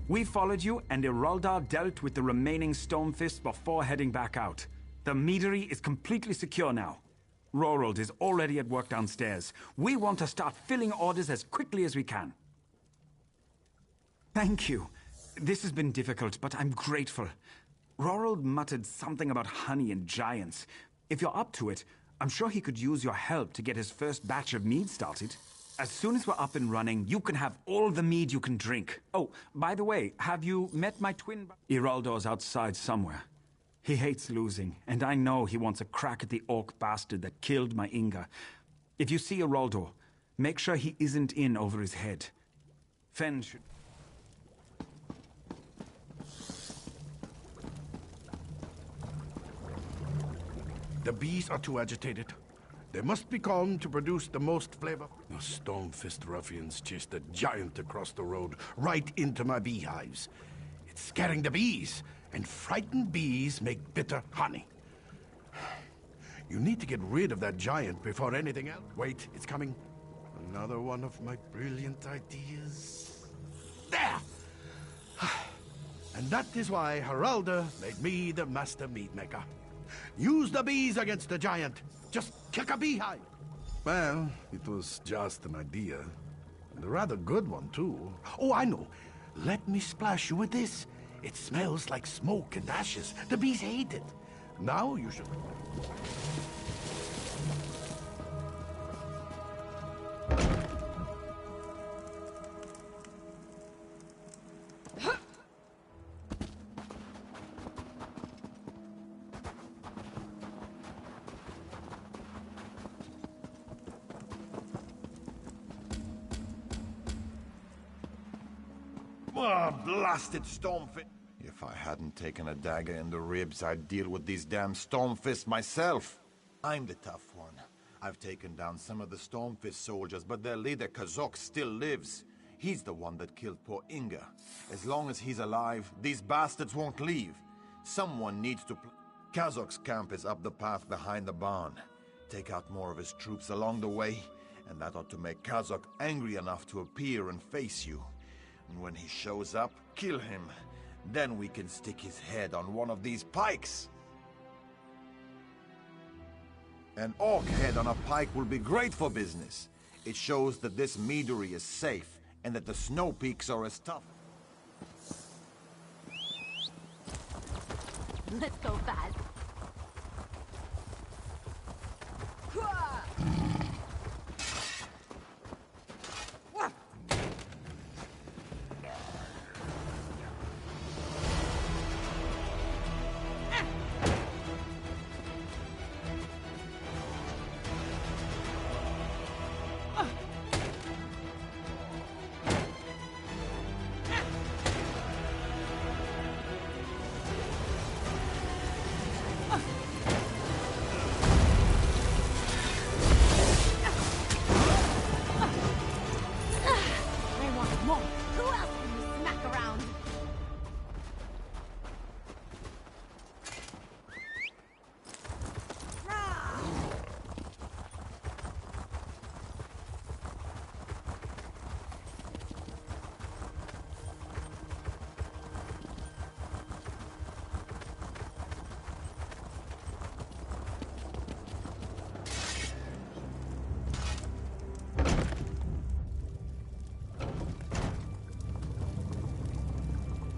We followed you, and Iraldar dealt with the remaining Stormfist before heading back out. The meadery is completely secure now. Rorold is already at work downstairs. We want to start filling orders as quickly as we can. Thank you. This has been difficult, but I'm grateful. Rorold muttered something about honey and giants. If you're up to it, I'm sure he could use your help to get his first batch of mead started. As soon as we're up and running, you can have all the mead you can drink. Oh, by the way, have you met my twin? Iraldor's outside somewhere. He hates losing, and I know he wants a crack at the orc bastard that killed my Inga. If you see Iraldor, make sure he isn't in over his head. Fen should... The bees are too agitated. They must be calmed to produce the most flavor. The Stormfist ruffians chased a giant across the road, right into my beehives. It's scaring the bees, and frightened bees make bitter honey. You need to get rid of that giant before anything else. Wait, it's coming. Another one of my brilliant ideas. There! And that is why Haralda made me the master mead maker. Use the bees against the giant. Just kick a beehive. Well, it was just an idea. And a rather good one, too. Oh, I know. Let me splash you with this. It smells like smoke and ashes. The bees hate it. Now you should... Ah, blasted Stormfist. If I hadn't taken a dagger in the ribs, I'd deal with these damn Stormfists myself. I'm the tough one. I've taken down some of the Stormfist soldiers, but their leader, Kazok, still lives. He's the one that killed poor Inga. As long as he's alive, these bastards won't leave. Someone needs to... Kazok's camp is up the path behind the barn. Take out more of his troops along the way, and that ought to make Kazok angry enough to appear and face you. And when he shows up, kill him. Then we can stick his head on one of these pikes. An orc head on a pike will be great for business. It shows that this meadery is safe, and that the snow peaks are as tough. Let's go fast.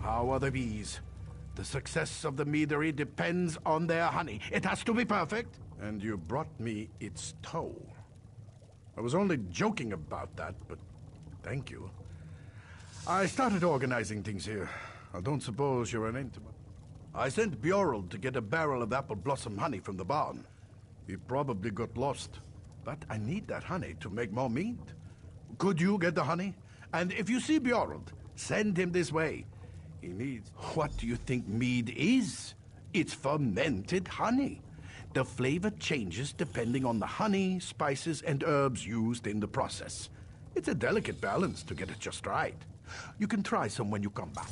How are the bees? The success of the meadery depends on their honey. It has to be perfect. And you brought me its toe. I was only joking about that, but thank you. I started organizing things here. I don't suppose you're an intimate. I sent Bjorl to get a barrel of apple blossom honey from the barn. He probably got lost. But I need that honey to make more mead. Could you get the honey? And if you see Bjorl, send him this way. He needs... What do you think mead is? It's fermented honey. The flavor changes depending on the honey, spices, and herbs used in the process. It's a delicate balance to get it just right. You can try some when you come back.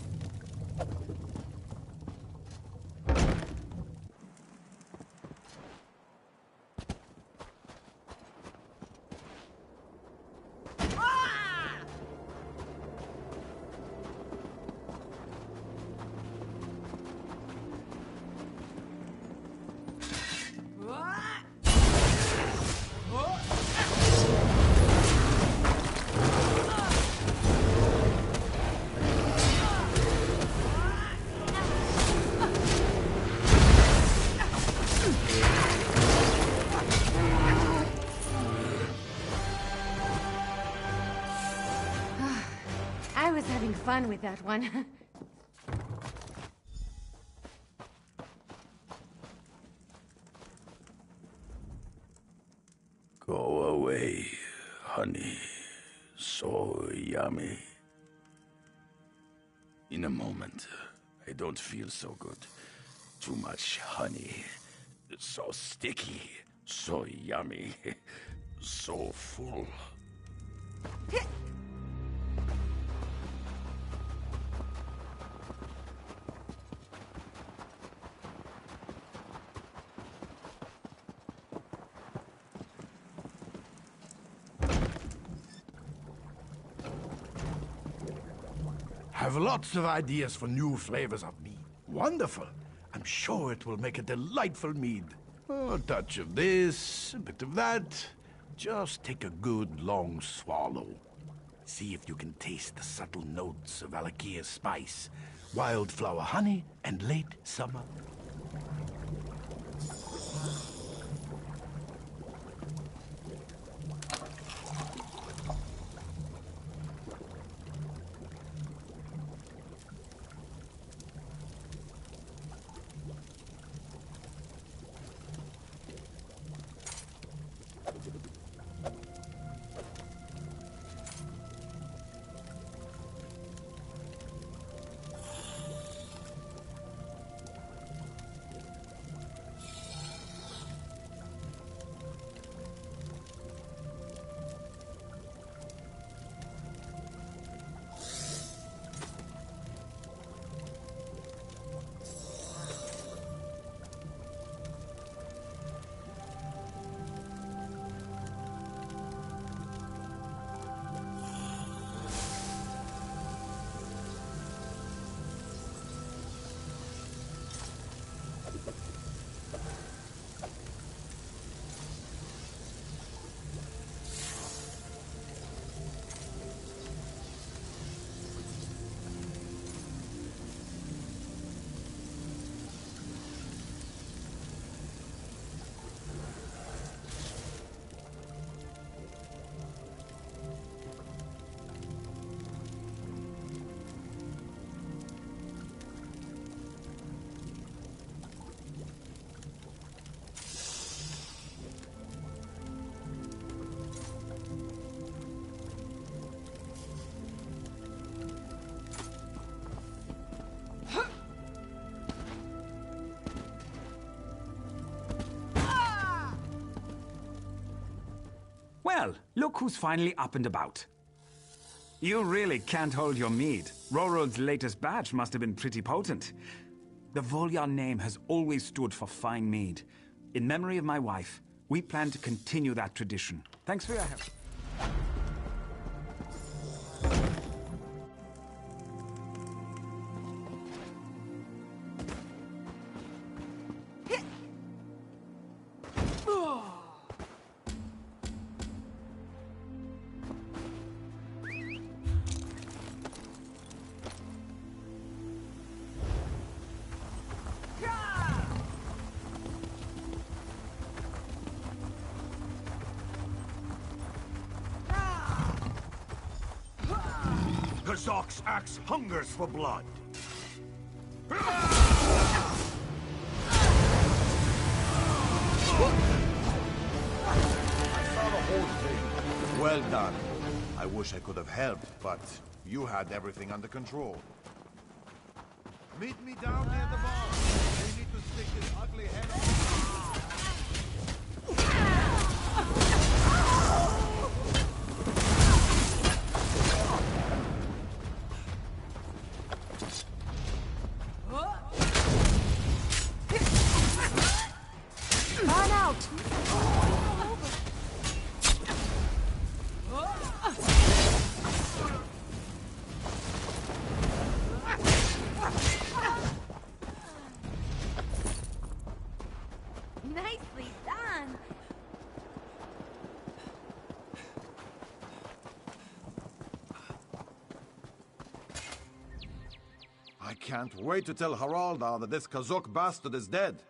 I was having fun with that one. Go away, honey. So yummy. In a moment, I don't feel so good. Too much honey. So sticky. So yummy. So full. Have lots of ideas for new flavors of mead. Wonderful. I'm sure it will make a delightful mead. A touch of this, a bit of that. Just take a good long swallow. See if you can taste the subtle notes of Alakia's spice, wildflower honey, and late summer. Well, look who's finally up and about. You really can't hold your mead. Rorold's latest batch must have been pretty potent. The Volya name has always stood for fine mead. In memory of my wife, we plan to continue that tradition. Thanks for your help. Kazak's axe hungers for blood. Well done. I wish I could have helped, but you had everything under control. Meet me down near the bar. We need to stick this ugly head on. Burn out! Nicely done. I can't wait to tell Haraldar that this Kazak bastard is dead.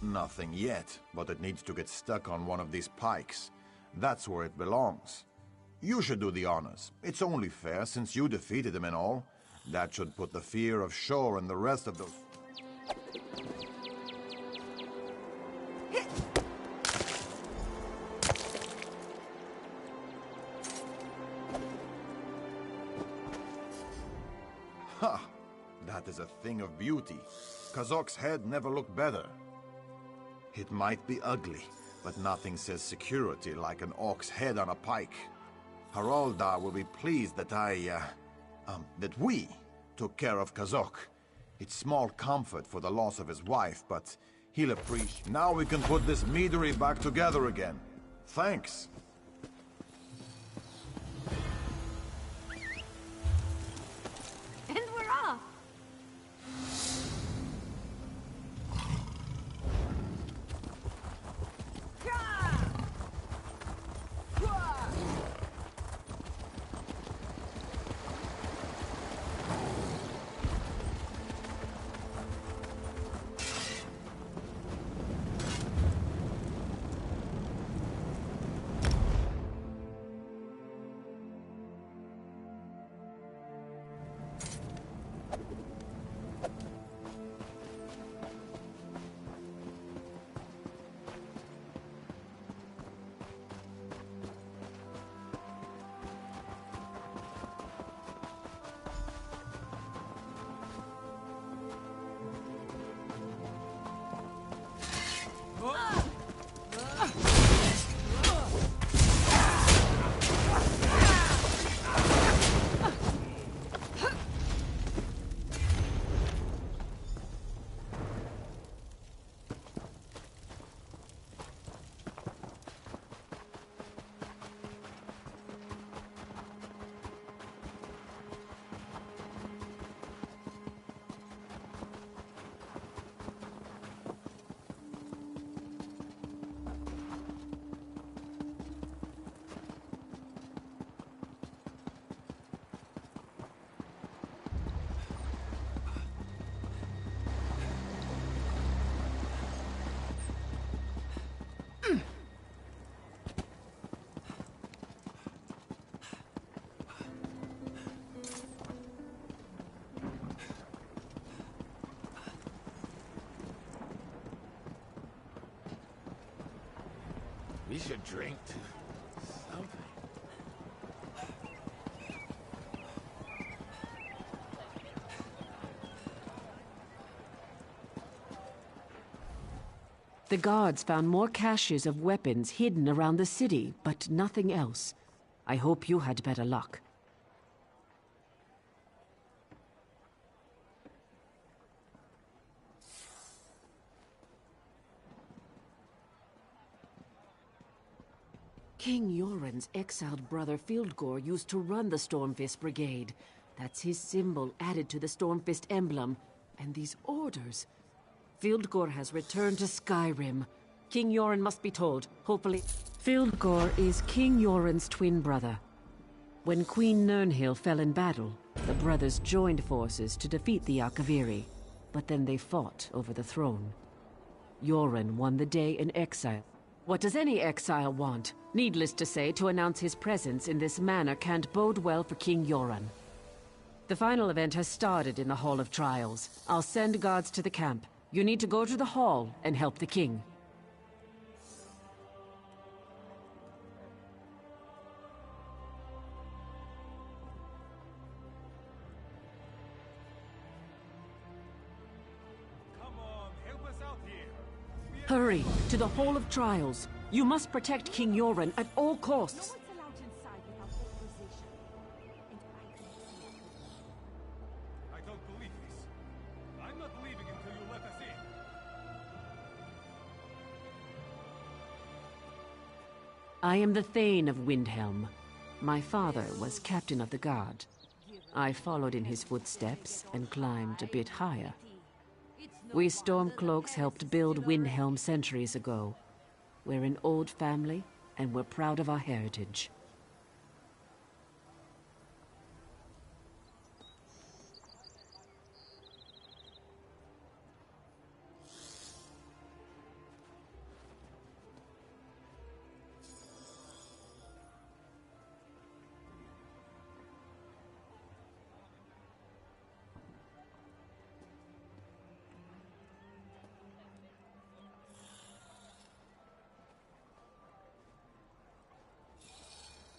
Nothing yet, but it needs to get stuck on one of these pikes. That's where it belongs. You should do the honors. It's only fair, since you defeated him and all. That should put the fear of Shor and the rest of the... Ha! That is a thing of beauty. Kazak's head never looked better. It might be ugly, but nothing says security like an orc's head on a pike. Haraldar will be pleased that that we took care of Kazak. It's small comfort for the loss of his wife, but he'll appreciate... Now we can put this meadery back together again. Thanks. And we're off. should drink to something. The guards found more caches of weapons hidden around the city, but nothing else. I hope you had better luck. King Yoren's exiled brother Fieldgore used to run the Stormfist Brigade. That's his symbol added to the Stormfist emblem. And these orders... Fieldgore has returned to Skyrim. King Yoren must be told, hopefully... Fieldgore is King Yoren's twin brother. When Queen Nirnhill fell in battle, the brothers joined forces to defeat the Akaviri, but then they fought over the throne. Yoren won the day in exile. What does any exile want? Needless to say, to announce his presence in this manner can't bode well for King Yoren. The final event has started in the Hall of Trials. I'll send guards to the camp. You need to go to the hall and help the king. Come on, help us out here. Hurry, to the Hall of Trials. You must protect King Yoren at all costs. I don't believe this. I'm not leaving until you let us in. I am the Thane of Windhelm. My father was captain of the guard. I followed in his footsteps and climbed a bit higher. We Stormcloaks helped build Windhelm centuries ago. We're an old family, and we're proud of our heritage.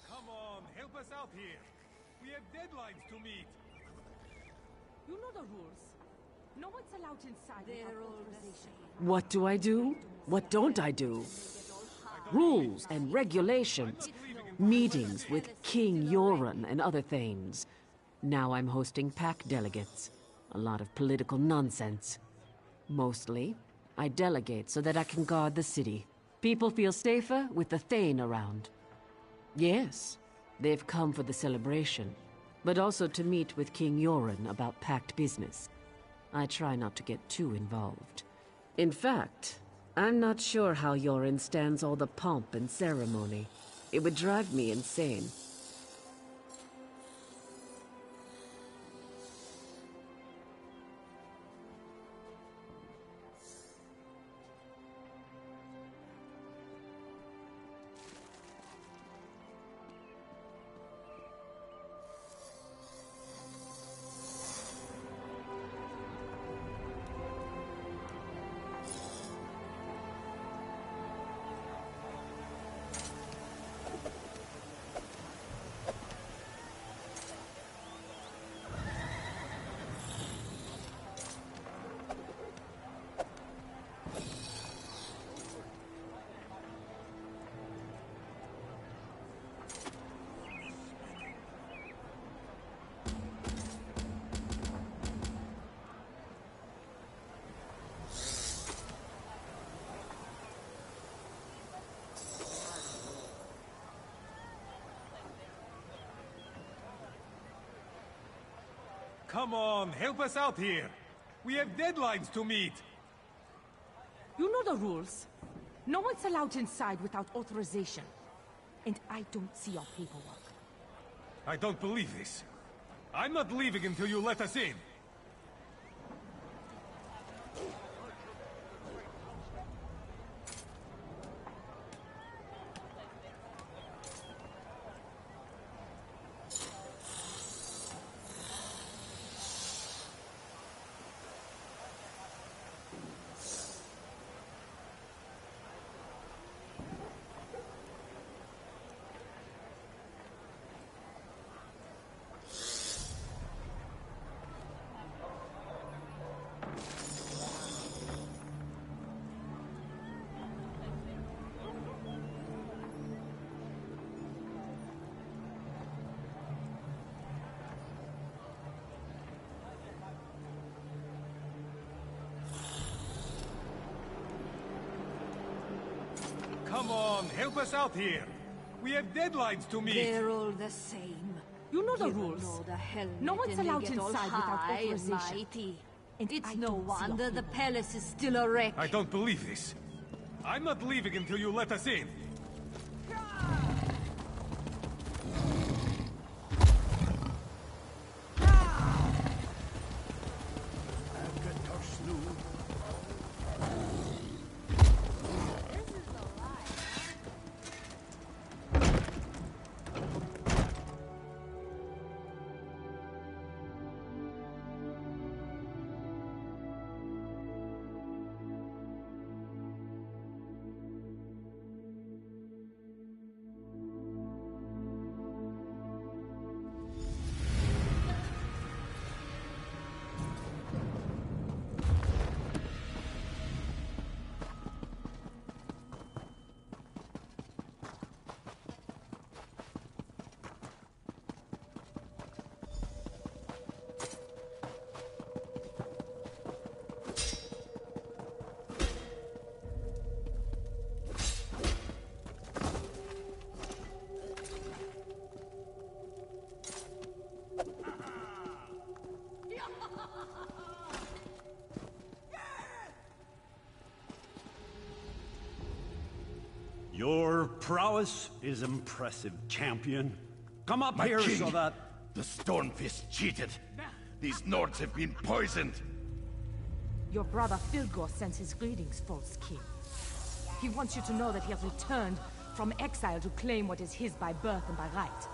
Come on, help us out here. We have deadlines to meet. You know the rules. No one's allowed inside without authorization. What do I do? What don't I do? Rules and regulations. Meetings with King Yoren and other Thanes. Now I'm hosting pack delegates. A lot of political nonsense. Mostly, I delegate so that I can guard the city. People feel safer with the Thane around. Yes, they've come for the celebration, but also to meet with King Yoren about packed business. I try not to get too involved. In fact, I'm not sure how Yoren stands all the pomp and ceremony. It would drive me insane. Come on, help us out here. We have deadlines to meet. You know the rules. No one's allowed inside without authorization. And I don't see your paperwork. I don't believe this. I'm not leaving until you let us in. on, help us out here. We have deadlines to meet. They're all the same. You know the Give 'em rules. all the helmet No one's and they allowed get all inside without high and authorization. mighty. And It's I no don't see wonder your the people. palace is still a wreck. I don't believe this. I'm not leaving until you let us in. Your prowess is impressive, champion. Come up My here king, so that... the Stormfist cheated. These Nords have been poisoned. Your brother Filgor sends his greetings, false king. He wants you to know that he has returned from exile to claim what is his by birth and by right.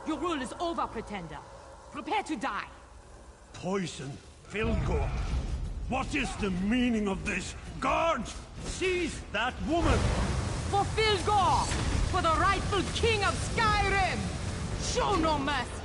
Your rule is over, pretender. Prepare to die. Poison, Filgor. What is the meaning of this? Guards, seize that woman! For Filgor! For the rightful king of Skyrim! Show no mercy!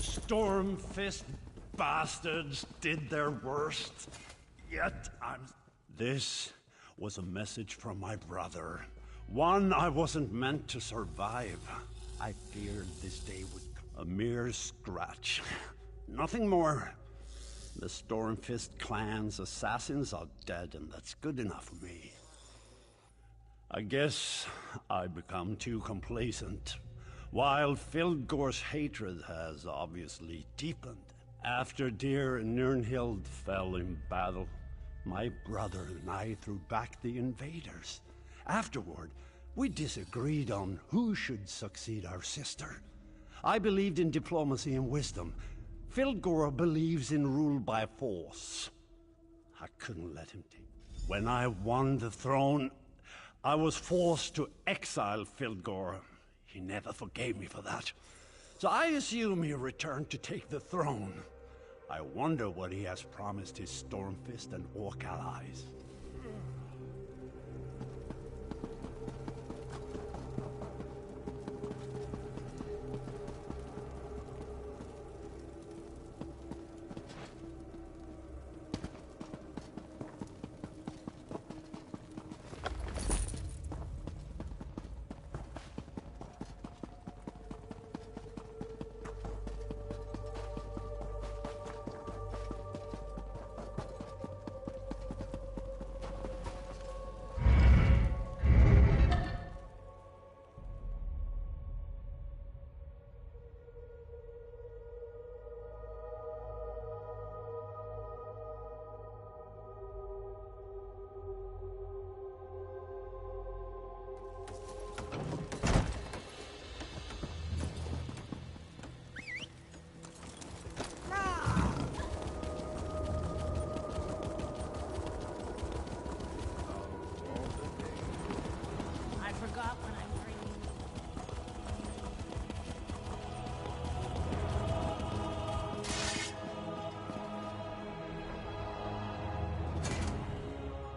Stormfist bastards did their worst. Yet This was a message from my brother. One I wasn't meant to survive. I feared this day would come. A mere scratch. Nothing more. The Stormfist clan's assassins are dead, and that's good enough for me. I guess I've become too complacent. While Filgor's hatred has obviously deepened. After dear Nirnhild fell in battle, my brother and I threw back the invaders. Afterward, we disagreed on who should succeed our sister. I believed in diplomacy and wisdom. Filgor believes in rule by force. I couldn't let him take. When I won the throne, I was forced to exile Filgor. He never forgave me for that. So I assume he returned to take the throne. I wonder what he has promised his Stormfist and Orc allies.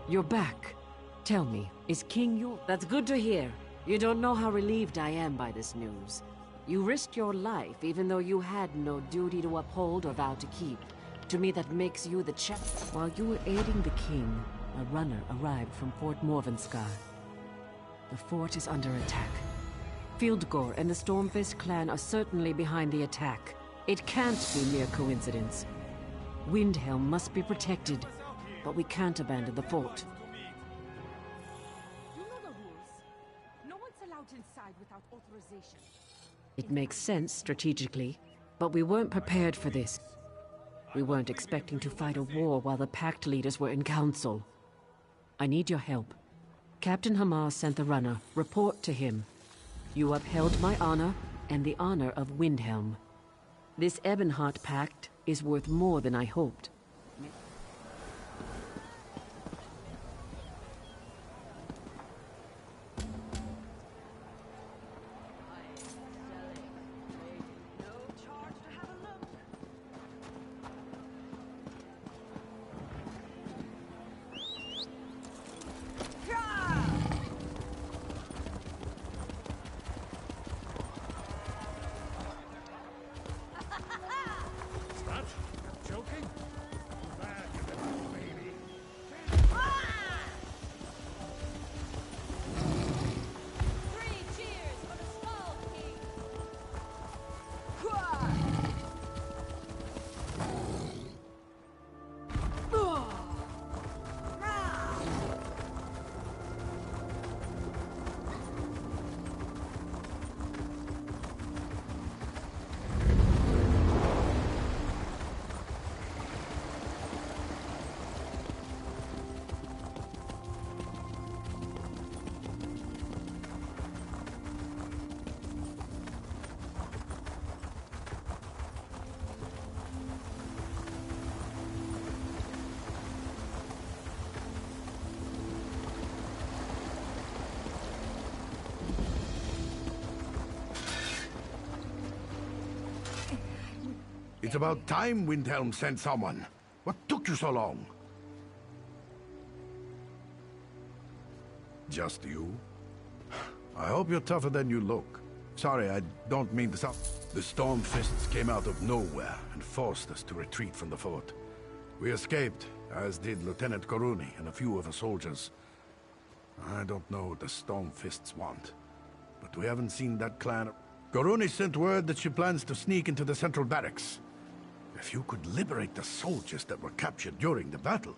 You're back. Tell me, is King your... That's good to hear. You don't know how relieved I am by this news. You risked your life even though you had no duty to uphold or vow to keep. To me, that makes you the chap. While you were aiding the king, a runner arrived from Fort Morvenskar. The fort is under attack. Fieldgore and the Stormfist clan are certainly behind the attack. It can't be mere coincidence. Windhelm must be protected, but we can't abandon the fort. You know the rules. No one's allowed inside without authorization. It makes sense strategically, but we weren't prepared for this. We weren't expecting to fight a war while the Pact leaders were in council. I need your help. Captain Hamar sent the runner. Report to him. You upheld my honor and the honor of Windhelm. This Ebonheart Pact is worth more than I hoped. It's about time Windhelm sent someone. What took you so long? Just you? I hope you're tougher than you look. Sorry, I don't mean to sound... The Stormfists came out of nowhere and forced us to retreat from the fort. We escaped, as did Lieutenant Koruni and a few of her soldiers. I don't know what the Stormfists want, but we haven't seen that clan... Koruni sent word that she plans to sneak into the central barracks. If you could liberate the soldiers that were captured during the battle,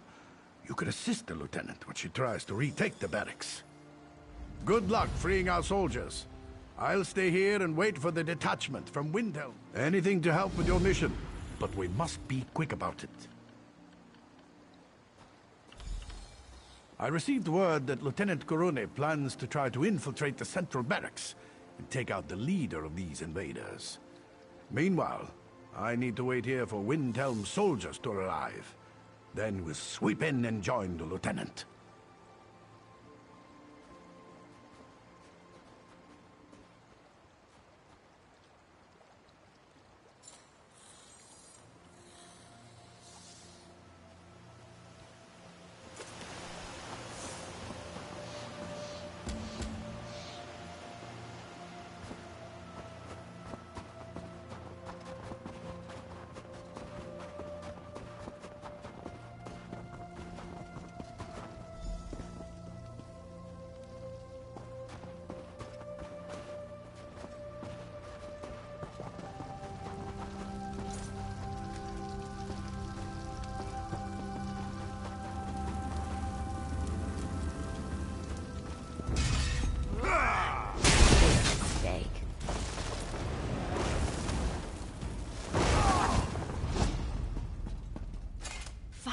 you could assist the lieutenant when she tries to retake the barracks. Good luck freeing our soldiers. I'll stay here and wait for the detachment from Windhelm. Anything to help with your mission, but we must be quick about it. I received word that Lieutenant Koruni plans to try to infiltrate the central barracks and take out the leader of these invaders. Meanwhile, I need to wait here for Windhelm's soldiers to arrive. Then we'll sweep in and join the lieutenant.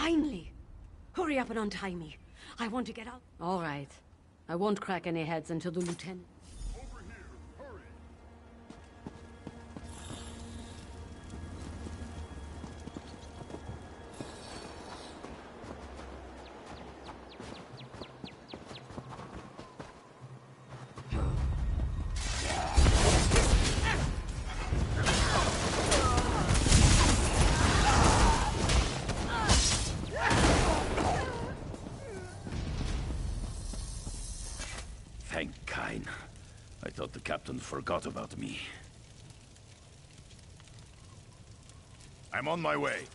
Finally! Hurry up and untie me. I want to get out. All right. I won't crack any heads until the lieutenant... haven't forgot about me. I'm on my way.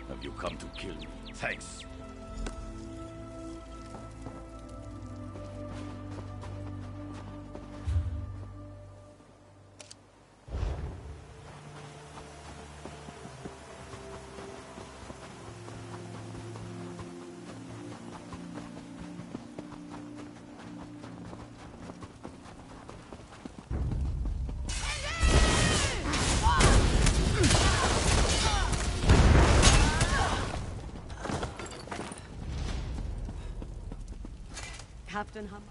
Have you come to kill me? Thanks. Captain Hum.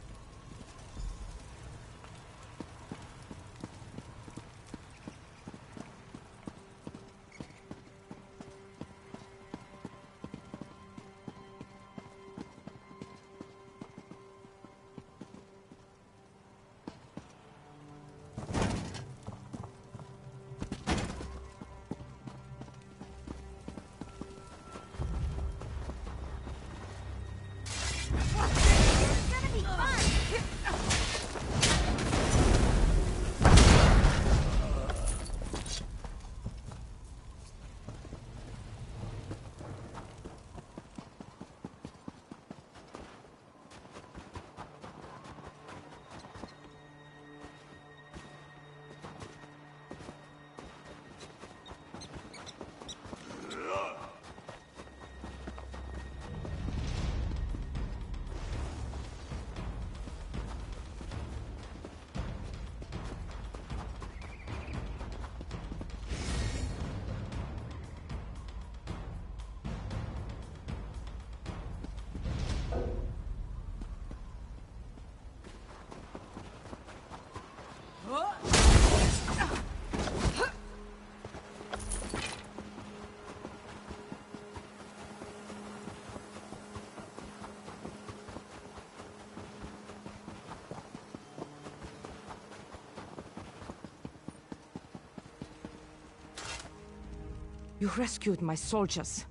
You rescued my soldiers.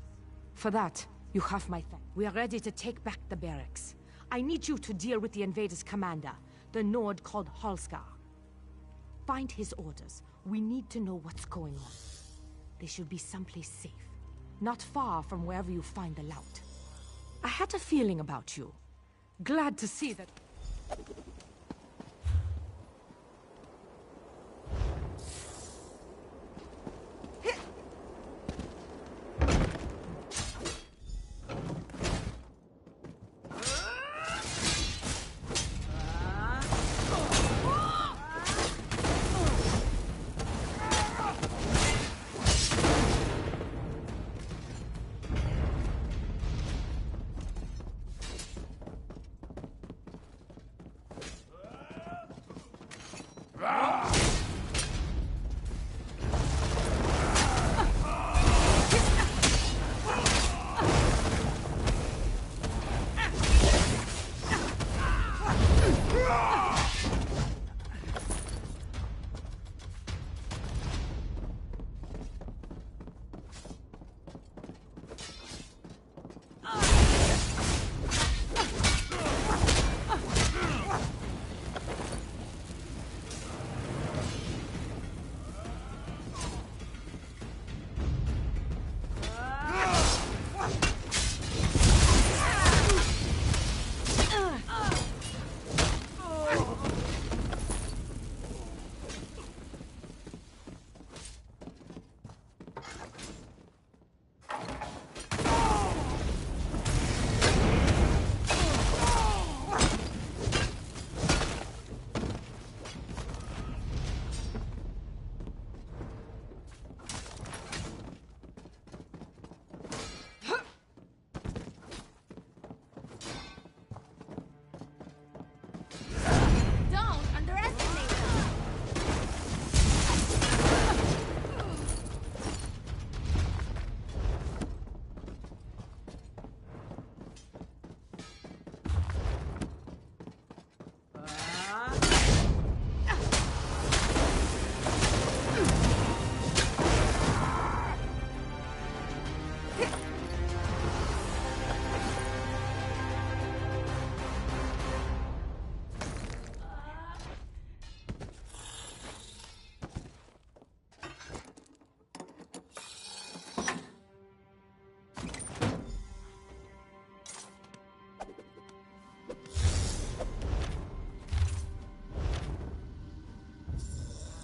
For that, you have my thanks. We are ready to take back the barracks. I need you to deal with the invaders' commander, the Nord called Halskar. Find his orders. We need to know what's going on. They should be someplace safe, not far from wherever you find the lout. I had a feeling about you. Glad to see that...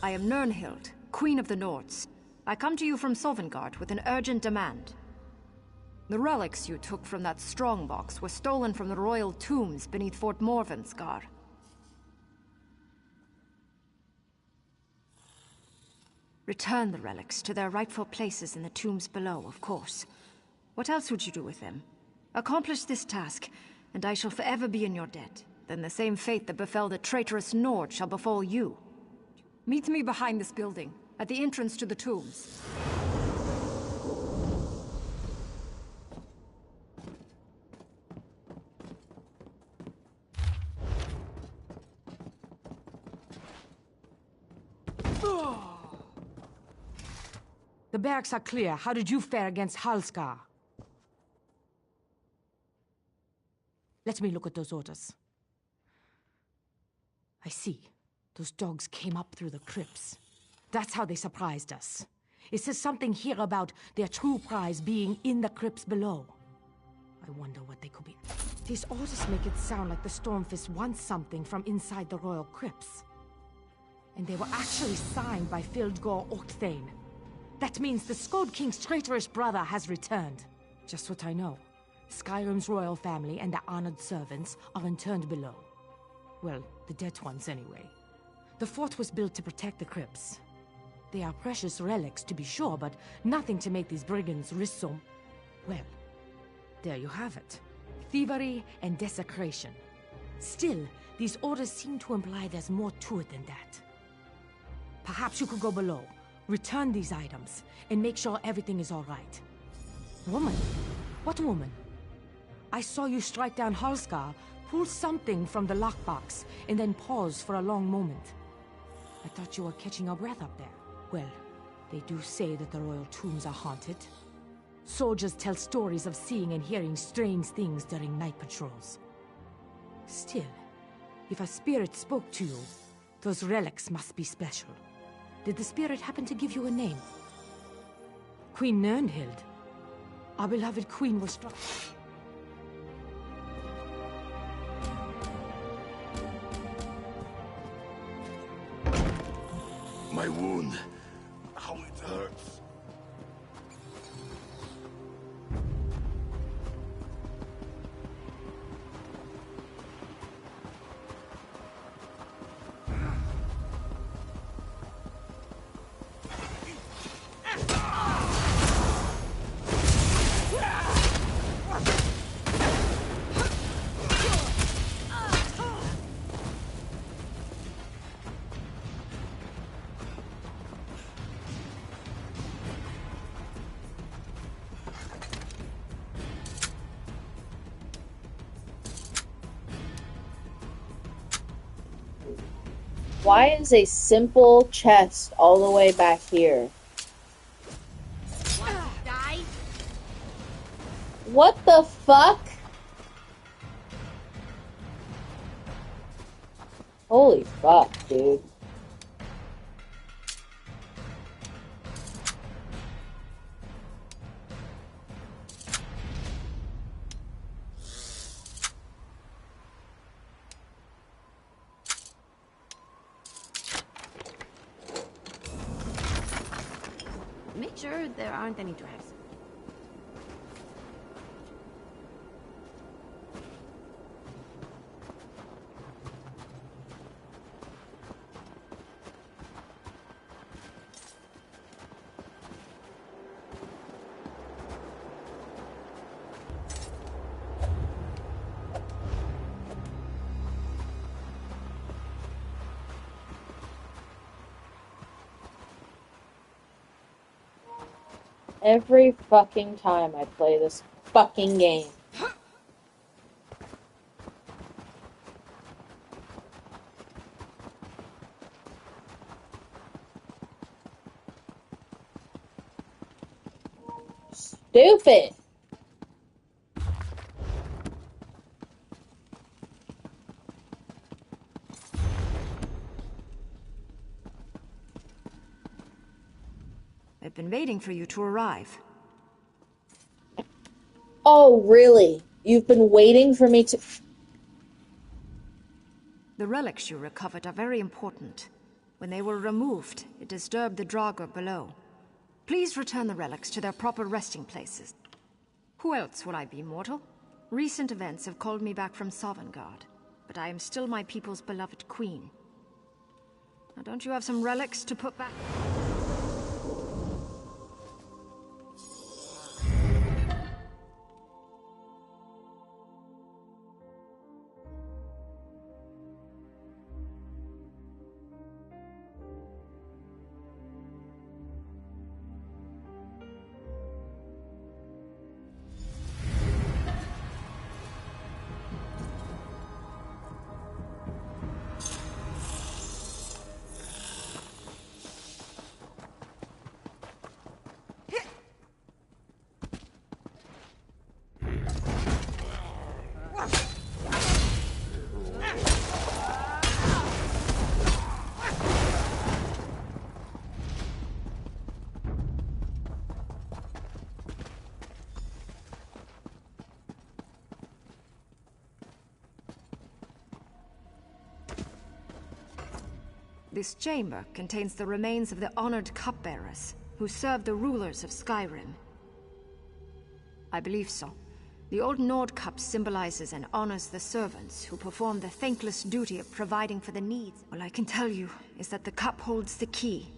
I am Nirnhild, Queen of the Nords. I come to you from Sovngarde with an urgent demand. The relics you took from that strongbox were stolen from the royal tombs beneath Fort Morvenskar. Return the relics to their rightful places in the tombs below, of course. What else would you do with them? Accomplish this task, and I shall forever be in your debt. Then the same fate that befell the traitorous Nord shall befall you. Meet me behind this building, at the entrance to the tombs. The barracks are clear. How did you fare against Halskar? Let me look at those orders. I see. Those dogs came up through the crypts. That's how they surprised us. It says something here about their true prize being in the crypts below. I wonder what they could be. These orders make it sound like the Stormfist wants something from inside the royal crypts. And they were actually signed by Fildgor Orkthane. That means the Skald King's traitorous brother has returned. Just what I know. Skyrim's royal family and their honored servants are interned below. Well, the dead ones anyway. The fort was built to protect the crypts. They are precious relics to be sure, but nothing to make these brigands risk so... Well, there you have it. Thievery and desecration. Still, these orders seem to imply there's more to it than that. Perhaps you could go below, return these items, and make sure everything is all right. Woman? What woman? I saw you strike down Halskar, pull something from the lockbox, and then pause for a long moment. I thought you were catching your breath up there. Well, they do say that the royal tombs are haunted. Soldiers tell stories of seeing and hearing strange things during night patrols. Still, if a spirit spoke to you, those relics must be special. Did the spirit happen to give you a name? Queen Nirnhild. Our beloved queen was struck. My wound. How it hurts. Why is a simple chest all the way back here? Die? What the fuck? Holy fuck, dude. Make sure there aren't any traps. Every fucking time I play this fucking game. Stupid! I've been waiting for you to arrive. Oh, really? You've been waiting for me to... The relics you recovered are very important. When they were removed, it disturbed the Draugr below. Please return the relics to their proper resting places. Who else will I be, mortal? Recent events have called me back from Sovngarde, but I am still my people's beloved queen. Now don't you have some relics to put back? This chamber contains the remains of the honored cupbearers who served the rulers of Skyrim. I believe so. The old Nord cup symbolizes and honors the servants who perform the thankless duty of providing for the needs. All I can tell you is that the cup holds the key.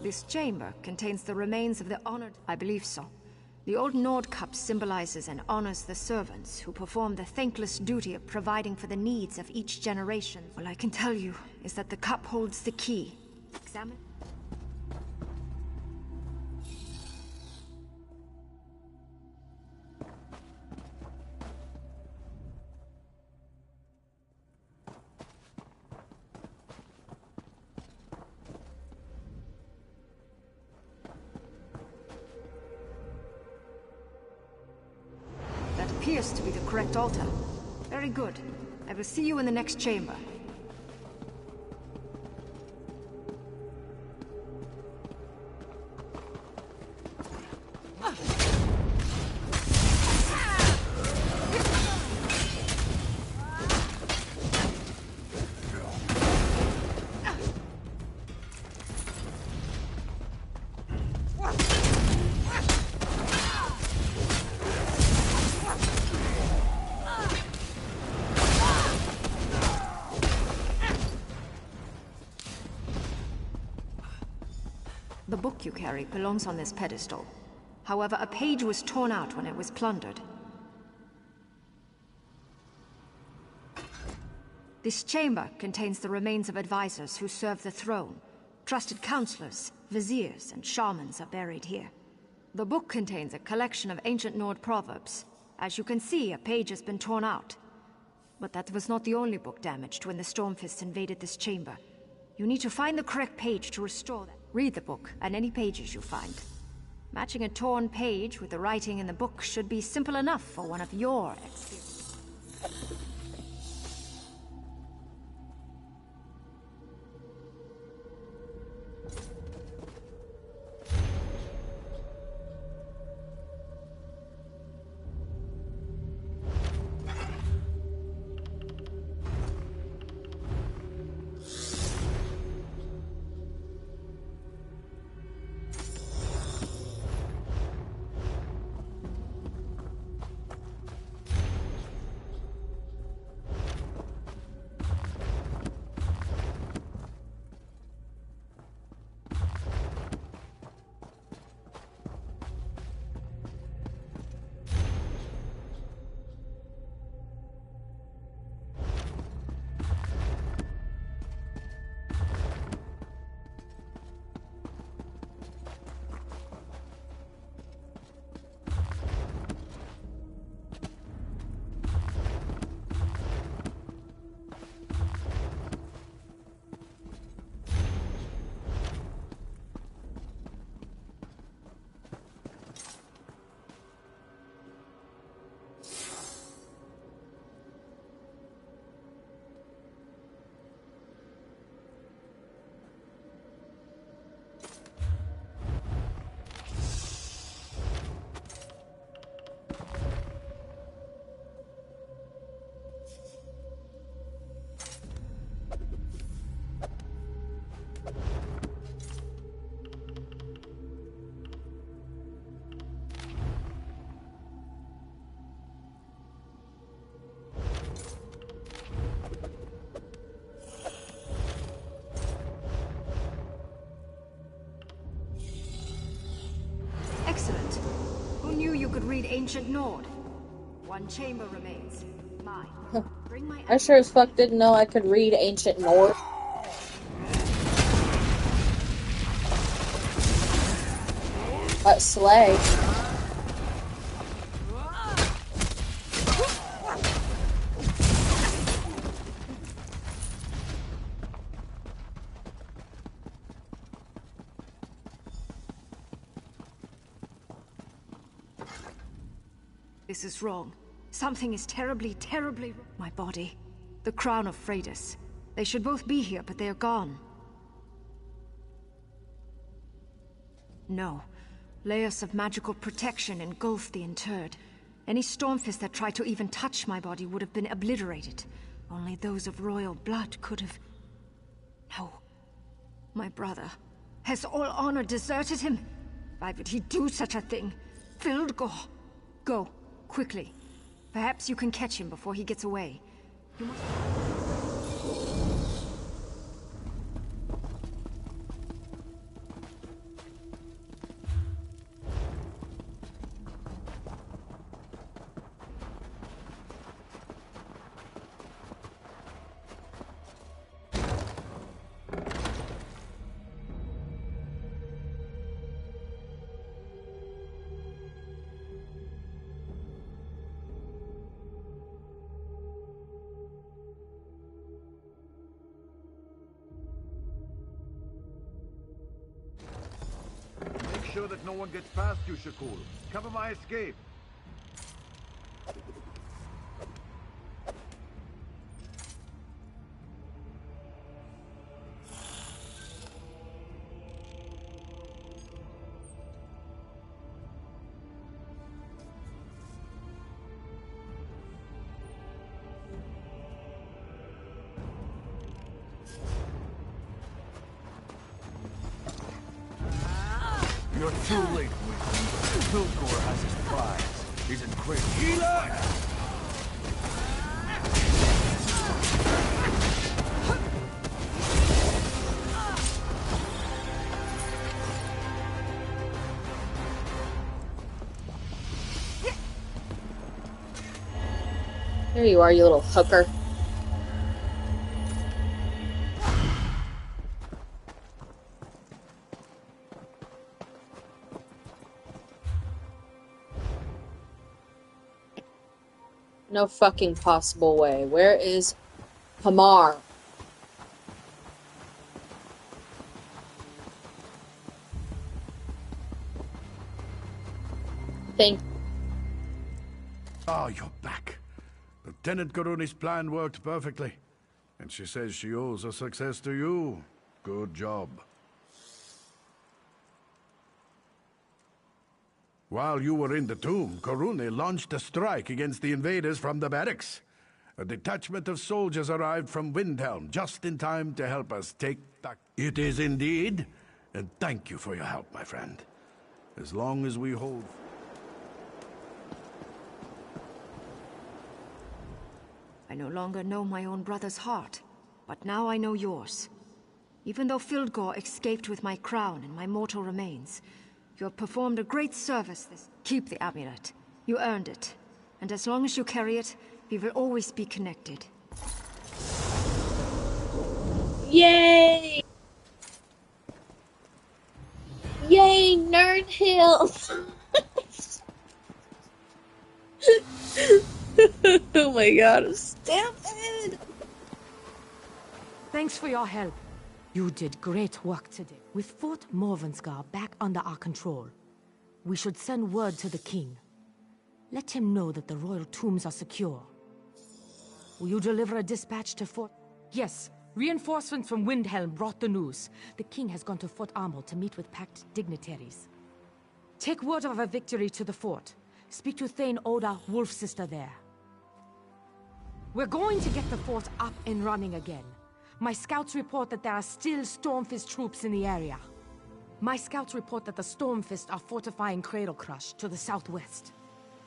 This chamber contains the remains of the honored... I believe so. The old Nord cup symbolizes and honors the servants who perform the thankless duty of providing for the needs of each generation. All I can tell you is that the cup holds the key. Examine. Appears to be the correct altar. Very good. I will see you in the next chamber. The book you carry belongs on this pedestal. However, a page was torn out when it was plundered. This chamber contains the remains of advisors who served the throne. Trusted counselors, viziers, and shamans are buried here. The book contains a collection of ancient Nord proverbs. As you can see, a page has been torn out. But that was not the only book damaged when the Stormfists invaded this chamber. You need to find the correct page to restore them. Read the book, and any pages you find. Matching a torn page with the writing in the book should be simple enough for one of your experiences. in ancient Nord. One chamber remains. Mine. Bring my I sure as fuck didn't know I could read ancient Nord. But slay. This is wrong. Something is terribly, terribly wrong. My body. The crown of Freydis. They should both be here, but they are gone. No. Layers of magical protection engulf the interred. Any Stormfist that tried to even touch my body would have been obliterated. Only those of royal blood could have... No. My brother. Has all honor deserted him? Why would he do such a thing? Fildgor! Go. Quickly. Perhaps you can catch him before he gets away. You must... Make sure that no one gets past you, Shakul. Cover my escape. You're too late, Wizard. Fildgor has his prize. He's in great healer! There you are, you little hooker. No fucking possible way. Where is Hamar? Thank you. Oh, you're back. Lieutenant Karuni's plan worked perfectly. And she says she owes her success to you. Good job. While you were in the tomb, Karuni launched a strike against the invaders from the barracks. A detachment of soldiers arrived from Windhelm just in time to help us take back. It is indeed. And thank you for your help, my friend. As long as we hold... I no longer know my own brother's heart, but now I know yours. Even though Fildgor escaped with my crown and my mortal remains, you have performed a great service this... Keep the amulet. You earned it. And as long as you carry it, we will always be connected. Yay! Yay, Nerd Hill! Oh my god, Stampede! Thanks for your help. You did great work today. With Fort Morvenskar back under our control, we should send word to the king. Let him know that the royal tombs are secure. Will you deliver a dispatch to Fort... Yes, reinforcements from Windhelm brought the news. The king has gone to Fort Armel to meet with packed dignitaries. Take word of our victory to the fort. Speak to Thane Oda, Wolf Sister there. We're going to get the fort up and running again. My scouts report that there are still Stormfist troops in the area. My scouts report that the Stormfist are fortifying Cradle Crush to the southwest.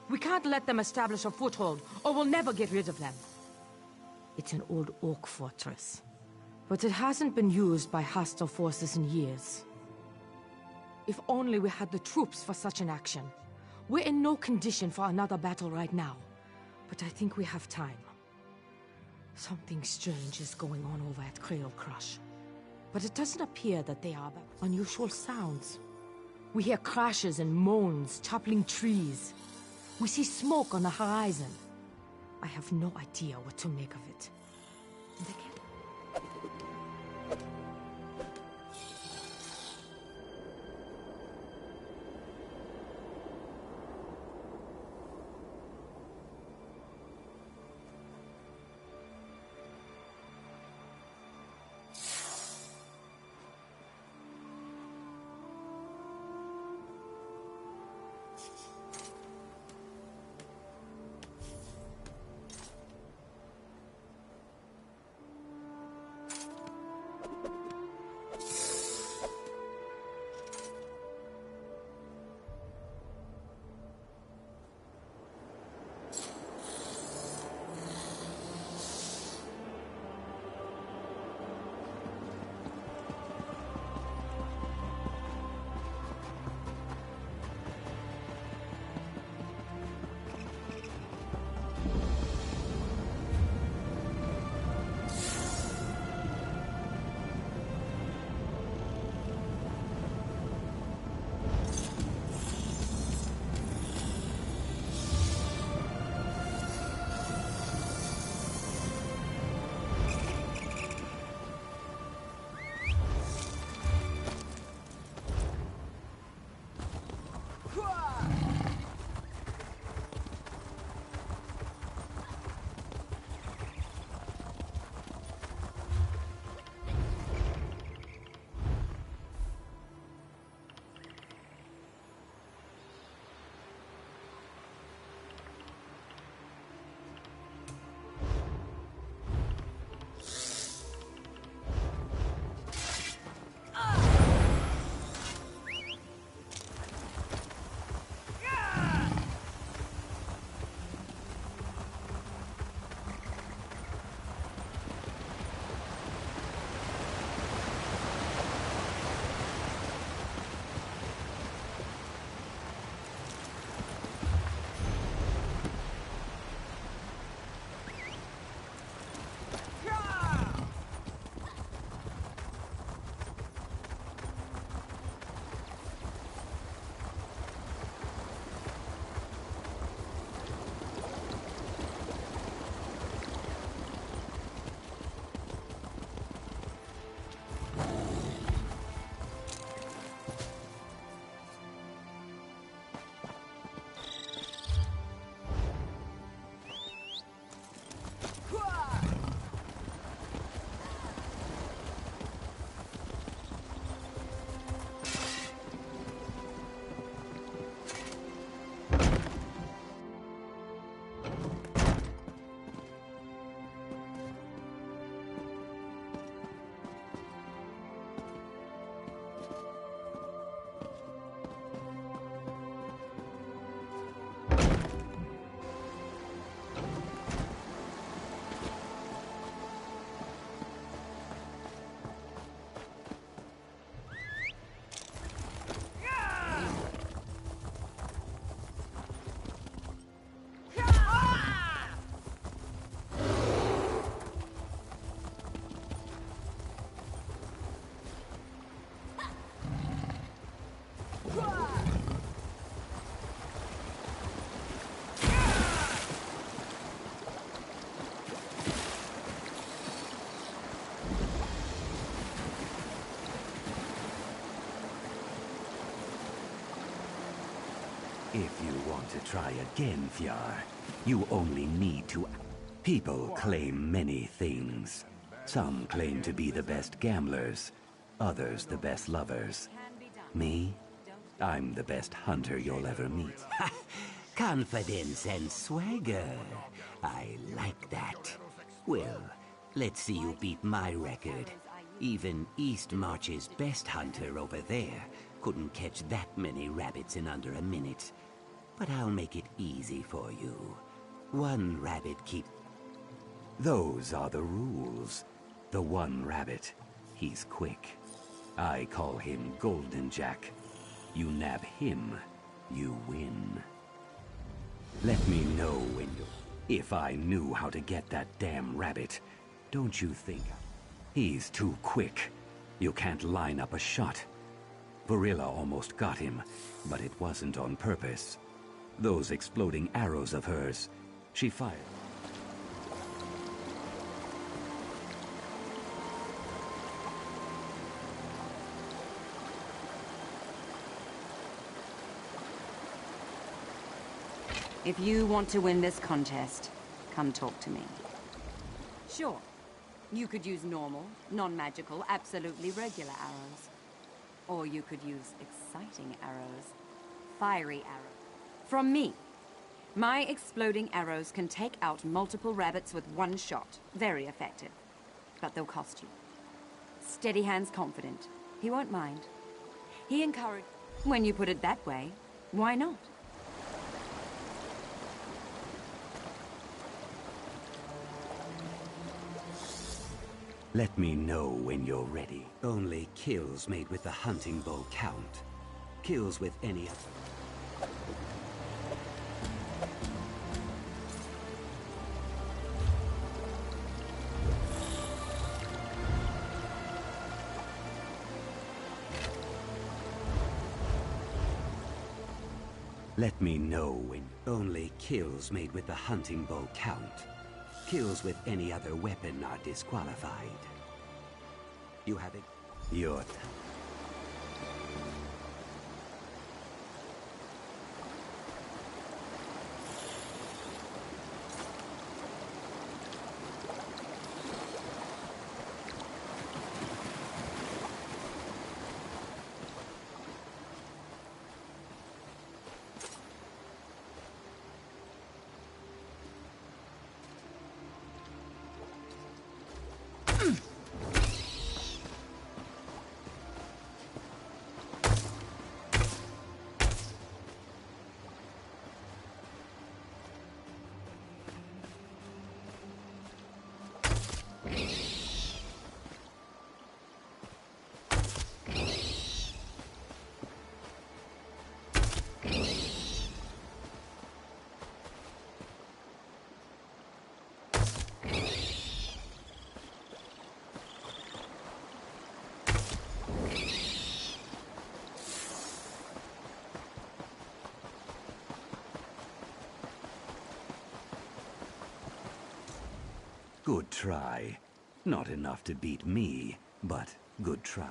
We can't let them establish a foothold, or we'll never get rid of them. It's an old oak fortress, but it hasn't been used by hostile forces in years. If only we had the troops for such an action. We're in no condition for another battle right now, but I think we have time. Something strange is going on over at Cradle Crush, but it doesn't appear that they are unusual sounds. We hear crashes and moans, toppling trees. We see smoke on the horizon. I have no idea what to make of it. If you want to try again, Fjár, you only need to... People claim many things. Some claim to be the best gamblers, others the best lovers. Me? I'm the best hunter you'll ever meet. Confidence and swagger. I like that. Well, let's see you beat my record. Even Eastmarch's best hunter over there couldn't catch that many rabbits in under a minute. But I'll make it easy for you. One rabbit keep... Those are the rules. The one rabbit. He's quick. I call him Golden Jack. You nab him, you win. Let me know when you... If I knew how to get that damn rabbit, don't you think... He's too quick. You can't line up a shot. Varilla almost got him, but it wasn't on purpose. Those exploding arrows of hers, she fired. If you want to win this contest, come talk to me. Sure, you could use normal, non-magical, absolutely regular arrows. Or you could use exciting arrows. Fiery arrows. From me. My exploding arrows can take out multiple rabbits with one shot. Very effective. But they'll cost you. Steady Hand's confident. He won't mind. He encouraged... When you put it that way, why not? Let me know when you're ready. Only kills made with the hunting bow count. Kills with any other... Let me know when... Only kills made with the hunting bow count. Kills with any other weapon are disqualified. You have it. Your time. Good try. Not enough to beat me, but good try.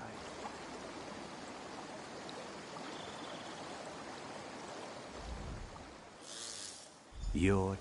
Your...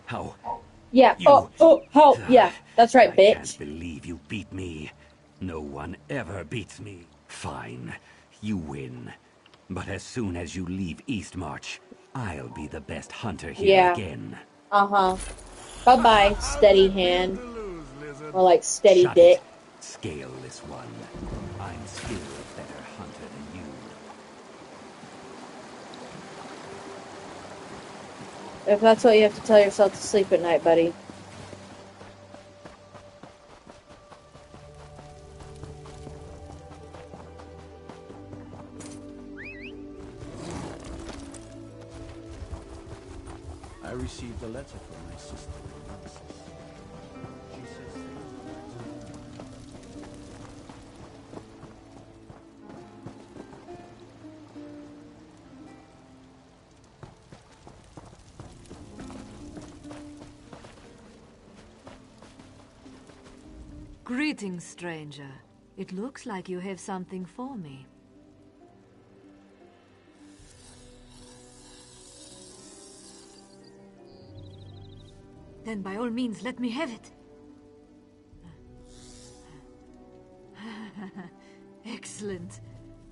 How? Yeah. Yeah. That's right, bitch. I can't believe you beat me. No one ever beats me. Fine. You win. But as soon as you leave Eastmarch, I'll be the best hunter here again. Uh-huh. Bye-bye, Steady Hand. Or like Steady Shut Dick. It. Scaleless one. I'm still a better hunter than you. If that's what you have to tell yourself to sleep at night, buddy. I received a letter from my sister. She says Greetings, stranger. It looks like you have something for me. Then by all means, let me have it. Excellent.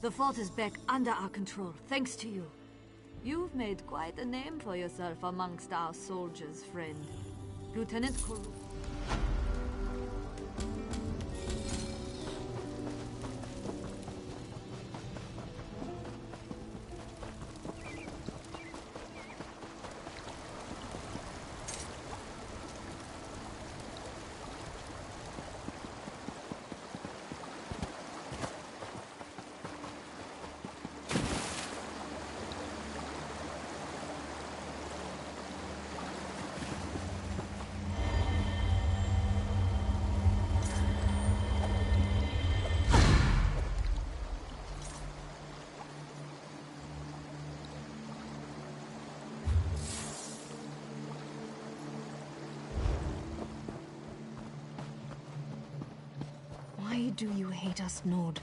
The fort is back under our control, thanks to you. You've made quite a name for yourself amongst our soldiers, friend. Lieutenant Kuru. Why do you hate us, Nord?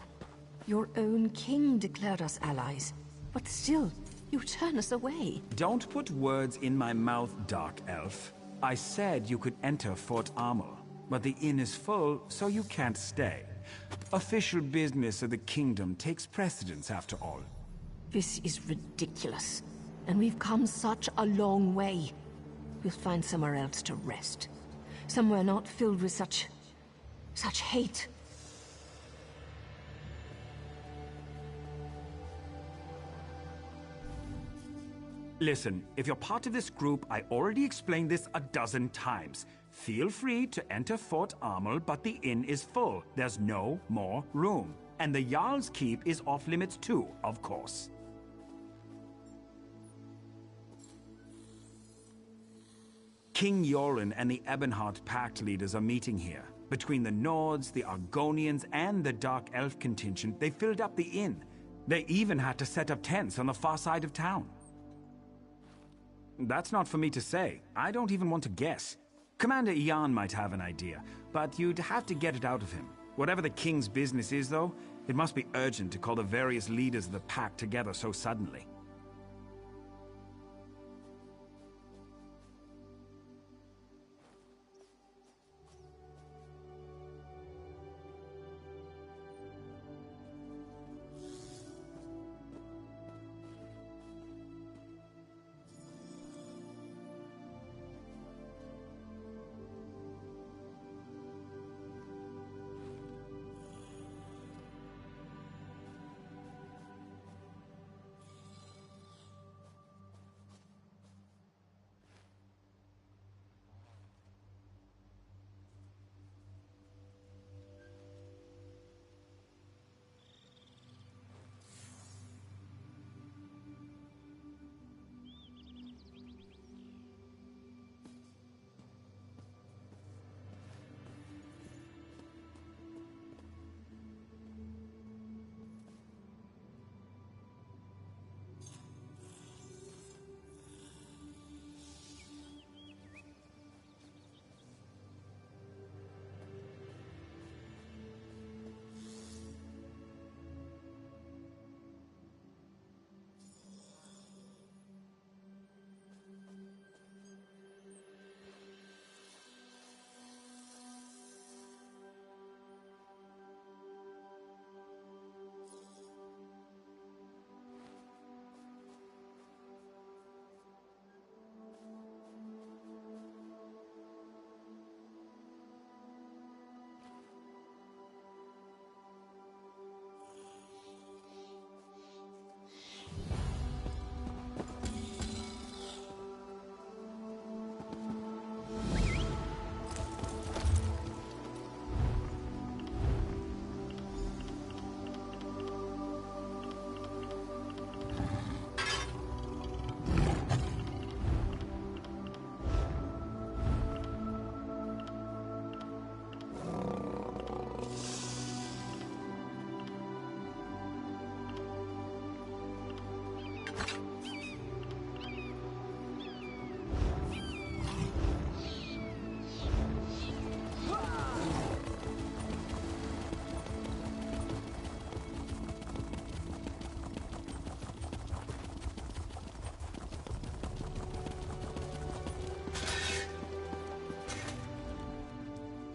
Your own king declared us allies, but still, you turn us away. Don't put words in my mouth, Dark Elf. I said you could enter Fort Armor, but the inn is full, so you can't stay. Official business of the kingdom takes precedence after all. This is ridiculous, and we've come such a long way. We'll find somewhere else to rest. Somewhere not filled with such hate. Listen, if you're part of this group, I already explained this a dozen times. Feel free to enter Fort Armel, but the inn is full. There's no more room. And the Jarl's Keep is off limits too, of course. King Yoren and the Ebonheart Pact leaders are meeting here. Between the Nords, the Argonians, and the Dark Elf contingent, they filled up the inn. They even had to set up tents on the far side of town. That's not for me to say. I don't even want to guess. Commander Ian might have an idea, but you'd have to get it out of him. Whatever the king's business is, though, it must be urgent to call the various leaders of the pact together so suddenly.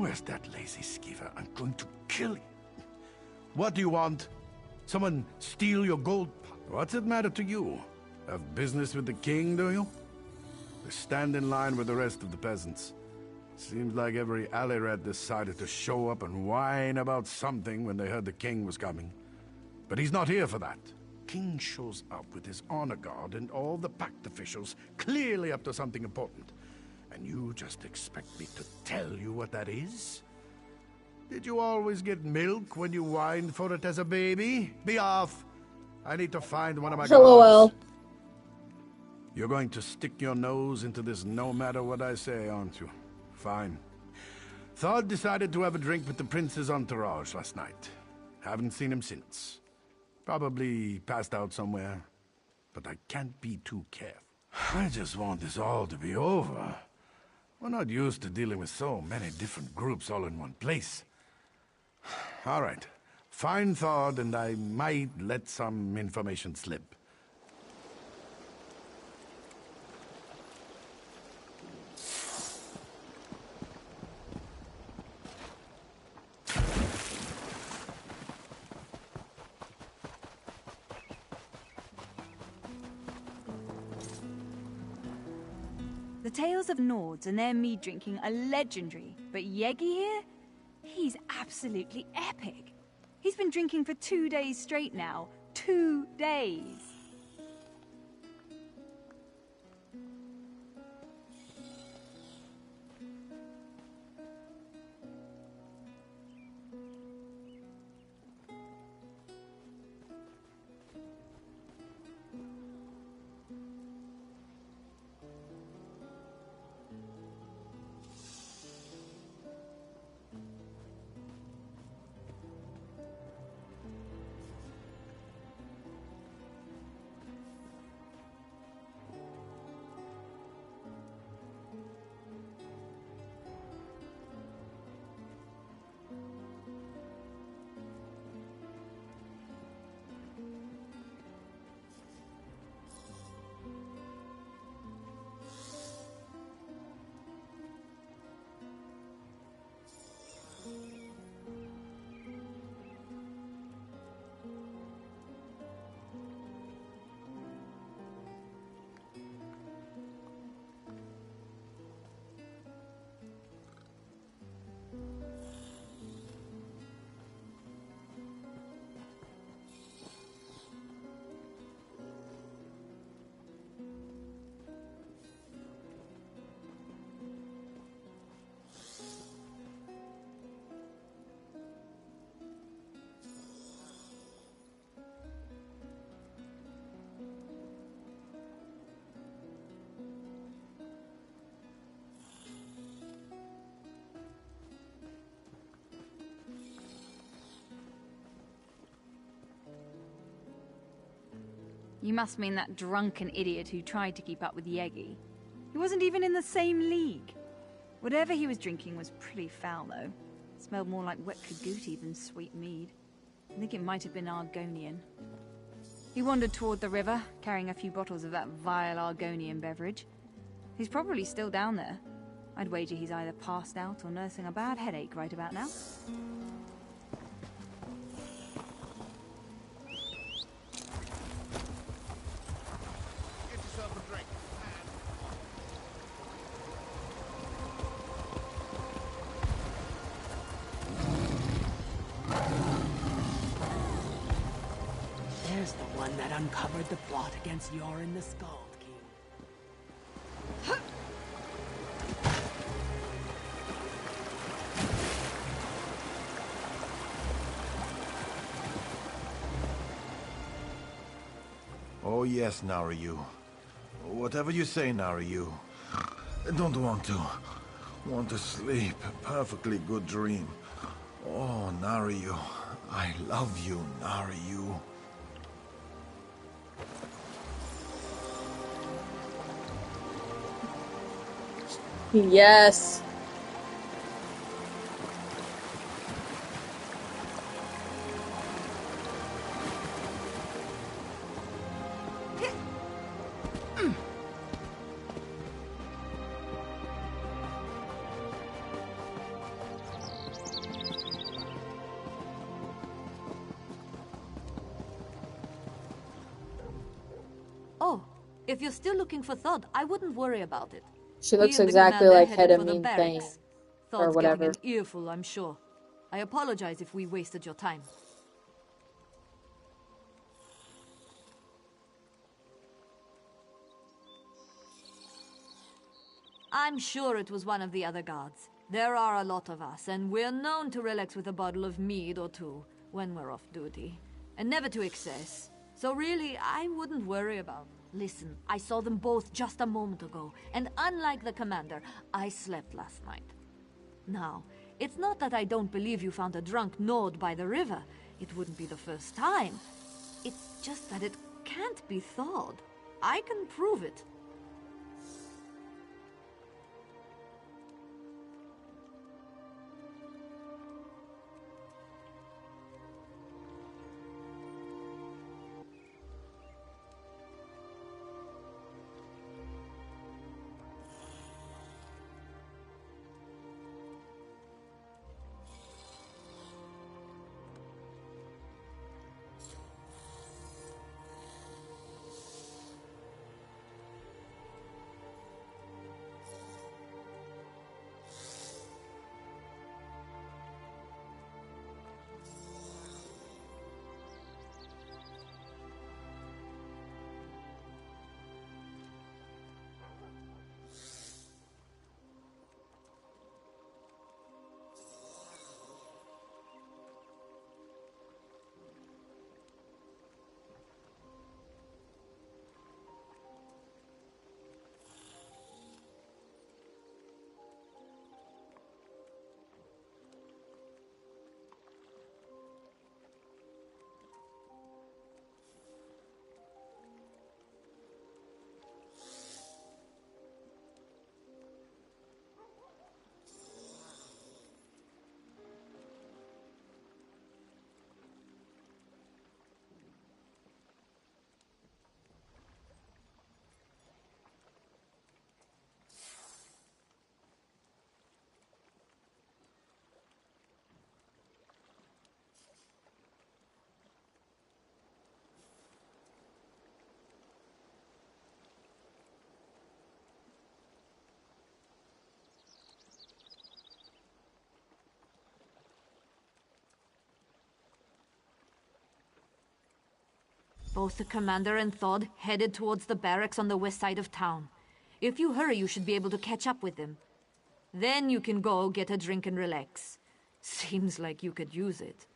Where's that lazy skeever? I'm going to kill you. What do you want? Someone steal your gold? What's it matter to you? Have business with the king, do you? Stand in line with the rest of the peasants. Seems like every alley rat decided to show up and whine about something when they heard the king was coming. But he's not here for that. King shows up with his honor guard and all the pact officials, clearly up to something important. And you just expect me to tell you what that is? Did you always get milk when you whined for it as a baby? Be off! I need to find one of my LOL. guards. You're going to stick your nose into this no matter what I say, aren't you? Fine. Thod decided to have a drink with the prince's entourage last night. Haven't seen him since. Probably passed out somewhere. But I can't be too careful. I just want this all to be over. We're not used to dealing with so many different groups all in one place. All right. Find Thod and I might let some information slip. The tales of Nords and their mead drinking are legendary, but Yegi here? He's absolutely epic. He's been drinking for 2 days straight now. 2 days. You must mean that drunken idiot who tried to keep up with Yegi. He wasn't even in the same league. Whatever he was drinking was pretty foul, though. It smelled more like wet Kaguti than sweet mead. I think it might have been Argonian. He wandered toward the river, carrying a few bottles of that vile Argonian beverage. He's probably still down there. I'd wager he's either passed out or nursing a bad headache right about now. There's the one that uncovered the plot against Yorin the Skald King. Oh yes, Naryu. Whatever you say, Naryu. I don't want to. Want to sleep. A perfectly good dream. Oh, Naryu. I love you, Naryu. Yes. If you're still looking for Thod, I wouldn't worry about it. She looks He and the exactly commander like headed Hedda for the Mean Thing, barracks. or Thod's whatever. getting an earful, I'm sure. I apologize if we wasted your time. I'm sure it was one of the other guards. There are a lot of us, and we're known to relax with a bottle of mead or two when we're off duty. And never to excess. So really, I wouldn't worry about it. Listen, I saw them both just a moment ago, and unlike the commander, I slept last night. Now, it's not that I don't believe you found a drunk Nord by the river. It wouldn't be the first time. It's just that it can't be thawed. I can prove it. Both the commander and Thod headed towards the barracks on the west side of town. If you hurry, you should be able to catch up with them. Then you can go get a drink and relax. Seems like you could use it.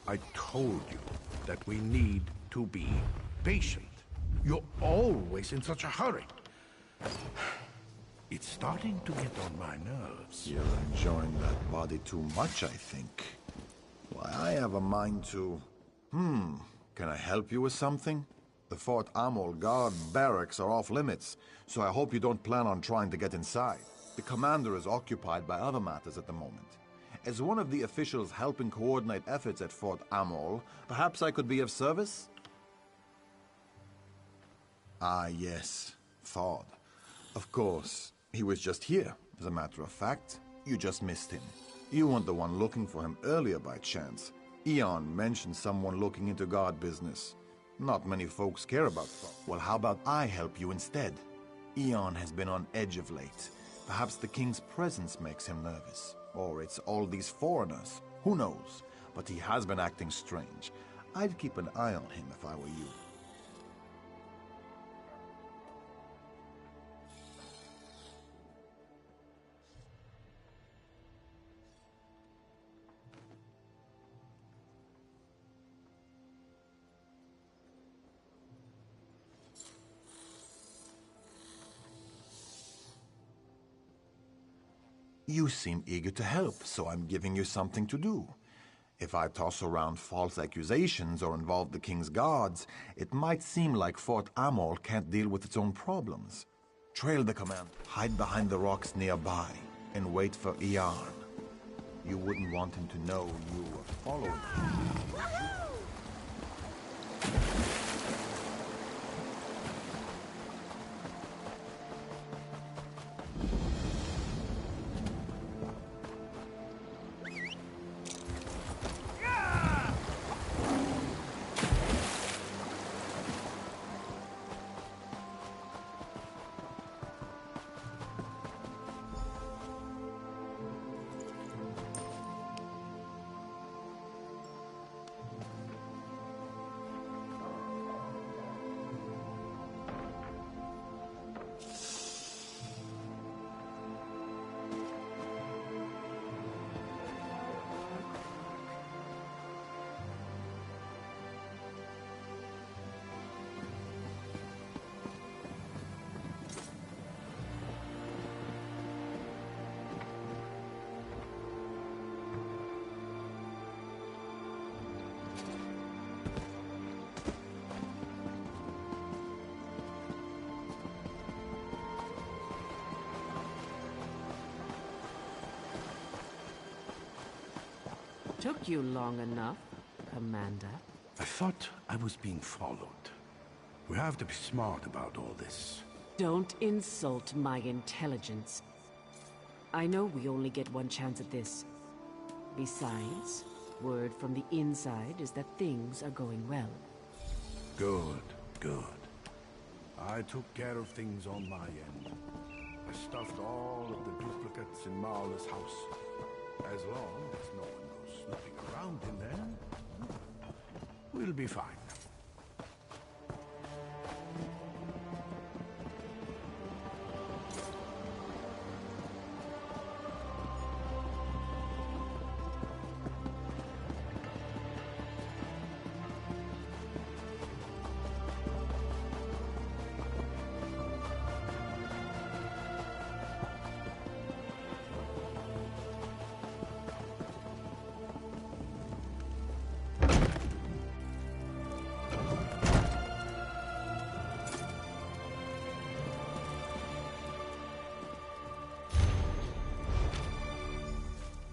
I told you that we need to be patient. You're always in such a hurry. It's starting to get on my nerves. You're enjoying that body too much, I think. Why, I have a mind to... Can I help you with something? The Fort Amol guard barracks are off limits, so I hope you don't plan on trying to get inside. The commander is occupied by other matters at the moment. As one of the officials helping coordinate efforts at Fort Amol, perhaps I could be of service? Ah, yes. Thod. Of course. He was just here. As a matter of fact, you just missed him. You weren't the one looking for him earlier by chance. Eon mentioned someone looking into guard business. Not many folks care about Thod. Well, how about I help you instead? Eon has been on edge of late. Perhaps the king's presence makes him nervous. Or it's all these foreigners. Who knows? But he has been acting strange. I'd keep an eye on him if I were you. You seem eager to help, so I'm giving you something to do. If I toss around false accusations or involve the king's guards, it might seem like Fort Amol can't deal with its own problems. Trail the command, hide behind the rocks nearby, and wait for Eon. You wouldn't want him to know you were following him. Took you long enough, Commander. I thought I was being followed. We have to be smart about all this. Don't insult my intelligence. I know we only get one chance at this. Besides, word from the inside is that things are going well. Good, good. I took care of things on my end. I stuffed all of the duplicates in Marla's house. As long as no one goes snooping around in there, we'll be fine.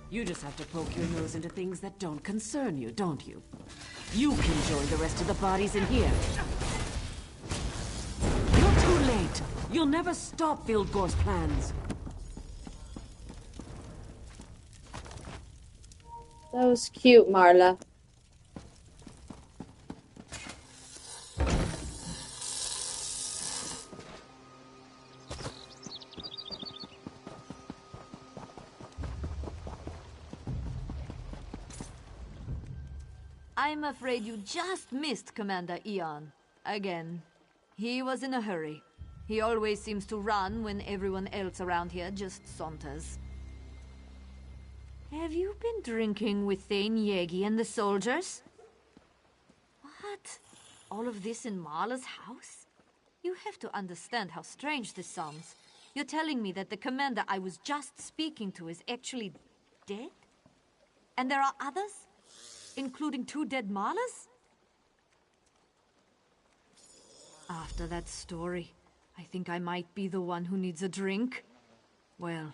You just have to poke your nose into things that don't concern you, don't you? You can join the rest of the bodies in here. You're too late. You'll never stop Vildgor's plans. That was cute, Marla. I'm afraid you just missed Commander Eon. Again. He was in a hurry. He always seems to run when everyone else around here just saunters. Have you been drinking with Thane Yegi and the soldiers? What? All of this in Marla's house? You have to understand how strange this sounds. You're telling me that the commander I was just speaking to is actually dead? And there are others? Including 2 dead Marlas? After that story, I think I might be the one who needs a drink. Well,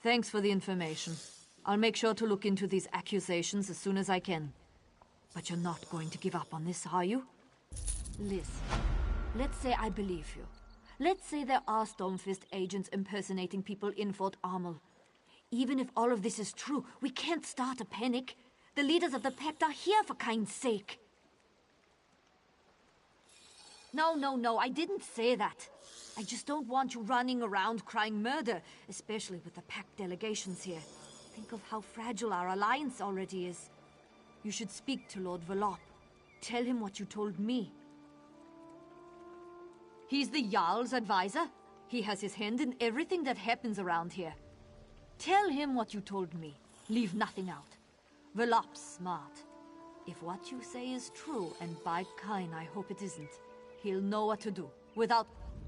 thanks for the information. I'll make sure to look into these accusations as soon as I can. But you're not going to give up on this, are you? Listen, let's say I believe you. Let's say there are Stormfist agents impersonating people in Fort Armel. Even if all of this is true, we can't start a panic. The leaders of the Pact are here, for kind's sake. No, I didn't say that. I just don't want you running around crying murder, especially with the Pact delegations here. Think of how fragile our alliance already is. You should speak to Lord Volop. Tell him what you told me. He's the Jarl's advisor. He has his hand in everything that happens around here. Tell him what you told me. Leave nothing out. Volop's smart. If what you say is true, and by Kain I hope it isn't, he'll know what to do.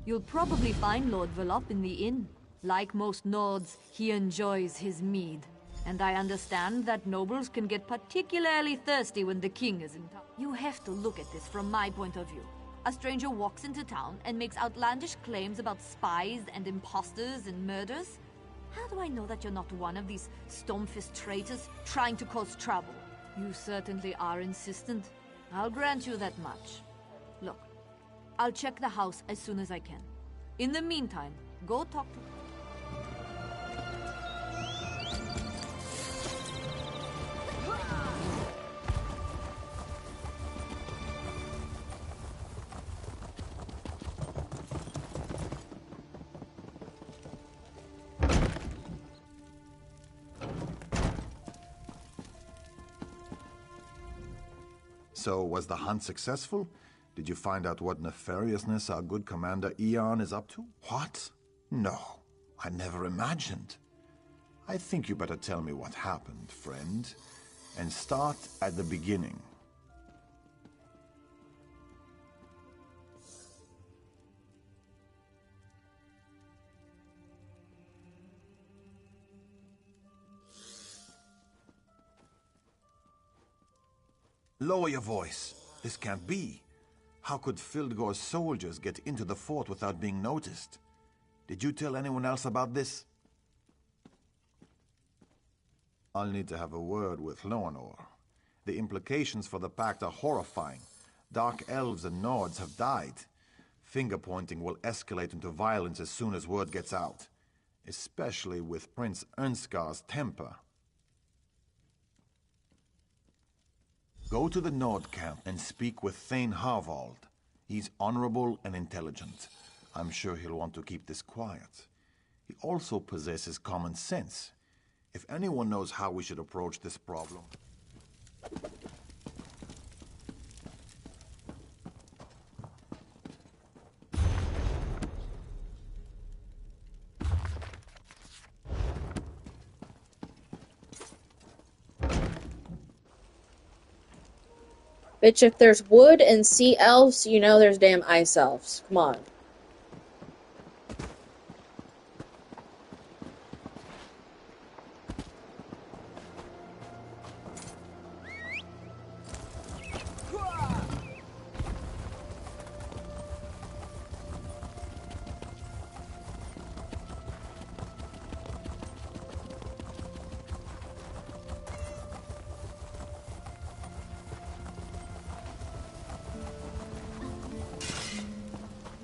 You'll probably find Lord Volop in the inn. Like most Nords, he enjoys his mead. And I understand that nobles can get particularly thirsty when the king is in town. You have to look at this from my point of view. A stranger walks into town and makes outlandish claims about spies and imposters and murders. How do I know that you're not one of these Stormfist traitors trying to cause trouble? You certainly are insistent. I'll grant you that much. Look, I'll check the house as soon as I can. In the meantime, go talk to... So, was the hunt successful? Did you find out what nefariousness our good Commander Eon is up to? What? No, I never imagined. I think you better tell me what happened, friend. And start at the beginning. Lower your voice. This can't be. How could Vildgor's soldiers get into the fort without being noticed? Did you tell anyone else about this? I'll need to have a word with Loanor. The implications for the Pact are horrifying. Dark elves and Nords have died. Finger-pointing will escalate into violence as soon as word gets out. Especially with Prince Ernskar's temper. Go to the Nord camp and speak with Thane Harvald. He's honorable and intelligent. I'm sure he'll want to keep this quiet. He also possesses common sense. If anyone knows how we should approach this problem... Bitch, if there's wood and sea elves, you know there's damn ice elves. Come on.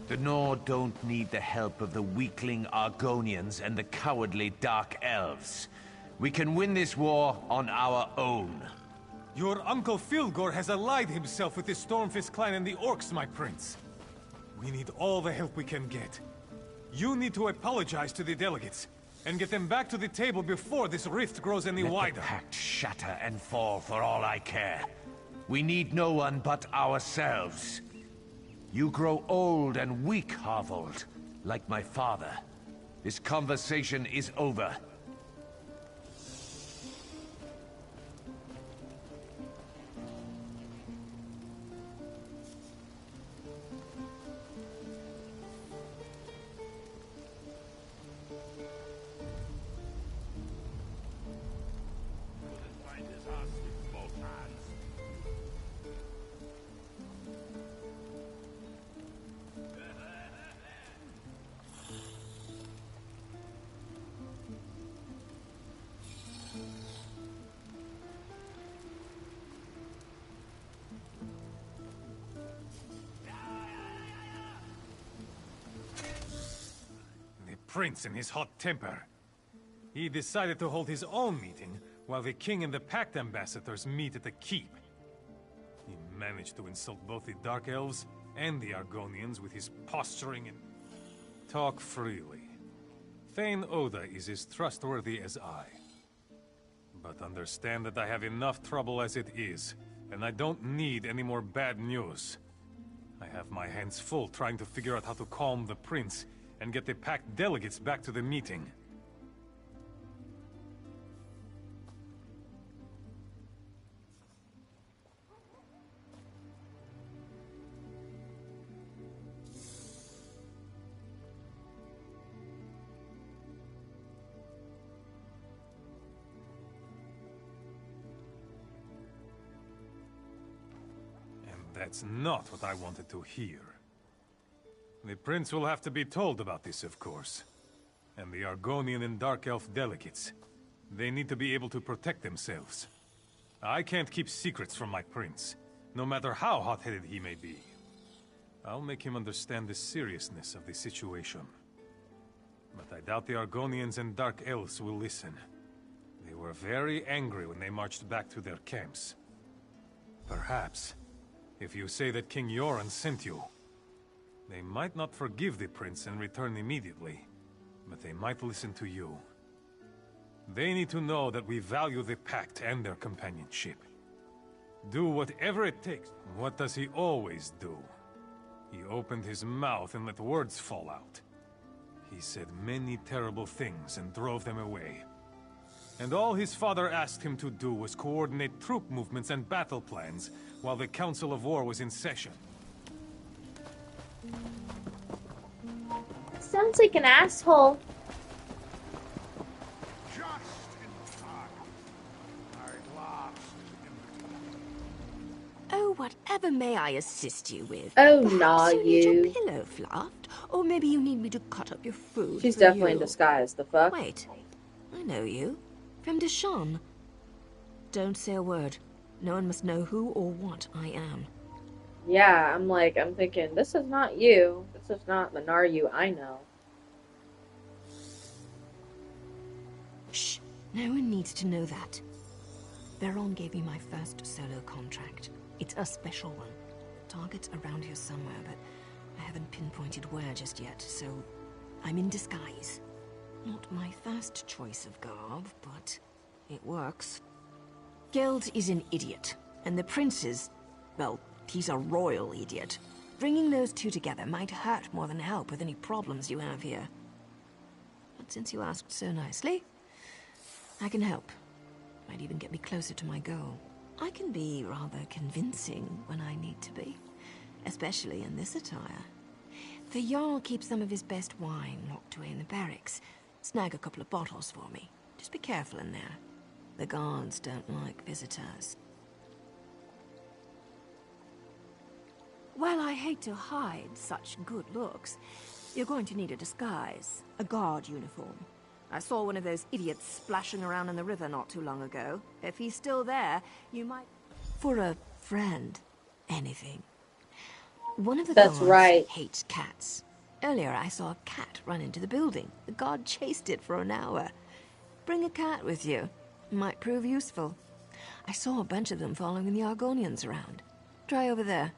The Nord don't need the help of the weakling Argonians and the cowardly Dark Elves. We can win this war on our own. Your Uncle Fildgor has allied himself with the Stormfist clan and the Orcs, my prince. We need all the help we can get. You need to apologize to the delegates, and get them back to the table before this rift grows any wider. Let the pact shatter and fall for all I care. We need no one but ourselves. You grow old and weak, Harvold, like my father. This conversation is over. Prince in his hot temper. He decided to hold his own meeting while the king and the Pact ambassadors meet at the keep. He managed to insult both the Dark Elves and the Argonians with his posturing and... Talk freely. Thane Oda is as trustworthy as I. But understand that I have enough trouble as it is, and I don't need any more bad news. I have my hands full trying to figure out how to calm the prince and get the Pact delegates back to the meeting. And that's not what I wanted to hear. The prince will have to be told about this, of course. And the Argonian and Dark Elf delegates. They need to be able to protect themselves. I can't keep secrets from my prince, no matter how hot-headed he may be. I'll make him understand the seriousness of the situation. But I doubt the Argonians and Dark Elves will listen. They were very angry when they marched back to their camps. Perhaps, if you say that King Yoren sent you, they might not forgive the prince and return immediately, but they might listen to you. They need to know that we value the Pact and their companionship. Do whatever it takes. What does he always do? He opened his mouth and let words fall out. He said many terrible things and drove them away. And all his father asked him to do was coordinate troop movements and battle plans while the Council of War was in session. Sounds like an asshole. Oh, whatever may I assist you with? Oh, Perhaps nah, you need you. your pillow fluffed, or maybe you need me to cut up your food. She's for definitely you. in disguise, the fuck? Wait, I know you. From Deshawn. don't say a word. No one must know who or what I am. Yeah, I'm thinking, this is not you. This is not the Naryu I know. Shh. No one needs to know that. Veron gave me my first solo contract. It's a special one. Target's around here somewhere, but I haven't pinpointed where just yet, so I'm in disguise. Not my first choice of garb, but it works. Geld is an idiot, and the prince is, well, he's a royal idiot. Bringing those two together might hurt more than help with any problems you have here. But since you asked so nicely, I can help. Might even get me closer to my goal. I can be rather convincing when I need to be, especially in this attire. The Jarl keeps some of his best wine locked away in the barracks. Snag a couple of bottles for me. Just be careful in there. The guards don't like visitors. While I hate to hide such good looks, you're going to need a disguise, a guard uniform. I saw one of those idiots splashing around in the river not too long ago. If he's still there, you might... For a friend, anything. One of the That's guards right. hates cats. Earlier I saw a cat run into the building. The guard chased it for an hour. Bring a cat with you. Might prove useful. I saw a bunch of them following the Argonians around. Try over there.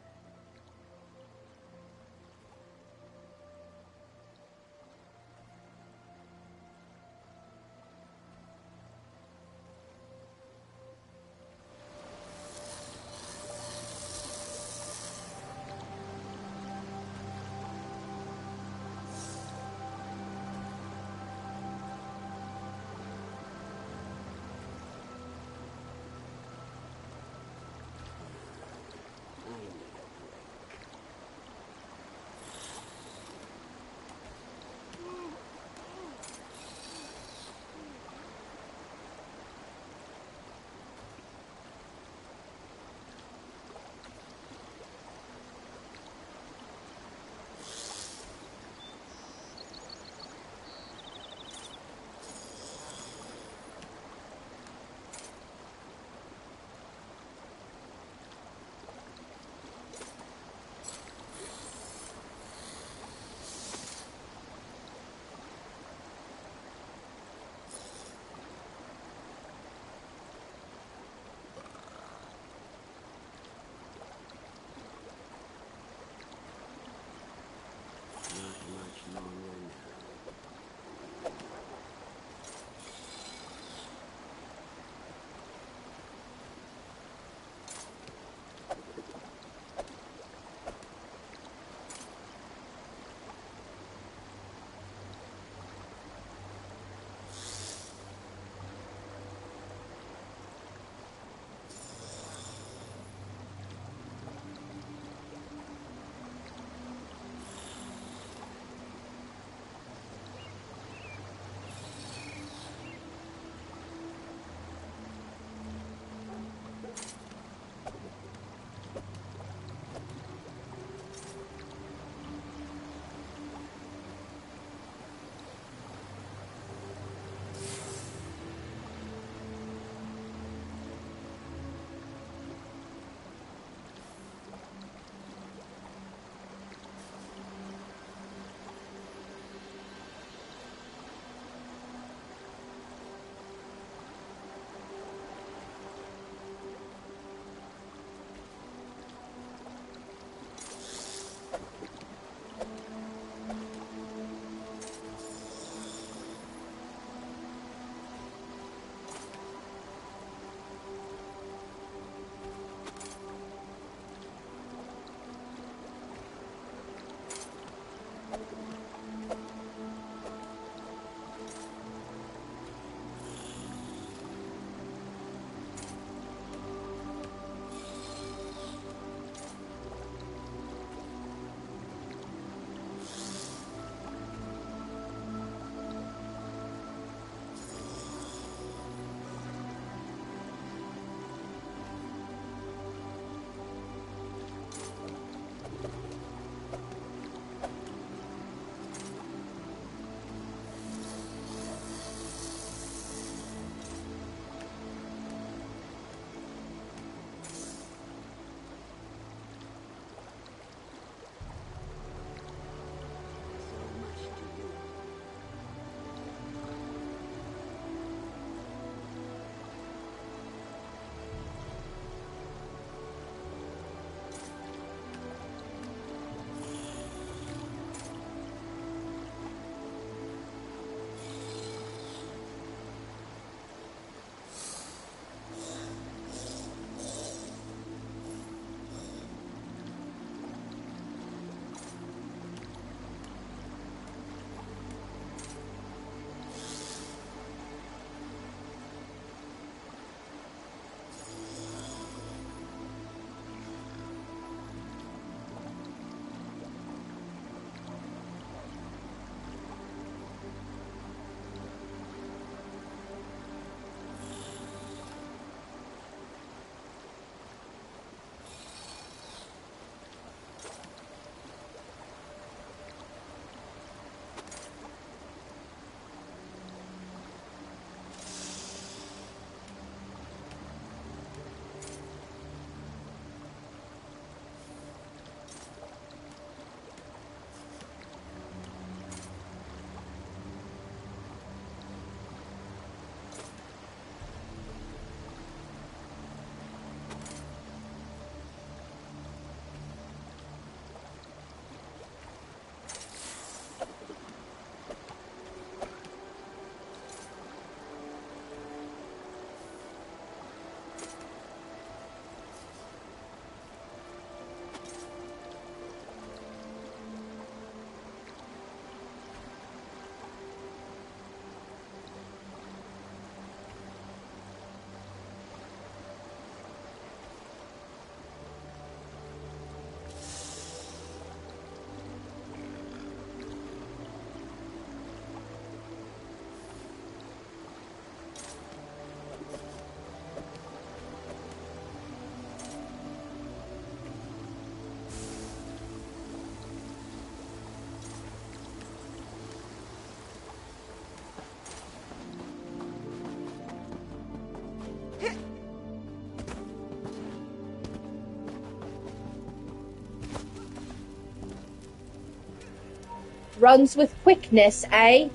Runs with quickness, eh?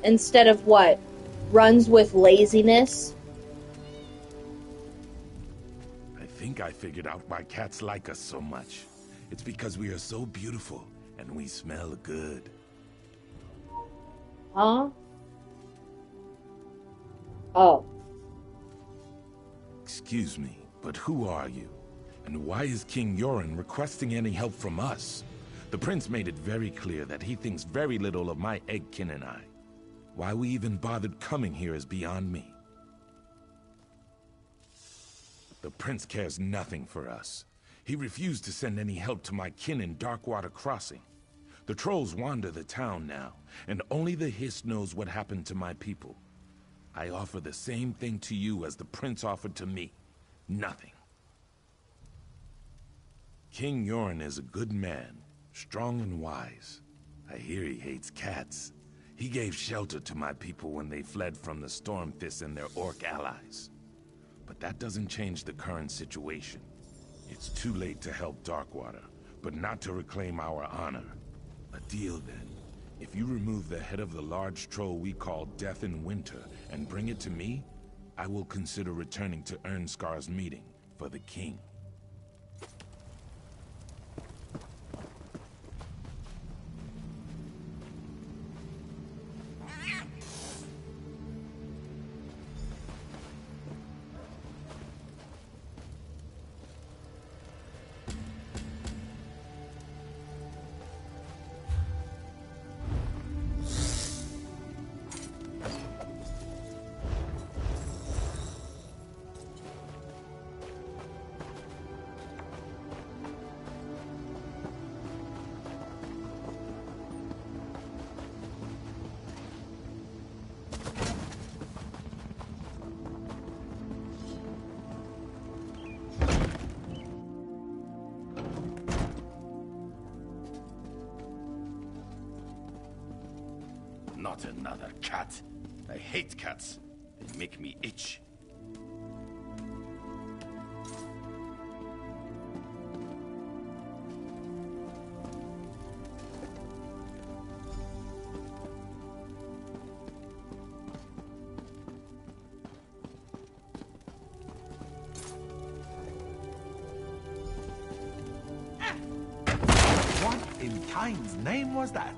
Instead of what? Runs with laziness? I think I figured out why cats like us so much. It's because we are so beautiful and we smell good. Huh? Oh. Excuse me, but who are you? And why is King Yoren requesting any help from us? The prince made it very clear that he thinks very little of my eggkin and I. Why we even bothered coming here is beyond me. The prince cares nothing for us. He refused to send any help to my kin in Darkwater Crossing. The trolls wander the town now, and only the Hiss knows what happened to my people. I offer the same thing to you as the prince offered to me. Nothing. King Yoren is a good man, strong and wise. I hear he hates cats. He gave shelter to my people when they fled from the Stormfists and their orc allies. But that doesn't change the current situation. It's too late to help Darkwater, but not to reclaim our honor. A deal then. If you remove the head of the large troll we call Death in Winter and bring it to me, I will consider returning to Ernskar's meeting for the king. Not another cat. I hate cats. They make me itch. What in Kain's name was that?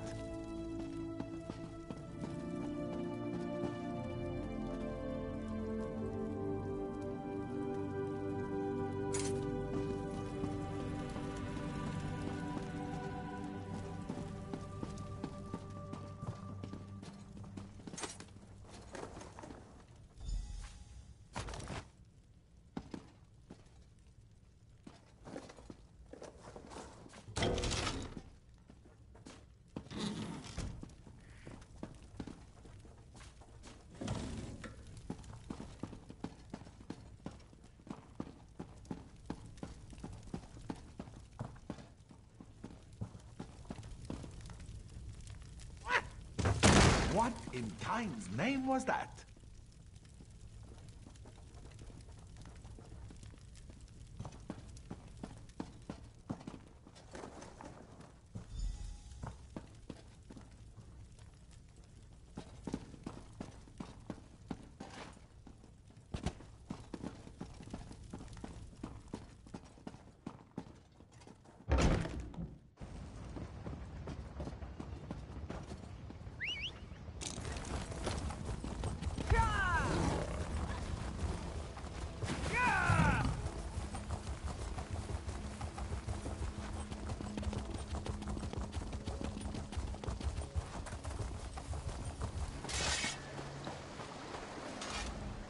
What in Kain's name was that?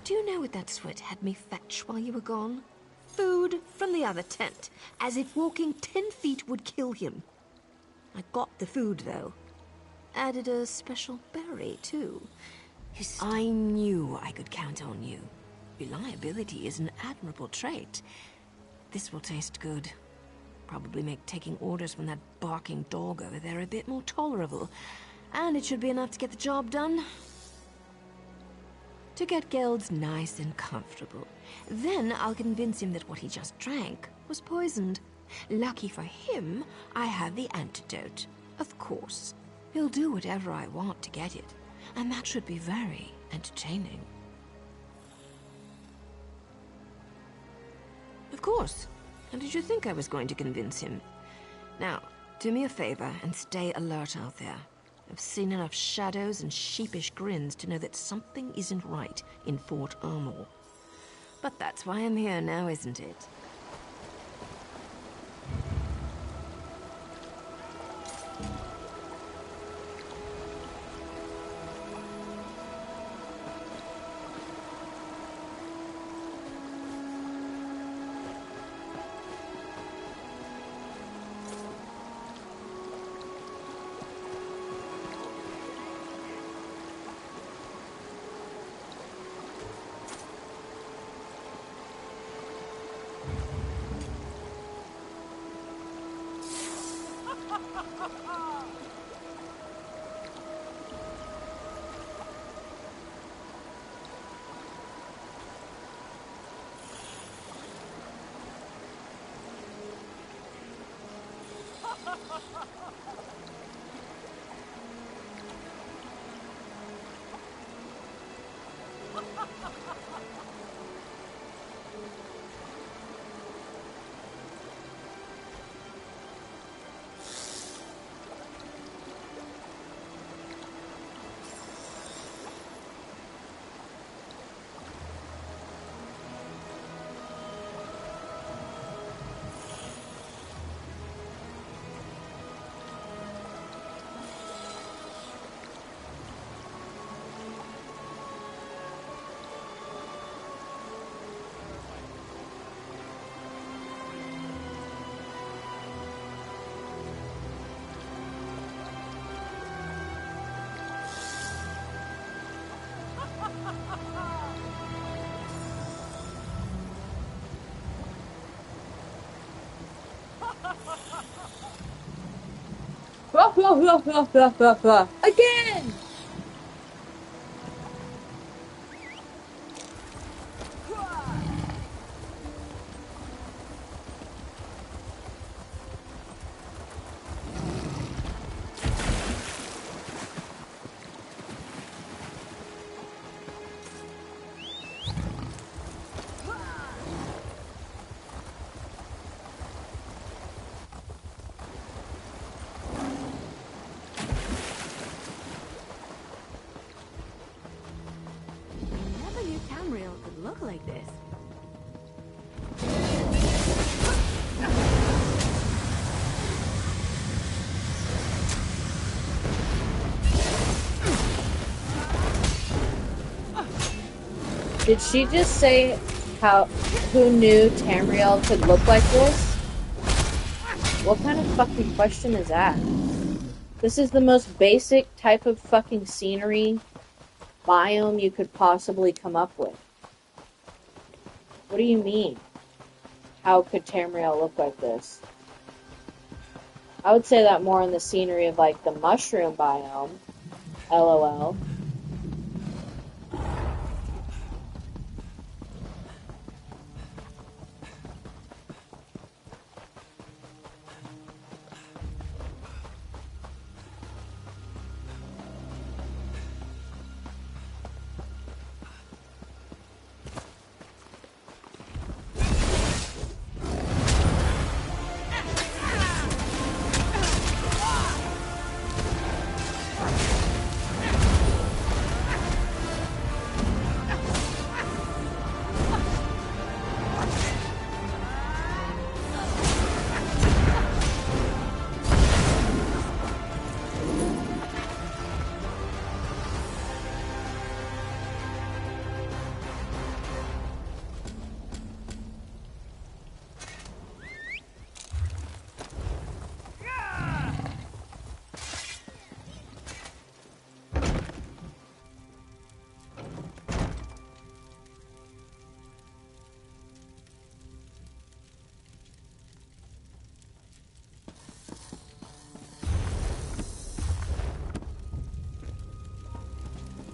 Do you know what that sweat had me fetch while you were gone? Food from the other tent, as if walking 10 feet would kill him. I got the food, though. Added a special berry, too. I knew I could count on you. Reliability is an admirable trait. This will taste good. Probably make taking orders from that barking dog over there a bit more tolerable. And it should be enough to get the job done. To get Gelds nice and comfortable. Then I'll convince him that what he just drank was poisoned. Lucky for him, I have the antidote. Of course. He'll do whatever I want to get it, and that should be very entertaining. Of course. How did you think I was going to convince him? Now, do me a favor and stay alert out there. I've seen enough shadows and sheepish grins to know that something isn't right in Fort Armor. But that's why I'm here now, isn't it? Again! Never knew Tamriel could look like this. Did she just say who knew Tamriel could look like this? What kind of fucking question is that? This is the most basic type of fucking scenery biome you could possibly come up with. What do you mean? How could Tamriel look like this? I would say that more in the scenery of like the mushroom biome. LOL.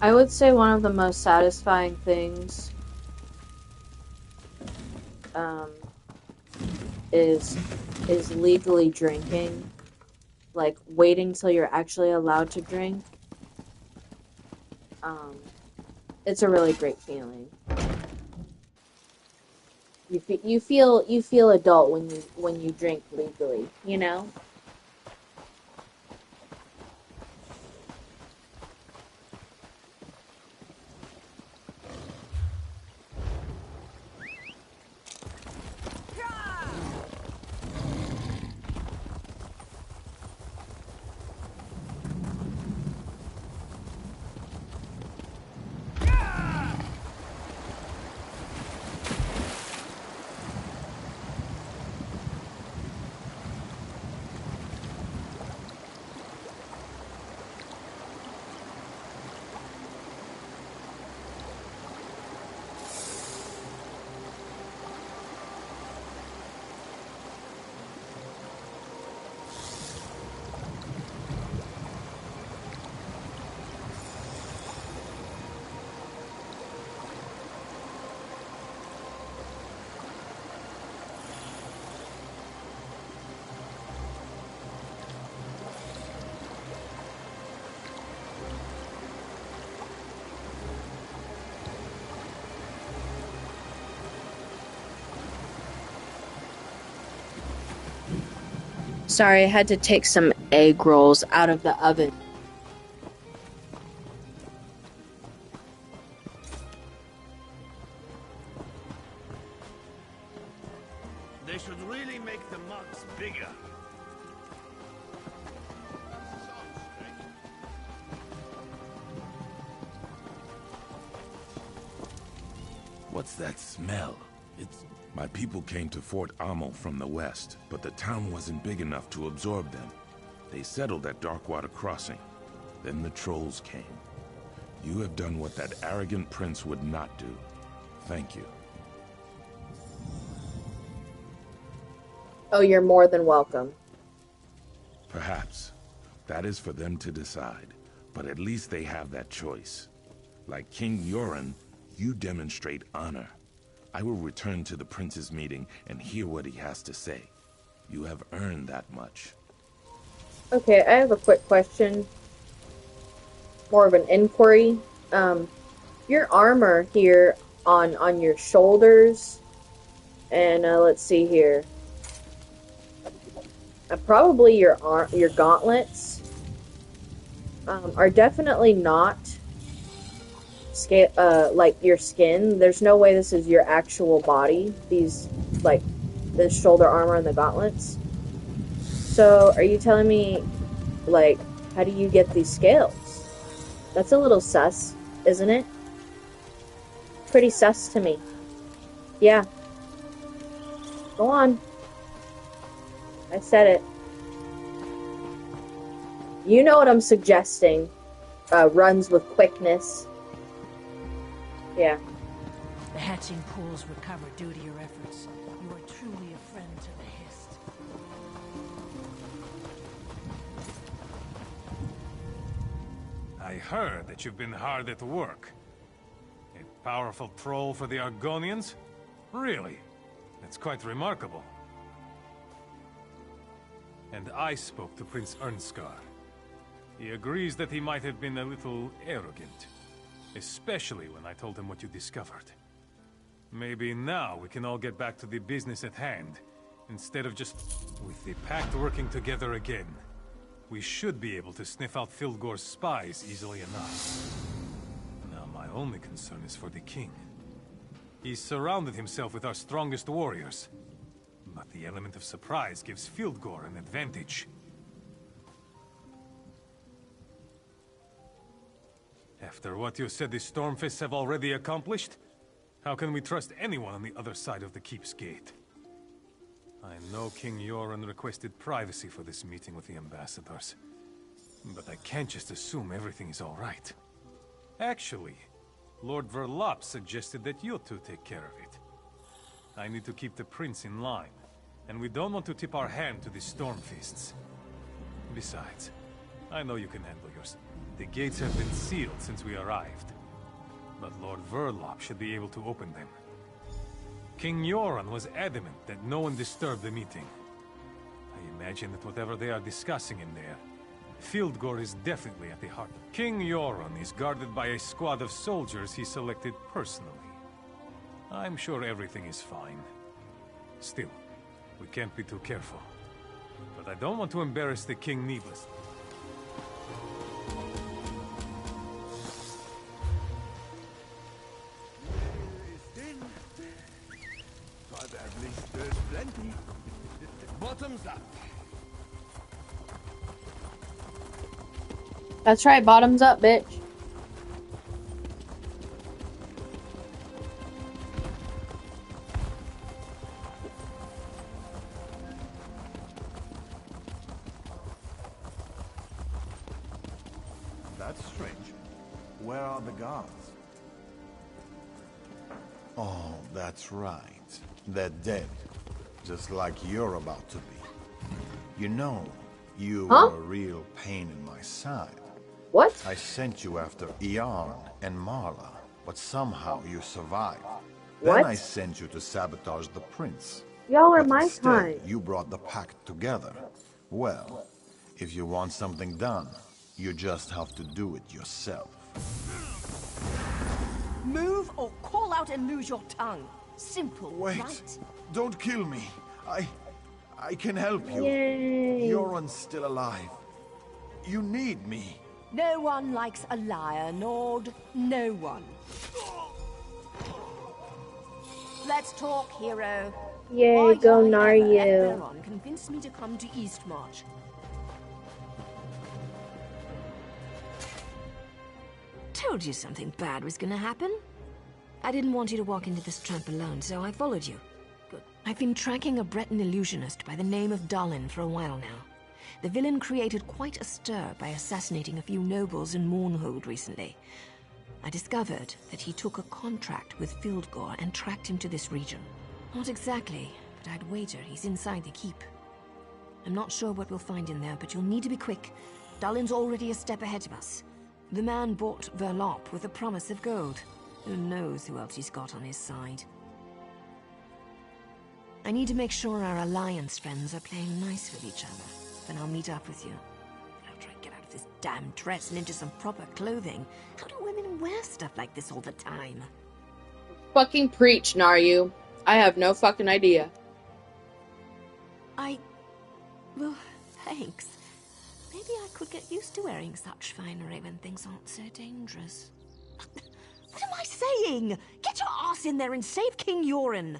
I would say one of the most satisfying things is legally drinking like waiting till you're actually allowed to drink. It's a really great feeling. You feel adult when you drink legally, you know? Sorry, I had to take some egg rolls out of the oven. They should really make the mugs bigger. What's that smell? My people came to Fort Amo from the west, but the town wasn't big enough to absorb them. They settled at Darkwater Crossing. Then the trolls came. You have done what that arrogant prince would not do. Thank you. Oh, you're more than welcome. Perhaps. That is for them to decide. But at least they have that choice. Like King Yoren, you demonstrate honor. I will return to the prince's meeting and hear what he has to say. You have earned that much. Okay, I have a quick question. More of an inquiry. Your armor here on your shoulders, and let's see here. Probably your gauntlets are definitely not like your skin. There's no way this is your actual body. These, like, the shoulder armor and the gauntlets. So, are you telling me, like, how do you get these scales? That's a little sus, isn't it? Pretty sus to me. Yeah. Go on. I said it. You know what I'm suggesting. Runs with quickness. Yeah. The hatching pools recover due to your efforts. You are truly a friend to the Hist. I heard that you've been hard at work. A powerful troll for the Argonians? Really? That's quite remarkable. And I spoke to Prince Ernskar. He agrees that he might have been a little arrogant. Especially when I told him what you discovered. Maybe now we can all get back to the business at hand, instead of just... With the Pact working together again, we should be able to sniff out Fildgor's spies easily enough. Now my only concern is for the king. He's surrounded himself with our strongest warriors. But the element of surprise gives Fildgor an advantage. After what you said the Stormfists have already accomplished, how can we trust anyone on the other side of the Keep's gate? I know King Yoren requested privacy for this meeting with the ambassadors, but I can't just assume everything is all right. Actually, Lord Verlop suggested that you two take care of it. I need to keep the prince in line, and we don't want to tip our hand to the Stormfists. Besides, I know you can handle yours. The gates have been sealed since we arrived, but Lord Verlop should be able to open them. King Yoren was adamant that no one disturb the meeting. I imagine that whatever they are discussing in there, Fildgor is definitely at the heart. King Yoron is guarded by a squad of soldiers he selected personally. I'm sure everything is fine. Still, we can't be too careful. But I don't want to embarrass the king needlessly. But at least there's plenty. Bottoms up. That's right, bottoms up, bitch. That's strange. Where are the guards? Oh, that's right. They're dead. Just like you're about to be. You know, you were a real pain in my side. What? I sent you after Iarn and Marla, but somehow you survived. What? Then I sent you to sabotage the prince. Y'all are But my instead, kind. you brought the pact together. Well, if you want something done, you just have to do it yourself. Move or call out and lose your tongue. Simple, Wait, right? don't kill me. I can help you. Yay. Yoren's still alive. You need me. No one likes a liar, Nord. No one. Let's talk, hero. Yay, Why go did I ever let Naryu. Veron convince me to come to Eastmarch? Told you something bad was gonna happen. I didn't want you to walk into this trap alone, so I followed you. Good. I've been tracking a Breton illusionist by the name of Dalin for a while now. The villain created quite a stir by assassinating a few nobles in Mournhold recently. I discovered that he took a contract with Fildgor and tracked him to this region. Not exactly, but I'd wager he's inside the keep. I'm not sure what we'll find in there, but you'll need to be quick. Dalin's already a step ahead of us. The man bought Verlop with a promise of gold. Who knows who else he's got on his side. I need to make sure our Alliance friends are playing nice with each other. Then I'll meet up with you. After I get out of this damn dress and into some proper clothing. How do women wear stuff like this all the time? Fucking preach, Naryu. I have no fucking idea. Well, thanks. Maybe I could get used to wearing such finery when things aren't so dangerous. What am I saying? Get your ass in there and save King Yoren!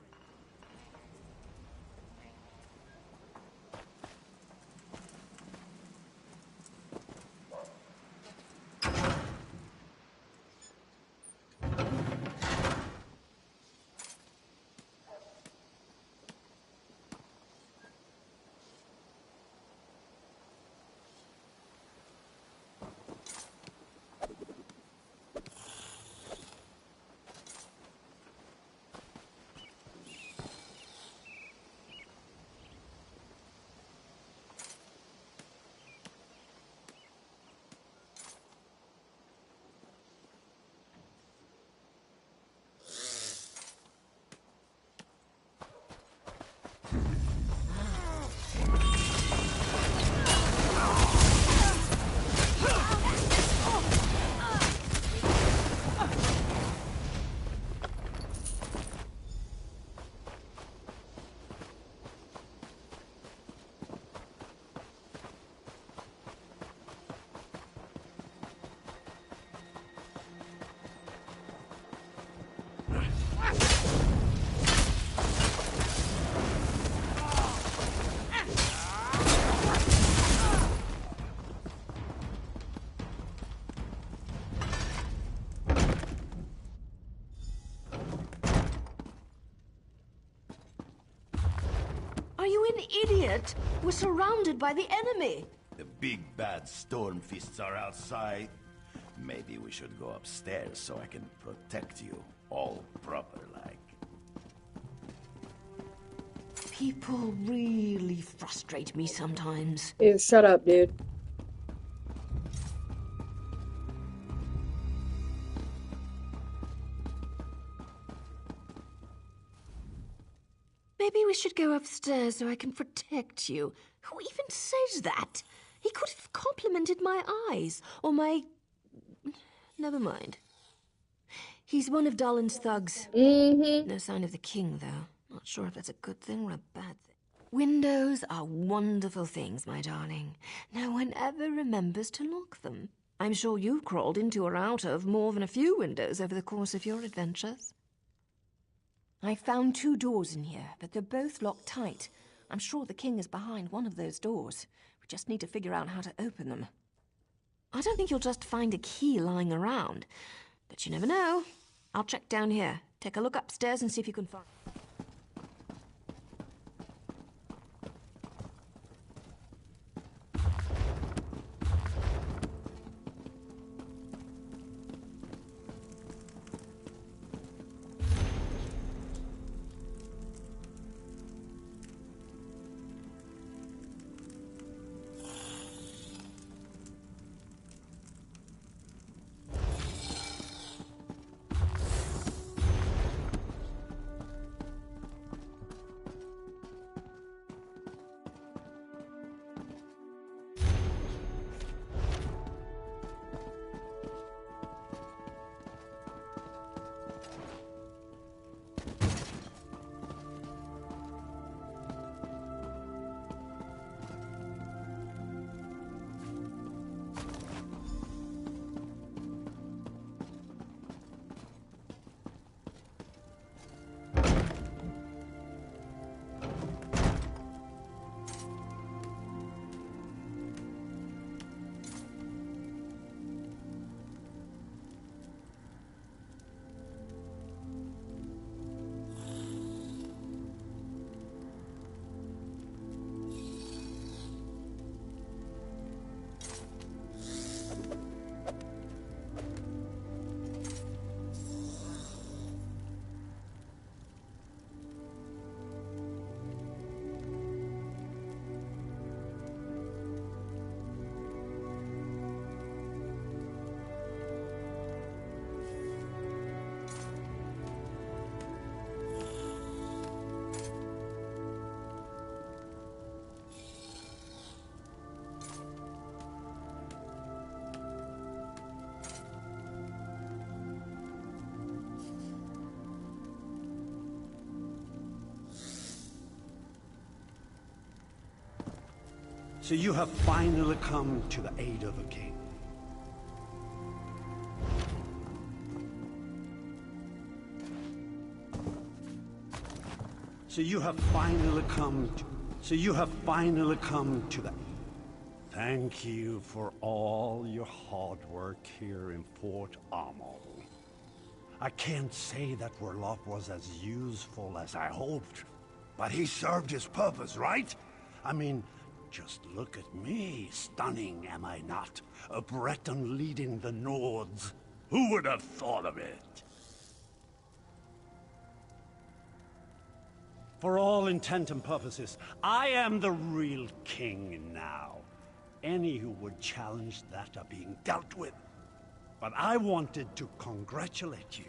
Are you an idiot? We're surrounded by the enemy. The big bad storm fists are outside. Maybe we should go upstairs so I can protect you, all proper like. People really frustrate me sometimes. Ew, shut up, dude. Maybe we should go upstairs so I can protect you. Who even says that? He could have complimented my eyes, or my... Never mind. He's one of Dalin's thugs. No sign of the king, though. Not sure if that's a good thing or a bad thing. Windows are wonderful things, my darling. No one ever remembers to lock them. I'm sure you've crawled into or out of more than a few windows over the course of your adventures. I found 2 doors in here, but they're both locked tight. I'm sure the king is behind one of those doors. We just need to figure out how to open them. I don't think you'll just find a key lying around, but you never know. I'll check down here. Take a look upstairs and see if you can find... So you have finally come to the aid of the king. So you have finally come to the... Thank you for all your hard work here in Fort Amal. I can't say that Verlof was as useful as I hoped, but he served his purpose, right? I mean, just look at me. Stunning, am I not? A Breton leading the Nords. Who would have thought of it? For all intent and purposes, I am the real king now. Any who would challenge that are being dealt with. But I wanted to congratulate you.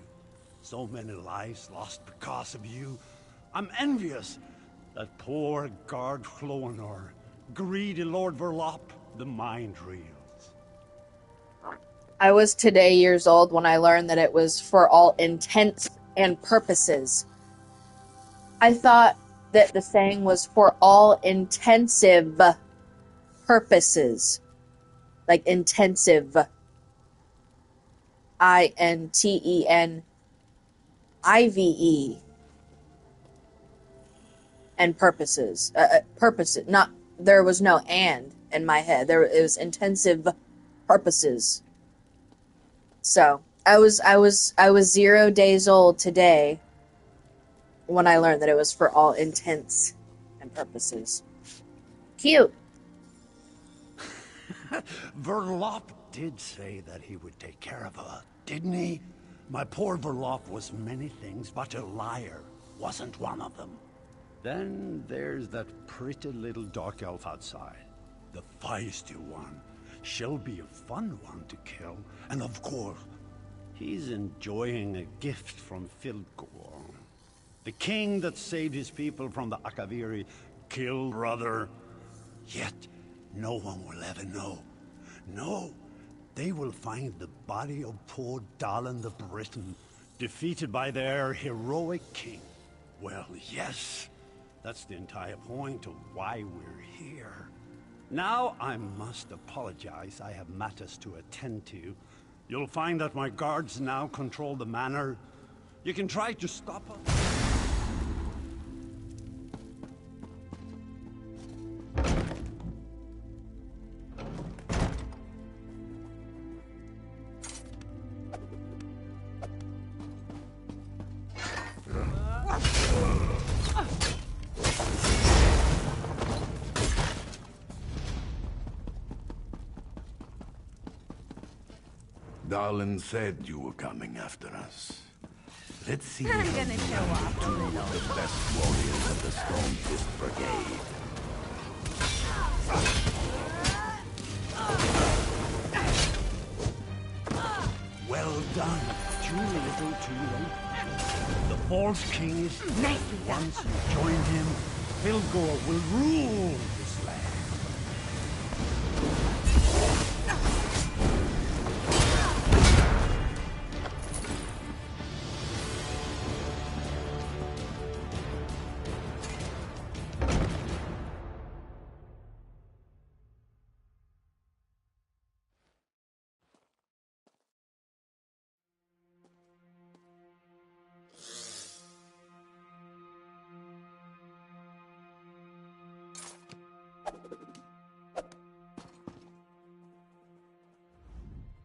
So many lives lost because of you. I'm envious that poor Guard Floanor, greedy Lord Verlof, the mind reels. I was today years old when I learned that it was for all intents and purposes. I thought that the saying was for all intensive purposes. Like intensive. INTENIVE. And purposes. Purposes. Not, there was no and in my head. It was intensive purposes. So, I was 0 days old today when I learned that it was for all intents and purposes. Cute. Verlof did say that he would take care of her, didn't he? My poor Verlof was many things, but a liar wasn't one of them. Then there's that pretty little dark elf outside. The feisty one. She'll be a fun one to kill. And of course, he's enjoying a gift from Fildgor. The king that saved his people from the Akaviri killed brother. Yet, no one will ever know. No, they will find the body of poor Dalen the Briton, defeated by their heroic king. Well, yes, that's the entire point of why we're here. Now I must apologize. I have matters to attend to. You'll find that my guards now control the manor. You can try to stop us. Dalen said you were coming after us. Let's see I'm if gonna you show are off a two little. of the best warriors of the Stormfist Brigade. Well done. Too little, too late. The false king is dead. Once you join him, Filgor will rule this land.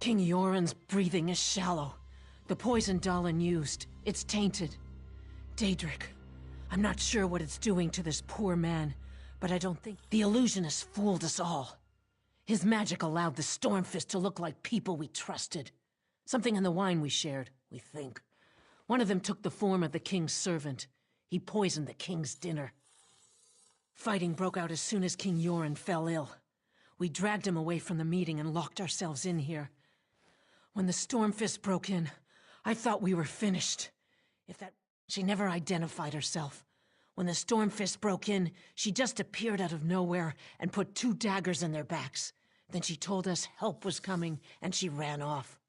King Yoren's breathing is shallow. The poison Dalen used, it's tainted. Daedric, I'm not sure what it's doing to this poor man, but I don't think the illusionist fooled us all. His magic allowed the Stormfist to look like people we trusted. Something in the wine we shared, we think. One of them took the form of the king's servant. He poisoned the king's dinner. Fighting broke out as soon as King Yoren fell ill. We dragged him away from the meeting and locked ourselves in here. When the Stormfist broke in, I thought we were finished. She never identified herself. When the Stormfist broke in, she just appeared out of nowhere and put 2 daggers in their backs. Then she told us help was coming, and she ran off.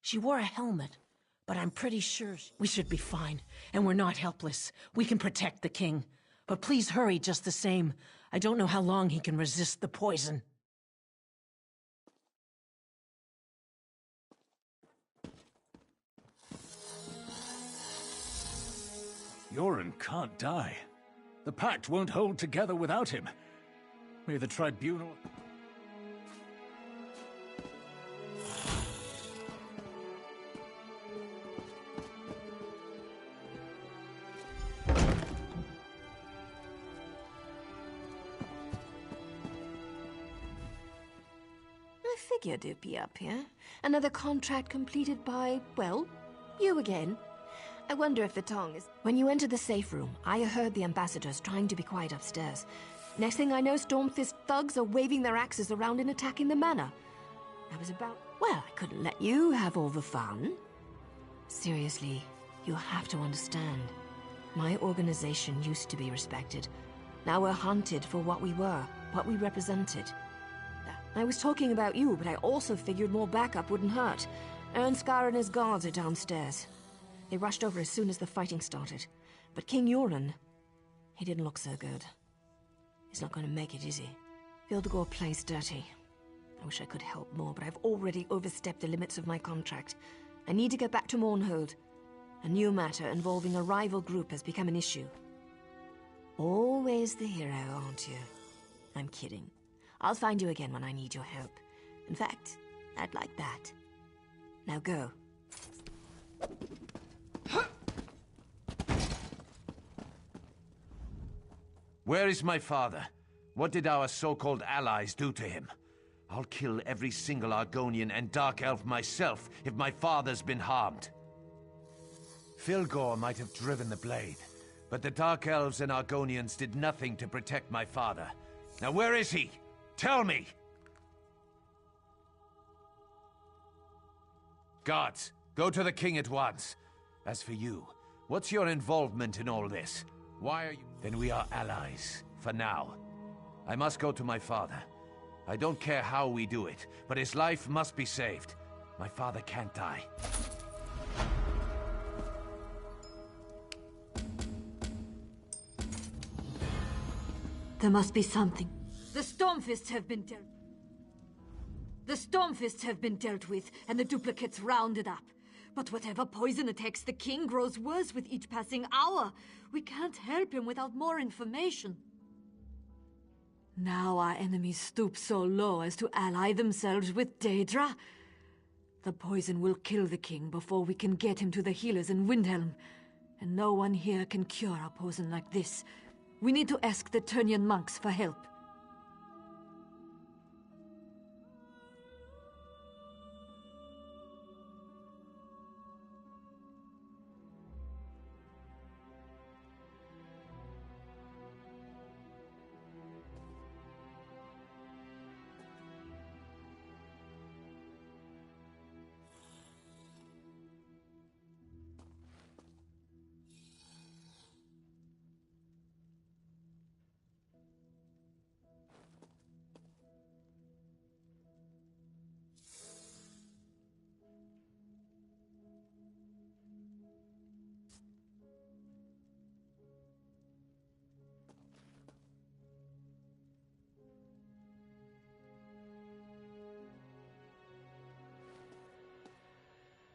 She wore a helmet, but I'm pretty sure we should be fine, and we're not helpless. We can protect the king. But please hurry just the same. I don't know how long he can resist the poison. Yoren can't die. The Pact won't hold together without him. May the Tribunal... I figured you'd be up here. Another contract completed by, well, you again. I wonder if the tongue is... When you entered the safe room, I heard the ambassadors trying to be quiet upstairs. Next thing I know, Stormfist thugs are waving their axes around and attacking the manor. I was about... Well, I couldn't let you have all the fun. Seriously, you have to understand. My organization used to be respected. Now we're hunted for what we were, what we represented. I was talking about you, but I also figured more backup wouldn't hurt. Ernskar and his guards are downstairs. They rushed over as soon as the fighting started. But King Yoren, he didn't look so good. He's not going to make it, is he? Hildegor plays dirty. I wish I could help more, but I've already overstepped the limits of my contract. I need to get back to Mournhold. A new matter involving a rival group has become an issue. Always the hero, aren't you? I'm kidding. I'll find you again when I need your help. In fact, I'd like that. Now go. Where is my father? What did our so-called allies do to him? I'll kill every single Argonian and Dark Elf myself if my father's been harmed. Filgor might have driven the blade, but the Dark Elves and Argonians did nothing to protect my father. Now where is he? Tell me! Guards, go to the king at once. As for you, What's your involvement in all this? Why are you... Then we are allies, for now. I must go to my father. I don't care how we do it, but his life must be saved. My father can't die. There must be something. The Stormfists have been dealt... The Stormfists have been dealt with, and the duplicates rounded up. But whatever poison attacks the king grows worse with each passing hour. We can't help him without more information. Now our enemies stoop so low as to ally themselves with Daedra. The poison will kill the king before we can get him to the healers in Windhelm. And no one here can cure a poison like this. We need to ask the Turnian monks for help.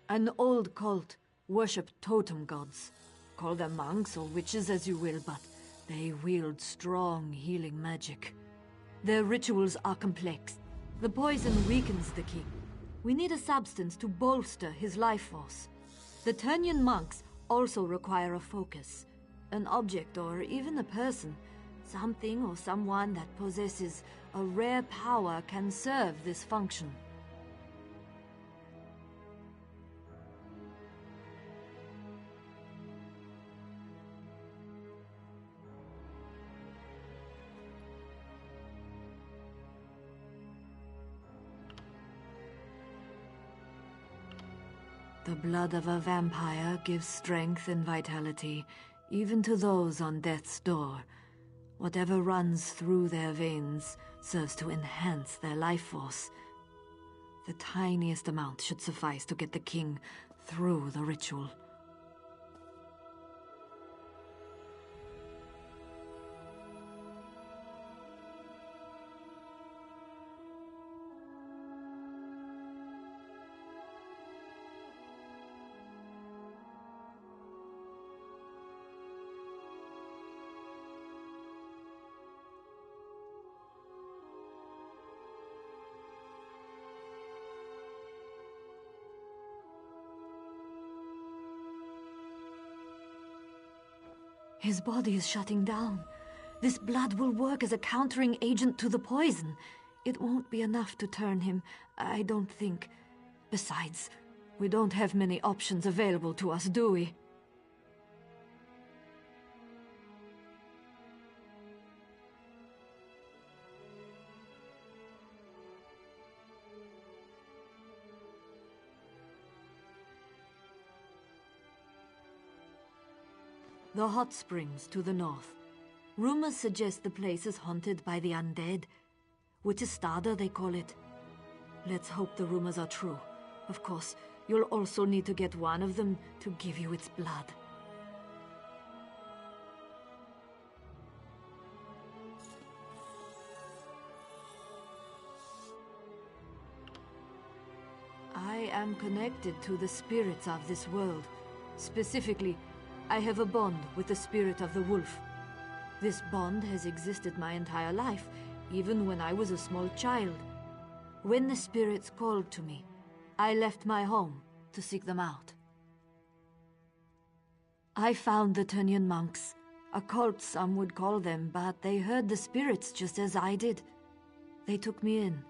An old cult worshipped totem gods. Call them monks or witches as you will, but they wield strong healing magic. Their rituals are complex. The poison weakens the king. We need a substance to bolster his life force. The Turnian monks also require a focus. An object or even a person. Something or someone that possesses a rare power can serve this function. The blood of a vampire gives strength and vitality, even to those on death's door. Whatever runs through their veins serves to enhance their life force. The tiniest amount should suffice to get the king through the ritual. His body is shutting down. This blood will work as a countering agent to the poison. It won't be enough to turn him, I don't think. Besides, we don't have many options available to us, do we? The hot springs to the north. Rumors suggest the place is haunted by the undead. Witchestada, they call it. Let's hope the rumors are true. Of course, you'll also need to get one of them to give you its blood. I am connected to the spirits of this world. Specifically, I have a bond with the spirit of the wolf. This bond has existed my entire life, even when I was a small child. When the spirits called to me, I left my home to seek them out. I found the Turnian monks, a cult some would call them, but they heard the spirits just as I did. They took me in,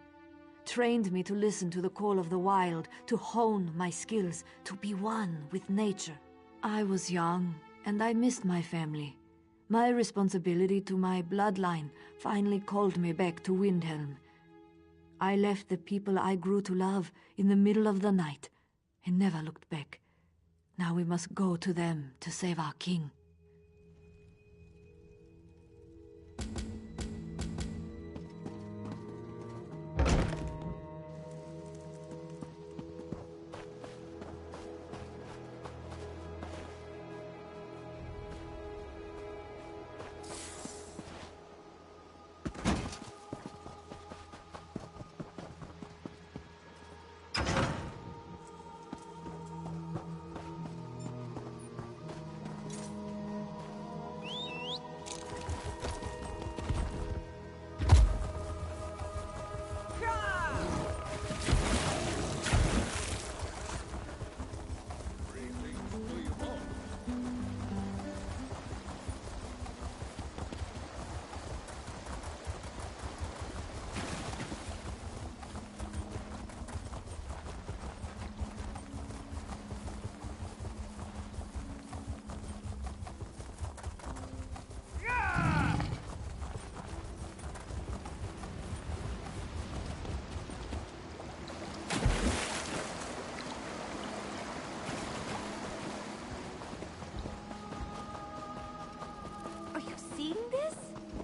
trained me to listen to the call of the wild, to hone my skills, to be one with nature. I was young, and I missed my family. My responsibility to my bloodline finally called me back to Windhelm. I left the people I grew to love in the middle of the night, and never looked back. Now we must go to them to save our king.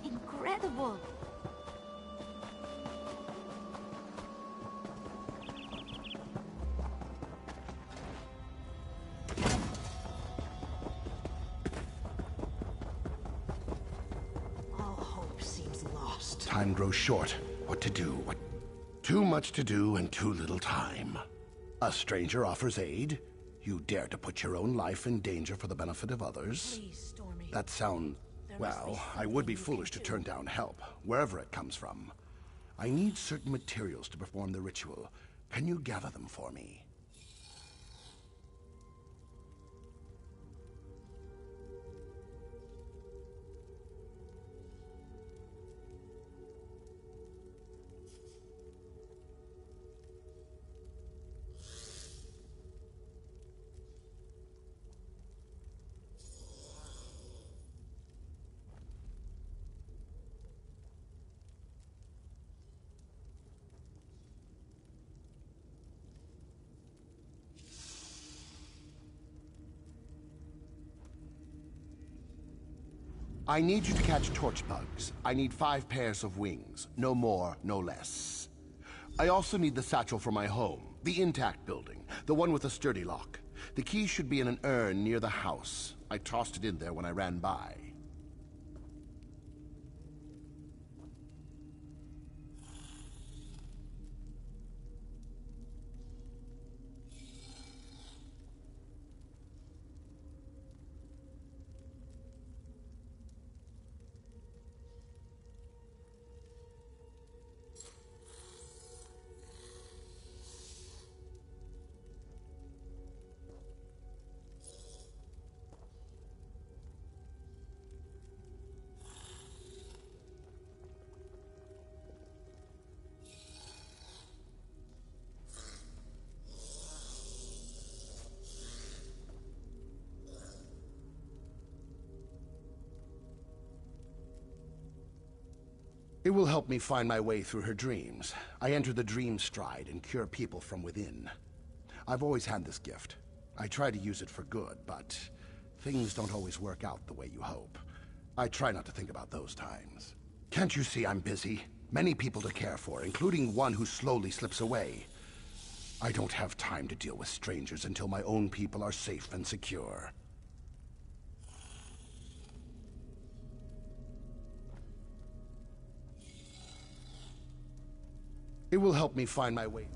Incredible! All hope seems lost. Time grows short. What to do? What? Too much to do and too little time. A stranger offers aid. You dare to put your own life in danger for the benefit of others? Please, Stormy. That sounds... Well, I would be foolish to turn down help, wherever it comes from. I need certain materials to perform the ritual. Can you gather them for me? I need you to catch torch bugs. I need 5 pairs of wings. No more, no less. I also need the satchel for my home. The intact building. The one with a sturdy lock. The key should be in an urn near the house. I tossed it in there when I ran by. It will help me find my way through her dreams. I enter the dream stride and cure people from within. I've always had this gift. I try to use it for good, but things don't always work out the way you hope. I try not to think about those times. Can't you see I'm busy? Many people to care for, including one who slowly slips away. I don't have time to deal with strangers until my own people are safe and secure. It will help me find my way.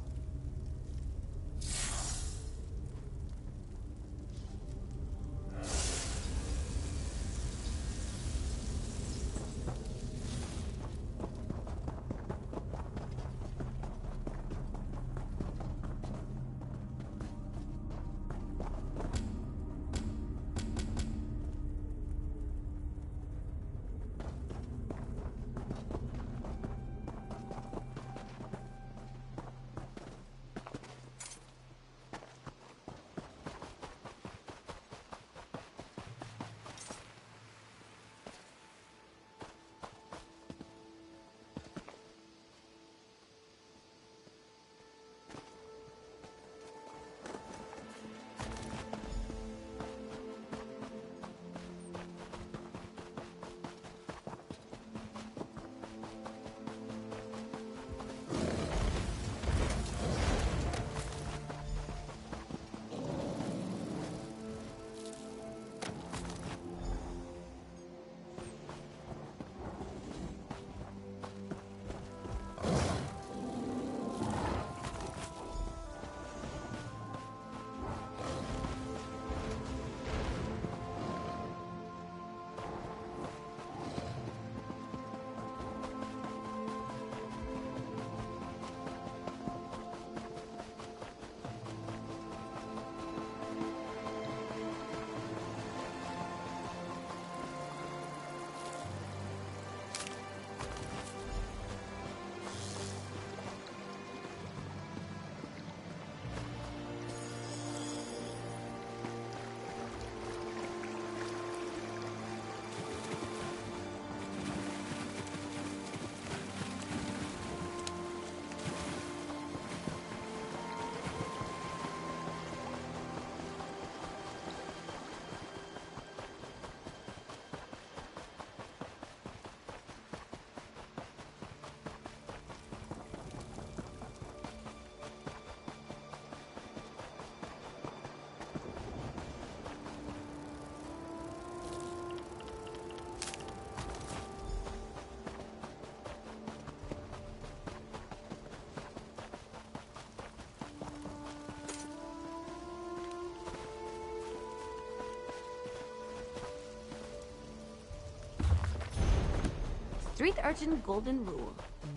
street urchin golden rule.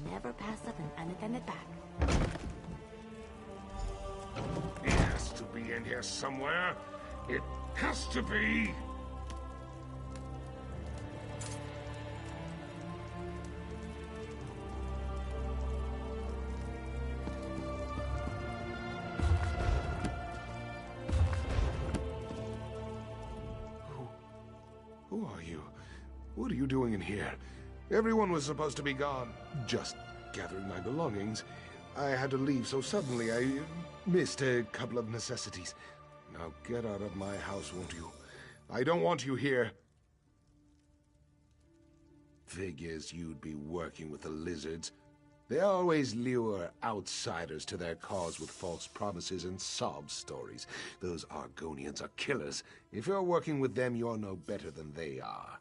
Never pass up an unattended bag. It has to be in here somewhere. It has to be. Who are you? What are you doing in here? Everyone was supposed to be gone. Just gathering my belongings. I had to leave so suddenly I missed a couple of necessities. Now get out of my house, won't you? I don't want you here. Figures you'd be working with the lizards. They always lure outsiders to their cause with false promises and sob stories. Those Argonians are killers. If you're working with them, you're no better than they are.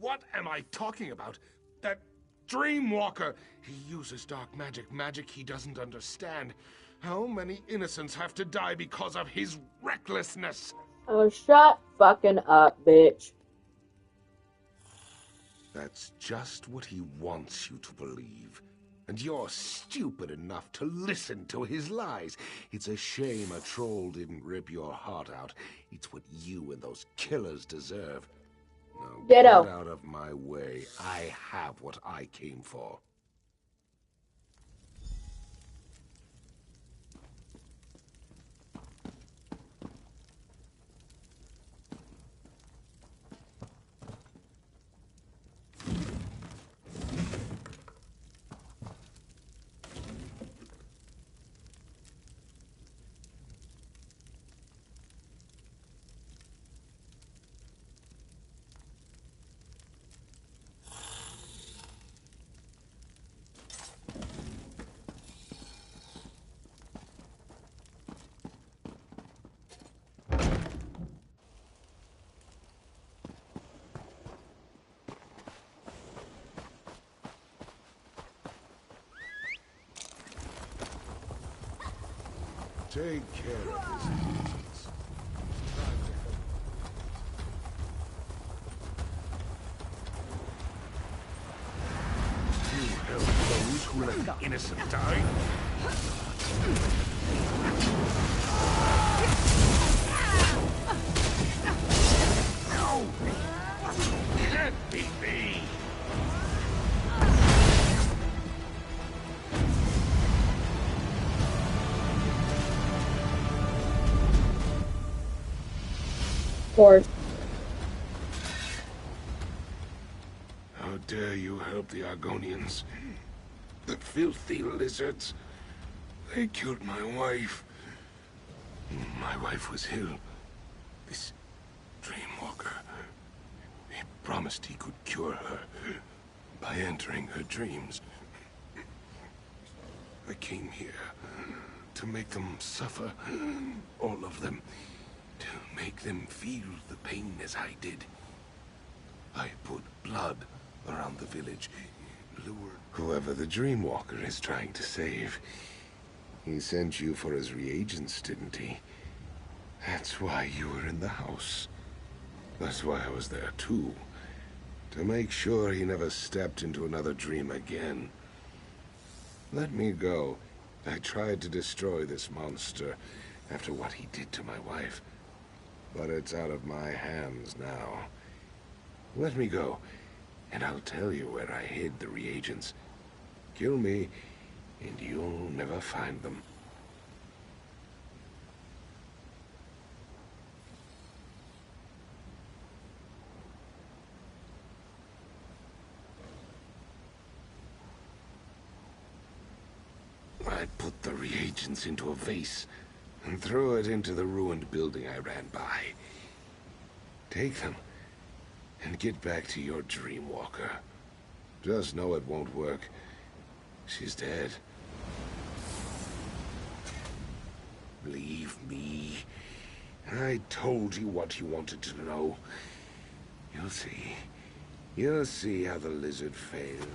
What am I talking about? That Dreamwalker! He uses dark magic, magic he doesn't understand. How many innocents have to die because of his recklessness? Oh, shut fucking up, bitch. That's just what he wants you to believe. And you're stupid enough to listen to his lies. It's a shame a troll didn't rip your heart out. It's what you and those killers deserve. Now get out of my way. I have what I came for. Take care of this. You help those who let the innocent die? No! Can't be me! Course. How dare you help the Argonians? The filthy lizards. They killed my wife. My wife was ill. This Dreamwalker. He promised he could cure her by entering her dreams. I came here to make them suffer. All of them. To make them feel the pain as I did. I put blood around the village. Lured whoever the Dreamwalker is trying to save. He sent you for his reagents, didn't he? That's why you were in the house. That's why I was there too. To make sure he never stepped into another dream again. Let me go. I tried to destroy this monster after what he did to my wife. But it's out of my hands now. Let me go, and I'll tell you where I hid the reagents. Kill me, and you'll never find them. I put the reagents into a vase and threw it into the ruined building I ran by. Take them, and get back to your Dreamwalker. Just know it won't work. She's dead. Leave me. I told you what you wanted to know. You'll see. You'll see how the lizard failed.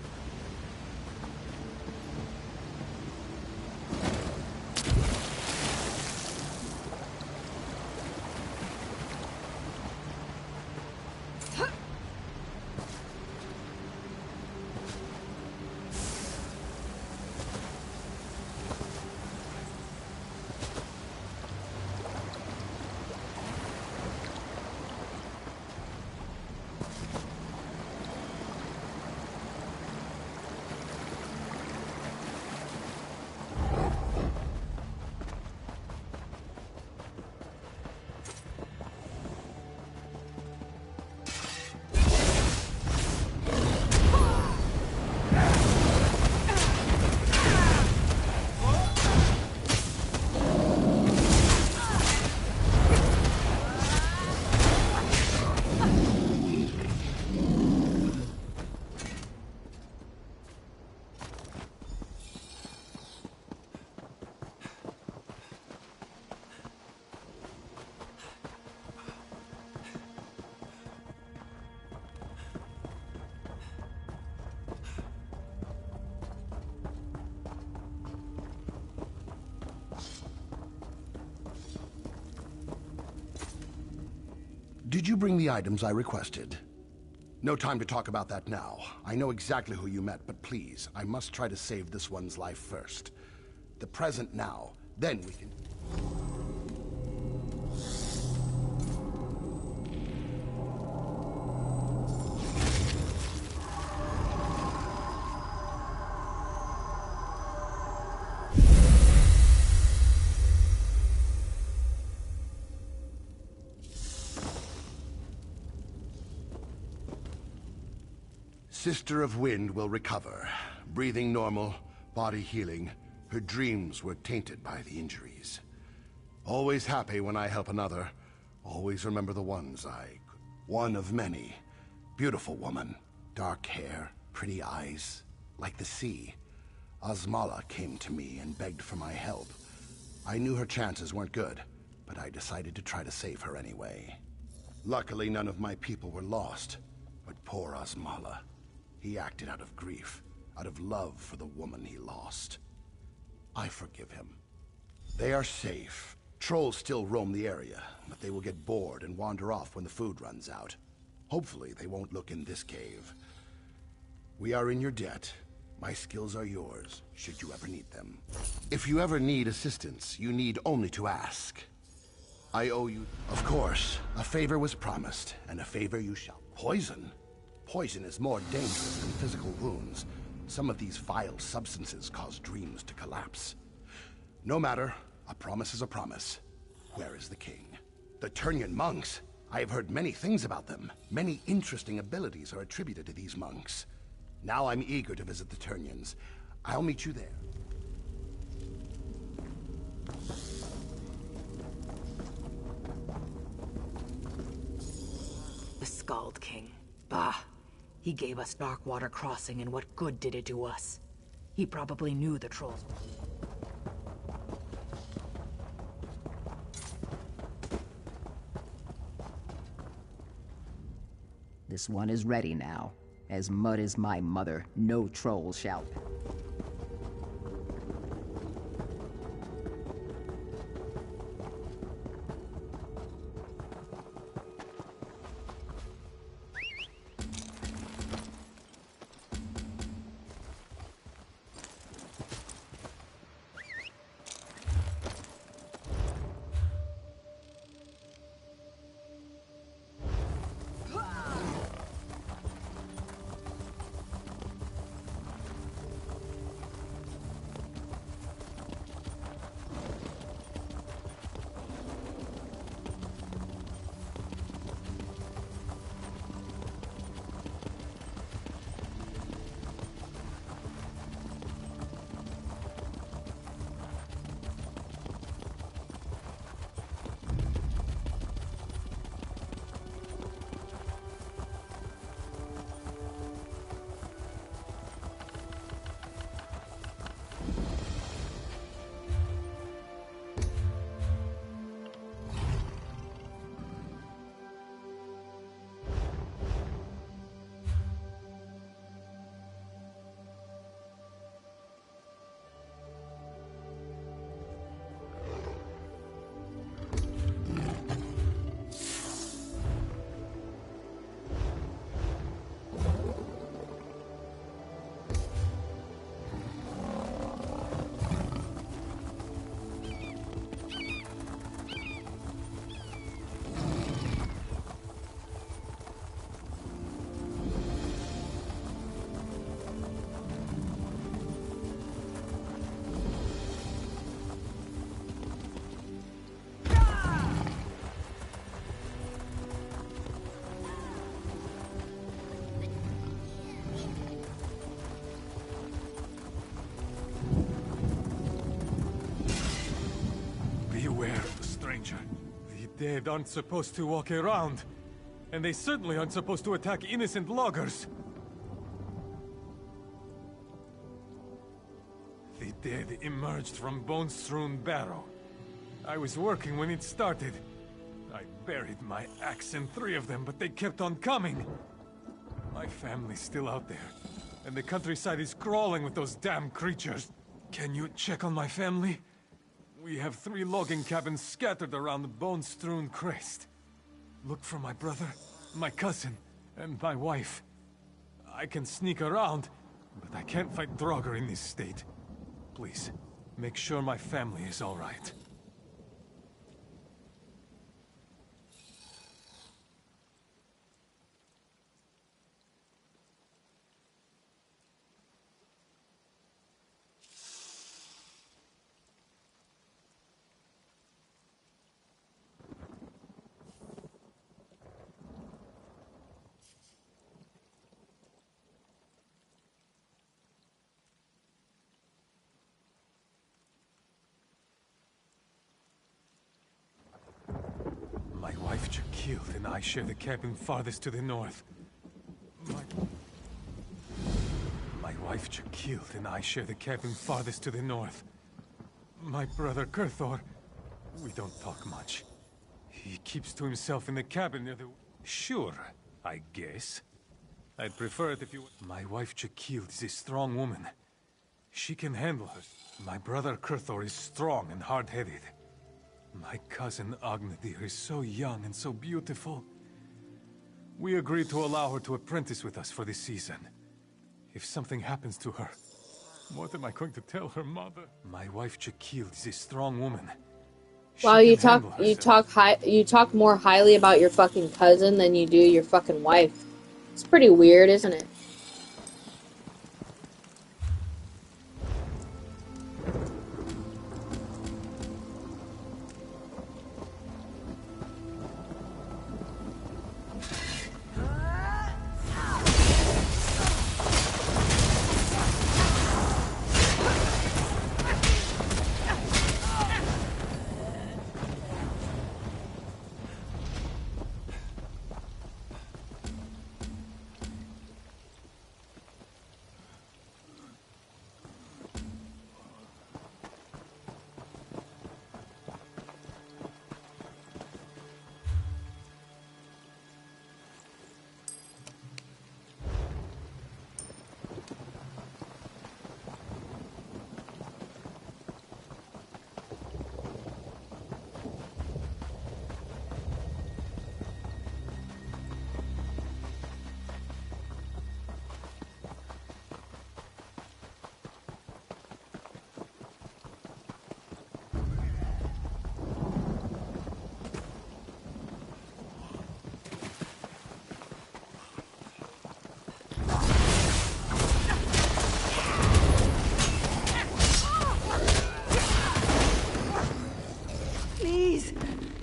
Did you bring the items I requested? No time to talk about that now. I know exactly who you met, but please, I must try to save this one's life first. The present now, then we can... Sister of Wind will recover. Breathing normal, body healing. Her dreams were tainted by the injuries. Always happy when I help another. Always remember the ones I... One of many. Beautiful woman. Dark hair, pretty eyes. Like the sea. Osmala came to me and begged for my help. I knew her chances weren't good, but I decided to try to save her anyway. Luckily, none of my people were lost. But poor Osmala. He acted out of grief, out of love for the woman he lost. I forgive him. They are safe. Trolls still roam the area, but they will get bored and wander off when the food runs out. Hopefully, they won't look in this cave. We are in your debt. My skills are yours, should you ever need them. If you ever need assistance, you need only to ask. I owe you... Of course, a favor was promised, and a favor you shall. Poison? Poison is more dangerous than physical wounds. Some of these vile substances cause dreams to collapse. No matter, a promise is a promise. Where is the king? The Turnian monks? I have heard many things about them. Many interesting abilities are attributed to these monks. Now I'm eager to visit the Turnians. I'll meet you there. The Skald King. Bah! He gave us Darkwater Crossing, and what good did it do us? He probably knew the trolls. This one is ready now. As mud is my mother, no troll shall pass. The dead aren't supposed to walk around. And they certainly aren't supposed to attack innocent loggers. The dead emerged from Bone-strewn Barrow. I was working when it started. I buried my axe and 3 of them, but they kept on coming. My family's still out there, and the countryside is crawling with those damn creatures. Can you check on my family? We have 3 logging cabins scattered around the Bone-strewn Crest. Look for my brother, my cousin, and my wife. I can sneak around, but I can't fight Draugr in this state. Please, make sure my family is all right. My wife Jakil and I share the cabin farthest to the north. My wife Jakil and I share the cabin farthest to the north. My brother Kurthor, we don't talk much. He keeps to himself in the cabin near the... Sure, I guess. I'd prefer it if you... My wife Jakil is a strong woman. She can handle her. My brother Kurthor is strong and hard-headed. My cousin Agnadir is so young and so beautiful. We agreed to allow her to apprentice with us for this season. If something happens to her, what am I going to tell her mother? My wife Jakil is a strong woman. Wow, you talk more highly about your fucking cousin than you do your fucking wife. It's pretty weird, isn't it?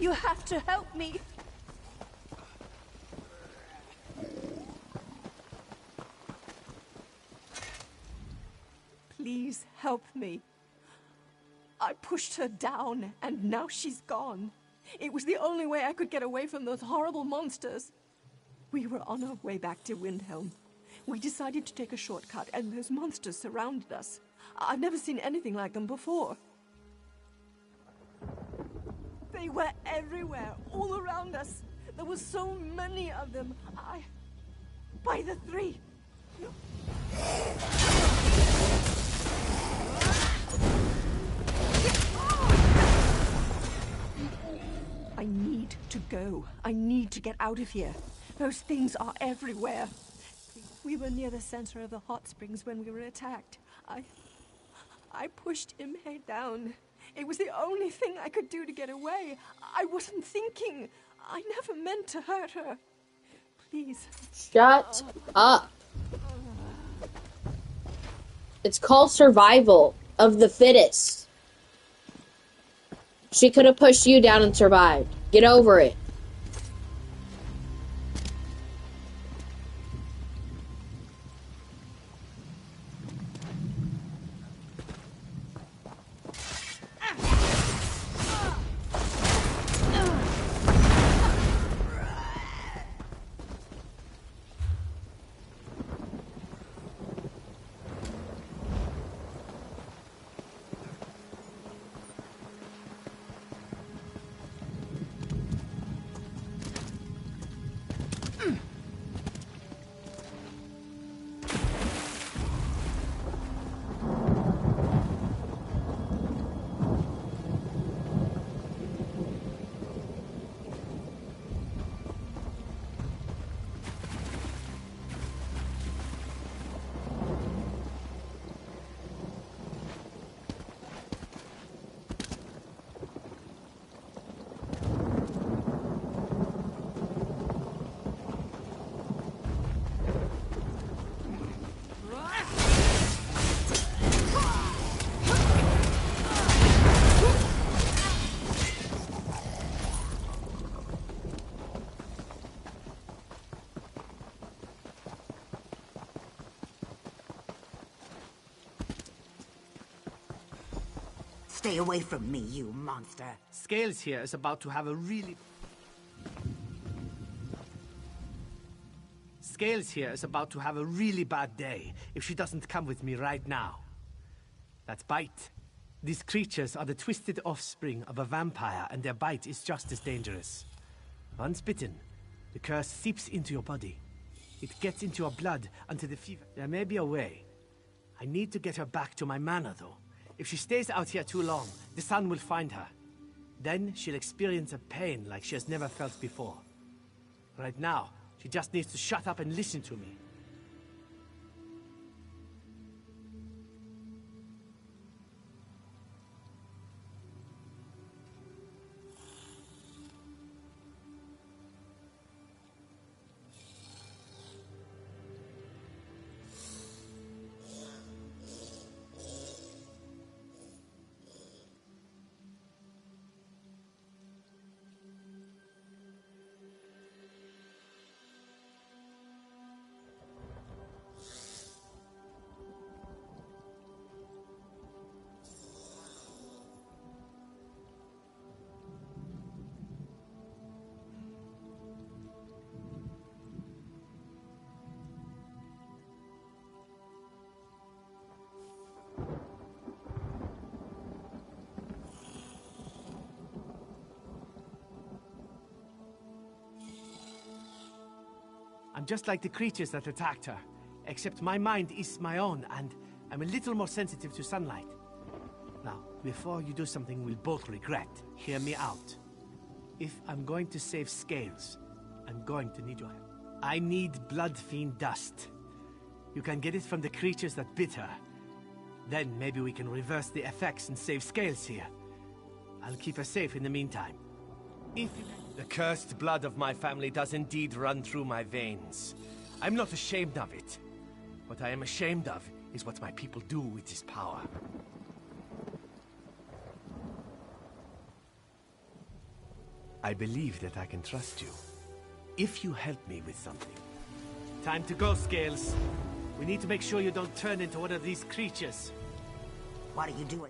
You have to help me. Please help me. I pushed her down, and now she's gone. It was the only way I could get away from those horrible monsters. We were on our way back to Windhelm. We decided to take a shortcut, and those monsters surrounded us. I've never seen anything like them before. They were everywhere, all around us. There were so many of them. By the three. I need to go. I need to get out of here. Those things are everywhere. We were near the center of the hot springs when we were attacked. I pushed Imhe down. It was the only thing I could do to get away. I wasn't thinking. I never meant to hurt her. Please. Shut up. It's called survival of the fittest. She could have pushed you down and survived. Get over it. Stay away from me, you monster. Scales here is about to have a really... Scales here is about to have a really bad day if she doesn't come with me right now. That's Bite. These creatures are the twisted offspring of a vampire, and their bite is just as dangerous. Once bitten, the curse seeps into your body. It gets into your blood until the fever... There may be a way. I need to get her back to my manor, though. If she stays out here too long, the sun will find her. Then she'll experience a pain like she has never felt before. Right now, she just needs to shut up and listen to me. I'm just like the creatures that attacked her, except my mind is my own, and I'm a little more sensitive to sunlight. Now, before you do something we'll both regret, hear me out. If I'm going to save Scales, I'm going to need your help. I need Blood Fiend dust. You can get it from the creatures that bit her. Then maybe we can reverse the effects and save Scales here. I'll keep her safe in the meantime. If the cursed blood of my family does indeed run through my veins, I'm not ashamed of it. What I am ashamed of is what my people do with this power. I believe that I can trust you, if you help me with something. Time to go, Scales. We need to make sure you don't turn into one of these creatures. What are you doing?